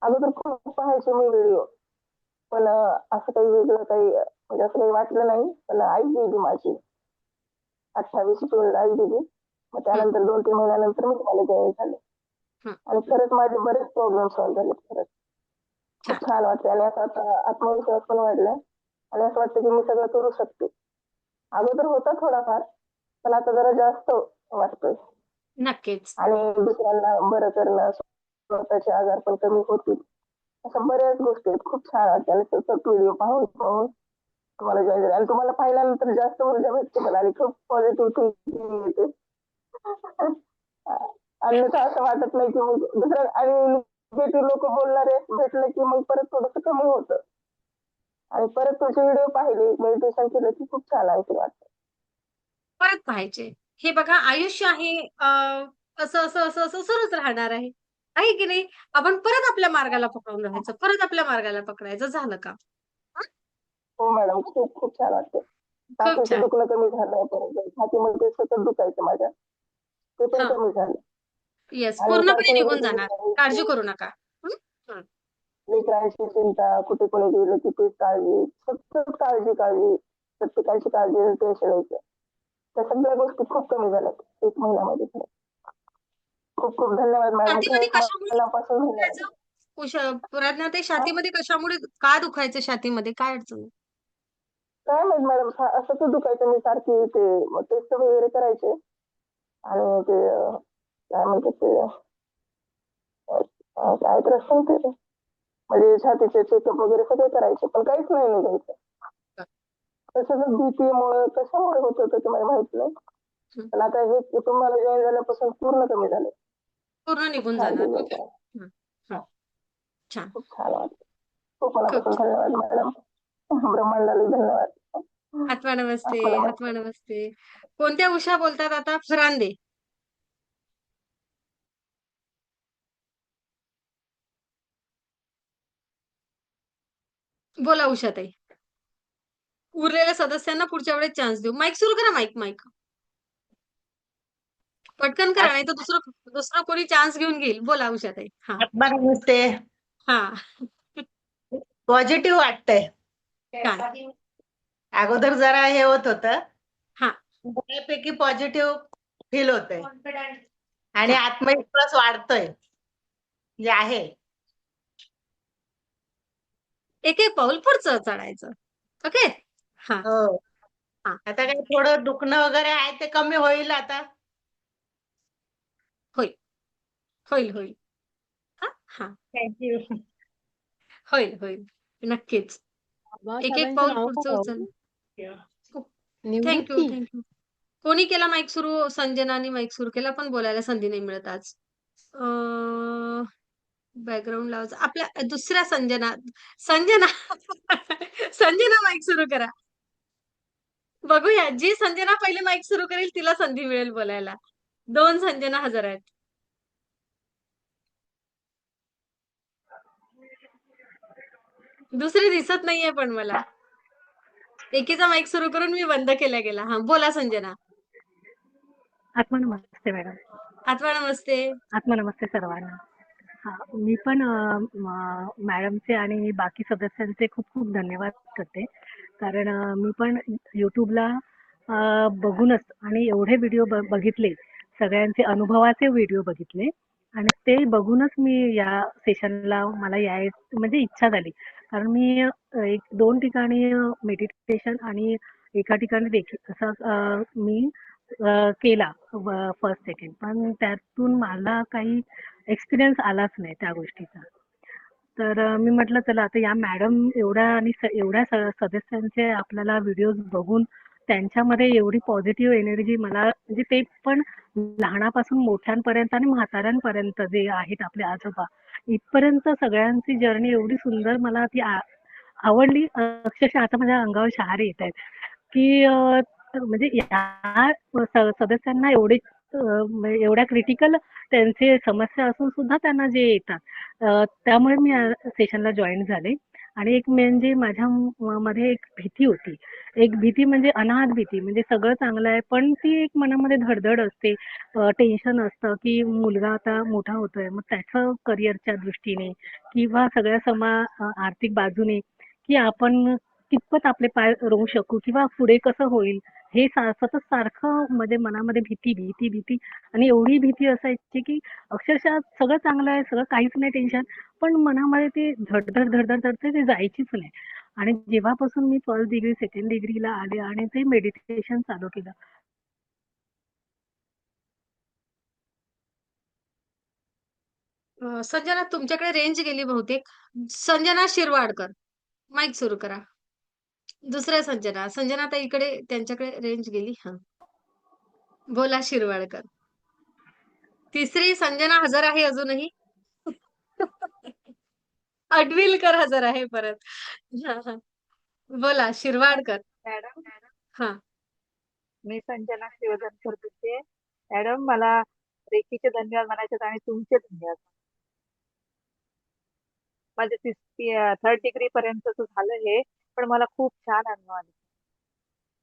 अगोदर खूप पाहायचे मी व्हिडिओ पण असं काही वेगळं काही म्हणजे असं काही वाटलं नाही. पण आई गेली माझी 28 जूनला आई गेली. मग त्यानंतर 2-3 महिन्यानंतर मी तुम्हाला जॉईन झाले आणि खरंच माझे बरेच प्रॉब्लेम सॉल्व्ह झाले. खरंच खूप छान वाटते आणि असं आता आत्मविश्वास पण वाढलाय आणि असं वाटतं की मी सगळं करू शकते. अगोदर होता थोडाफार पण आता जरा जास्त वाटतोय नक्कीच. आणि दुसऱ्यांना बरं करणं स्वतःचे आजार पण कमी होतील अशा बऱ्याच गोष्टी आहेत. खूप छान वाटते आणि सतत व्हिडिओ पाहून पाहून तुम्हाला जॉईन झाले आणि तुम्हाला पाहिल्यानंतर जास्त ऊर्जा भेटते मला आणि खूप पॉझिटिव्ह थिंकिंग येते. अन्यथा असं वाटत नाही की मग दुसरं आणि निगेटिव्ह लोक बोलणारे भेटले की मग परत थोडंसं कमी होतं आणि परत तुमचे व्हिडिओ पाहिले मेडिटेशन केलं की खूप छान आहे वाटतं. परत पाहायचे. हे बघा आयुष्य आहे असं, असं, असं, असं सुरूच राहणार आहे. आहे की नाही? आपण परत आपल्या मार्गाला पकडून राहायचं. परत आपल्या मार्गाला पकडायचं. झालं का? हं? हो मॅडम खूप खूप छान वाटतं. खूप छातीचं छान. दुखणं कमी झालं परत छातीमध्ये सतत दुखायचं माझ्या ते पण हां. कमी झालं येस. आणि पूर्णपणे सारखं निघून जाणार. काळजी मेडिटेशन करू नका. हं? हं. लेकरांची चिंता कुठे कोणी गेलं की तेच काळजी सतत काळजी काळजी प्रत्येकाची काळजी टेन्शन यायचं त्या सगळ्या गोष्टी खूप कमी झाल्यात 1 महिन्यामध्ये. खूप खूप धन्यवाद मॅडम छातीमध्ये खरंच कशामुळे मनापासून धन्यवाद. दुखायचं? प्रज्ञाताई हा? छातीमध्ये कशामुळे का दुखायचं छातीमध्ये? काय अडचण आहे? काय माहित मॅडम असंच दुखायचं मी सारखी ते टेस्ट वगैरे करायचे आणि ते काय म्हणतात ते काय तर असतं ना ते म्हणजे छातीचे चेकअप वगैरे सगळे करायचे पण काहीच नाही निघायचं. तसंच भीतीमुळे कशामुळे होत होतं ते मला माहित नाही पण आता हे कुटुंबाला जॉईन झाल्यापासून पूर्ण कमी झाले. पूर्ण निघून छान जाणार. result okay. आहे. छान. खूप छान वाटतं. खूप खूप मनापासून छान. धन्यवाद मॅडम. ब्रह्मांडाला धन्यवाद. आत्मा नमस्ते. आत्मा नमस्ते. आत्मा नमस्ते. कोणत्या उषा बोलतात आता? फरांदे. बोला उषाताई. उरलेल्या सदस्यांना पुढच्या वेळेस चान्स देऊ. माईक सुरू करा. माईक. पटकन करा, नाही तर दुसरं कोणी चान्स घेऊन घेईल. बोला उषाताई. हा. आत्मा नमस्ते. हा. पॉझिटिव्ह वाटतंय. छान. अगोदर जरा हे होत होतं. हा. बऱ्यापैकी पॉझिटिव्ह फील होतंय आणि आत्मविश्वास वाढतोय. जे आहे एक पाऊल पुढचं चढायचं. ओके. हा. हो. हा. आता काही थोडं दुखणं वगैरे आहे ते कमी होईल आता. होईल. हा. थँक्यू. होईल. नक्कीच. एक पाऊल पुढचं उचल. थँक्यू. कोणी केला माईक सुरू? संजनाने माईक सुरू केला, पण बोलायला संधी नाही मिळत आज. बॅकग्राऊंड लावायचं. आपल्या दुसऱ्या संजना संजना माईक सुरू करा. बघूया, जी संजना पहिले माईक सुरू करेल तिला संधी मिळेल बोलायला. 2 संजना हजर आहेत. दुसरी दिसत नाहीये पण मला. एकीचा माईक सुरू करून मी बंद केला गेला. हा, बोला संजना. आत्मा नमस्ते मॅडम. आत्मा नमस्ते. आत्मा नमस्ते सर्वांना. हा, मी पण मॅडमचे आणि बाकी सदस्यांचे खूप खूप धन्यवाद करते. कारण मी पण युट्यूबला बघूनच आणि एवढे व्हिडिओ बघितले, सगळ्यांचे अनुभवाचे व्हिडिओ बघितले आणि ते बघूनच मी या सेशनला मला म्हणजे इच्छा झाली. कारण मी 1-2 ठिकाणी मेडिटेशन आणि एका ठिकाणी देखील असं मी केला फर्स्ट सेकंड, पण त्यातून मला काही एक्सपिरियन्स आलाच नाही त्या गोष्टीचा. तर मी म्हटलं चला आता या मॅडम एवढ्या सदस्यांचे आपल्याला व्हिडिओज बघून त्यांच्यामध्ये एवढी पॉझिटिव्ह एनर्जी मला म्हणजे ते पण लहानापासून मोठ्यांपर्यंत आणि म्हाताऱ्यांपर्यंत जे आहेत आपले आजोबा इथपर्यंत सगळ्यांची जर्नी एवढी सुंदर मला ती आवडली. अक्षरशः आता माझ्या अंगावर शहारे येत आहेत की म्हणजे या सदस्यांना एवढ्या क्रिटिकल त्यांचे समस्या असून सुद्धा त्यांना जे येतात त्यामुळे मी सेशनला जॉईन झाले. आणि एक म्हणजे माझ्या मध्ये एक भीती होती. एक भीती म्हणजे अनाहत भीती, म्हणजे सगळं चांगलं आहे पण ती एक मनामध्ये धडधड असते, टेन्शन असतं की मुलगा आता मोठा होतोय, मग त्याचं करिअरच्या दृष्टीने किंवा सगळ्या आर्थिक बाजूने की आपण कितपत आपले पाय रोवू शकू किंवा पुढे कसं होईल हे सतत सारखं म्हणजे मनामध्ये भीती आणि एवढी भीती असायची की अक्षरशः सगळं चांगलं आहे, सगळं काहीच नाही टेन्शन, पण मनामध्ये ती धडधड ते जायचीच नाही. आणि जेव्हापासून मी फर्स्ट डिग्री सेकंड डिग्रीला आले आणि ते मेडिटेशन चालू केलं, संजना तुमच्याकडे रेंज गेली बहुतेक. संजना शिरवाडकर माईक सुरू करा. दुसऱ्या संजना ताईकडे त्यांच्याकडे रेंज गेली. हा, बोला शिरवाडकर. तिसरी संजना हजर आहे अजूनही. अडविलकर हजर आहे परत. हा. बोला शिरवाडकर. मॅडम हा. मी संजना शिवधनकर बोलते. मॅडम मला रेखीचे धन्यवाद म्हणायचे आणि तुमचे धन्यवाद. माझे 3rd डिग्री पर्यंतच झालं हे, पण मला खूप छान अनुभव आले.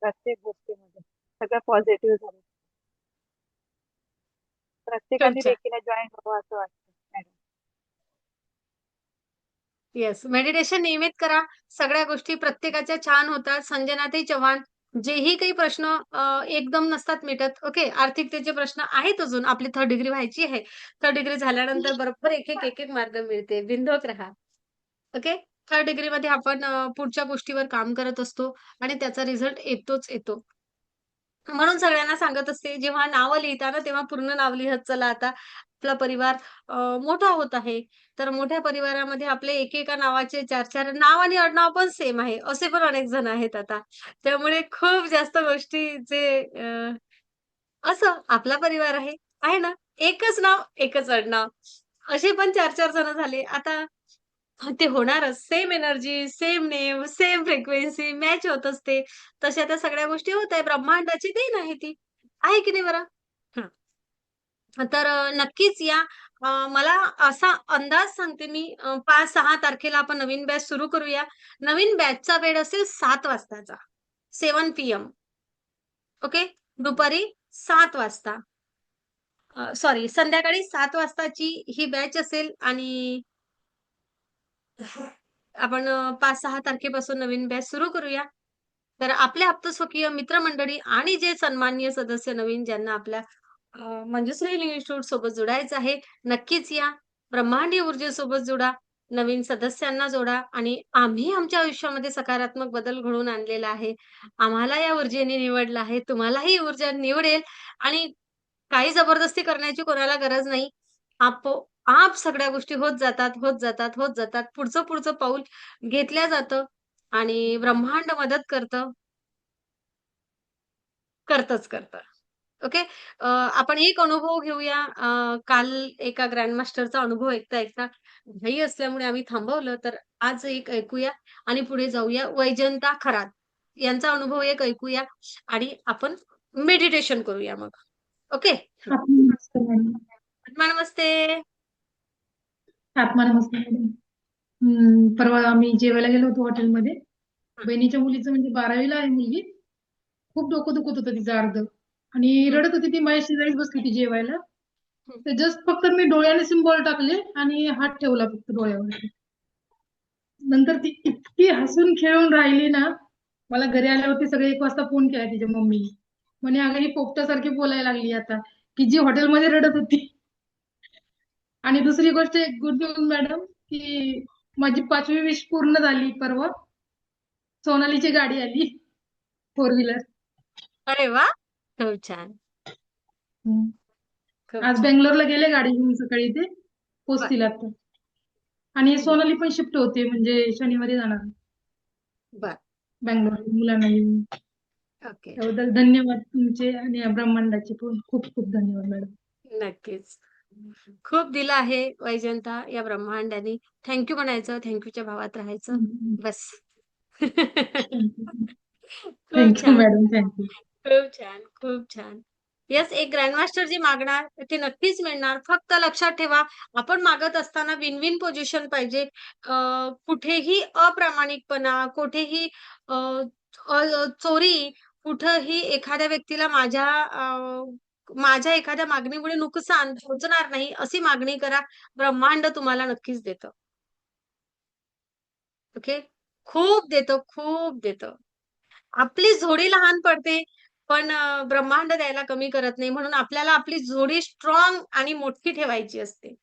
प्रत्येक गोष्टीमध्ये सगळं पॉझिटिव्ह झालं. प्रत्येकाने रेखीला जॉईन व्हावं असं वाटतं मॅडम. येस, मेडिटेशन नियमित करा. सगळ्या गोष्टी प्रत्येकाच्या छान होतात. संजनाताई चव्हाण, जेही काही प्रश्न एकदम नसतात मिटत. ओके, आर्थिकतेचे प्रश्न आहेत अजून. आपली 3rd डिग्री व्हायची आहे. 3rd डिग्री झाल्यानंतर बरोबर एक मार्ग मिळते. बिंदोक राहा. ओके, 3rd डिग्रीमध्ये आपण पुढच्या गोष्टीवर काम करत असतो आणि त्याचा रिझल्ट येतो. म्हणून सगळ्यांना सांगत असते, जेव्हा नावं लिहिता ना तेव्हा पूर्ण नाव लिहत चला आता. आपला परिवार मोठा होत आहे. तर मोठ्या परिवारामध्ये आपले एकेका नावाचे 4-4 नाव आणि आडनाव पण सेम आहे. असे पण अनेक जण आहेत आता. त्यामुळे खूप जास्त गोष्टीचे असं आपला परिवार आहे ना? एकच नाव, एकच आडनाव. असे पण 4-4 जण झाले. आता ते होणारच. Same energy, same name, same frequency match होत असते. तशा त्या सगळ्या गोष्टी होत आहे. ब्रह्मांडाची देण आहे ती. आहे की नाही बरं? हं. तर नक्कीच या मला असा अंदाज सांगते मी 5-6 तारखेला आपण नवीन बॅच सुरू करूया. नवीन बॅचचा वेळ असेल 7 वाजताचा. 7 PM. ओके. दुपारी 7 वाजता. सॉरी संध्याकाळी 7 वाजताची ही बॅच असेल आणि आपण 5-6 तारखेपासून नवीन बॅच सुरू करूया. तर आपले आप्तस्वकीय मित्रमंडळी आणि जे सन्माननीय सदस्य नवीन ज्यांना आपल्या मंजुश्री हिलिंग इन्स्टिट्यूट सोबत जोडायचं आहे, नक्कीच या. ब्रह्मांडीय ऊर्जेसोबत जोडा, नवीन सदस्यांना जोडा आणि आम्ही आमच्या आयुष्यामध्ये सकारात्मक बदल घडवून आणलेला आहे. आम्हाला या ऊर्जेने निवडलं आहे. तुम्हालाही ही ऊर्जा निवडेल आणि काही जबरदस्ती करण्याची कोणाला गरज नाही. आपोआप सगळ्या गोष्टी होत जातात, होत जातात, होत जातात. पुढचं पाऊल घेतल्या जातं आणि ब्रह्मांड मदत करतं. करतं. ओके. आपण एक अनुभव घेऊया. काल एका ग्रँडमास्टरचा अनुभव ऐकता घाई असल्यामुळे आम्ही थांबवलं. तर आज एक ऐकूया आणि पुढे जाऊया. वैजंता खरात यांचा अनुभव एक ऐकूया आणि आपण मेडिटेशन करूया मग. ओके. नमस्कार मॅडम. आत्मा नमस्ते. आत्मा नमस्कार मॅडम. परवा आम्ही जेवायला गेलो होतो हॉटेलमध्ये. बहिणीच्या मुलीचं म्हणजे 12वीला आहे मुलगी. खूप डोकं दुखत होतं तिचं अर्ध आणि रडत होती ती. माझ्या शेजारीच बसली होती जेवायला. तर जस्ट फक्त मी डोळ्याने सिम्बॉल टाकले आणि हात ठेवला फक्त डोळ्यावर. नंतर ती इतकी हसून खेळून राहिली ना. मला घरी आल्यावरती सगळे 1 वाजता फोन केला तिच्या मम्मीने. म्हणे अगं ही पोपटासारखी बोलायला लागली आता, की जी हॉटेलमध्ये रडत होती. आणि दुसरी गोष्ट एक गुड न्यूज मॅडम, की माझी 5वी विश पूर्ण झाली परवा. सोनालीची गाडी आली 4 व्हीलर. अरे वाह! खूप छान. खूप आज छान. बेंगलोरला गेले गाडी घेऊन सकाळी ते. बरं. पोचतील आता. आणि सोनाली पण शिफ्ट होते म्हणजे शनिवारी जाणार बरं. बेंगलोर मुलांना घेऊन. ओके. त्याबद्दल धन्यवाद तुमचे आणि या ब्रह्मांडाचे पण खूप खूप धन्यवाद मॅडम. नक्कीच. खूप दिलं आहे वैजंता या ब्रह्मांडाने. थँक यू म्हणायचं, थँक यूच्या भावात राहायचं. बस. खूप थँक्यू छान. मॅडम. थँक्यू. खूप छान, खूप छान. येस, एक ग्रँडमास्टर जे मागणार ते नक्कीच मिळणार. फक्त लक्षात ठेवा, आपण मागत असताना विन-विन पोझिशन पाहिजे. कुठेही अप्रामाणिकपणा, कुठेही अ, चोरी, कुठंही एखाद्या व्यक्तीला माझ्या एखाद्या मागणीमुळे नुकसान पोहोचणार नाही, अशी मागणी करा. ब्रह्मांड तुम्हाला नक्कीच देतं. ओके. खूप देतं, खूप देतं. आपली जोडी लहान पडते, पण ब्रह्मांड द्यायला कमी करत नाही. म्हणून आपल्याला आपली जोडी स्ट्रॉंग आणि मोठी ठेवायची असते,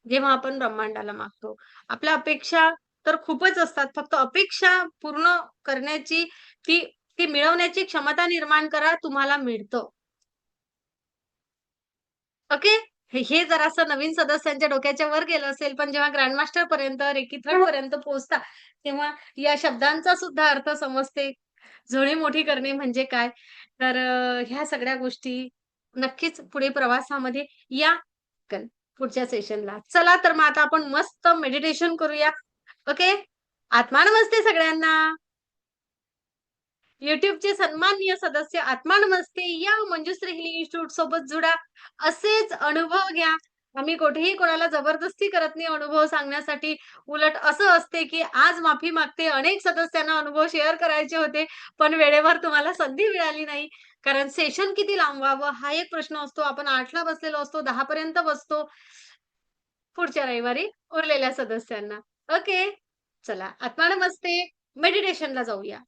जेव्हा आपण ब्रह्मांडाला मागतो. आपल्या अपेक्षा तर खूपच असतात. फक्त अपेक्षा पूर्ण करण्याची, ती ती मिळवण्याची क्षमता निर्माण करा, तुम्हाला मिळतं. ओके. हे जरासं नवीन सदस्यांच्या डोक्याच्या वर गेलं असेल, पण जेव्हा ग्रँडमास्टर पर्यंत, रेकी थर्ड पर्यंत पोहोचता, तेव्हा या शब्दांचा सुद्धा अर्थ समजते. जोडी मोठी करणे म्हणजे काय? तर ह्या सगळ्या गोष्टी नक्कीच पुढे प्रवासामध्ये या पुढच्या सेशनला. चला तर मग आता आपण मस्त मेडिटेशन करूया. ओके. आत्मा नमस्ते सगळ्यांना. YouTubeचे सन्माननीय सदस्य आत्मा नमस्ते या मंजुश्री हिलिंग इन्स्टिट्यूट सोबत जुडा. असेच अनुभव घ्या. आम्ही कुठेही कोणाला जबरदस्ती करत नाही अनुभव सांगण्यासाठी. उलट असं असते, की आज माफी मागते. अनेक सदस्यांना अनुभव शेअर करायचे होते, पण वेळेवर तुम्हाला संधी मिळाली नाही. कारण सेशन किती लांबवावं हा एक प्रश्न असतो. आपण 8ला बसलेलो असतो, 10 पर्यंत बसतो. पुढच्या रविवारी उरलेल्या सदस्यांना. ओके. चला आत्मा नमस्ते. मेडिटेशनला जाऊया.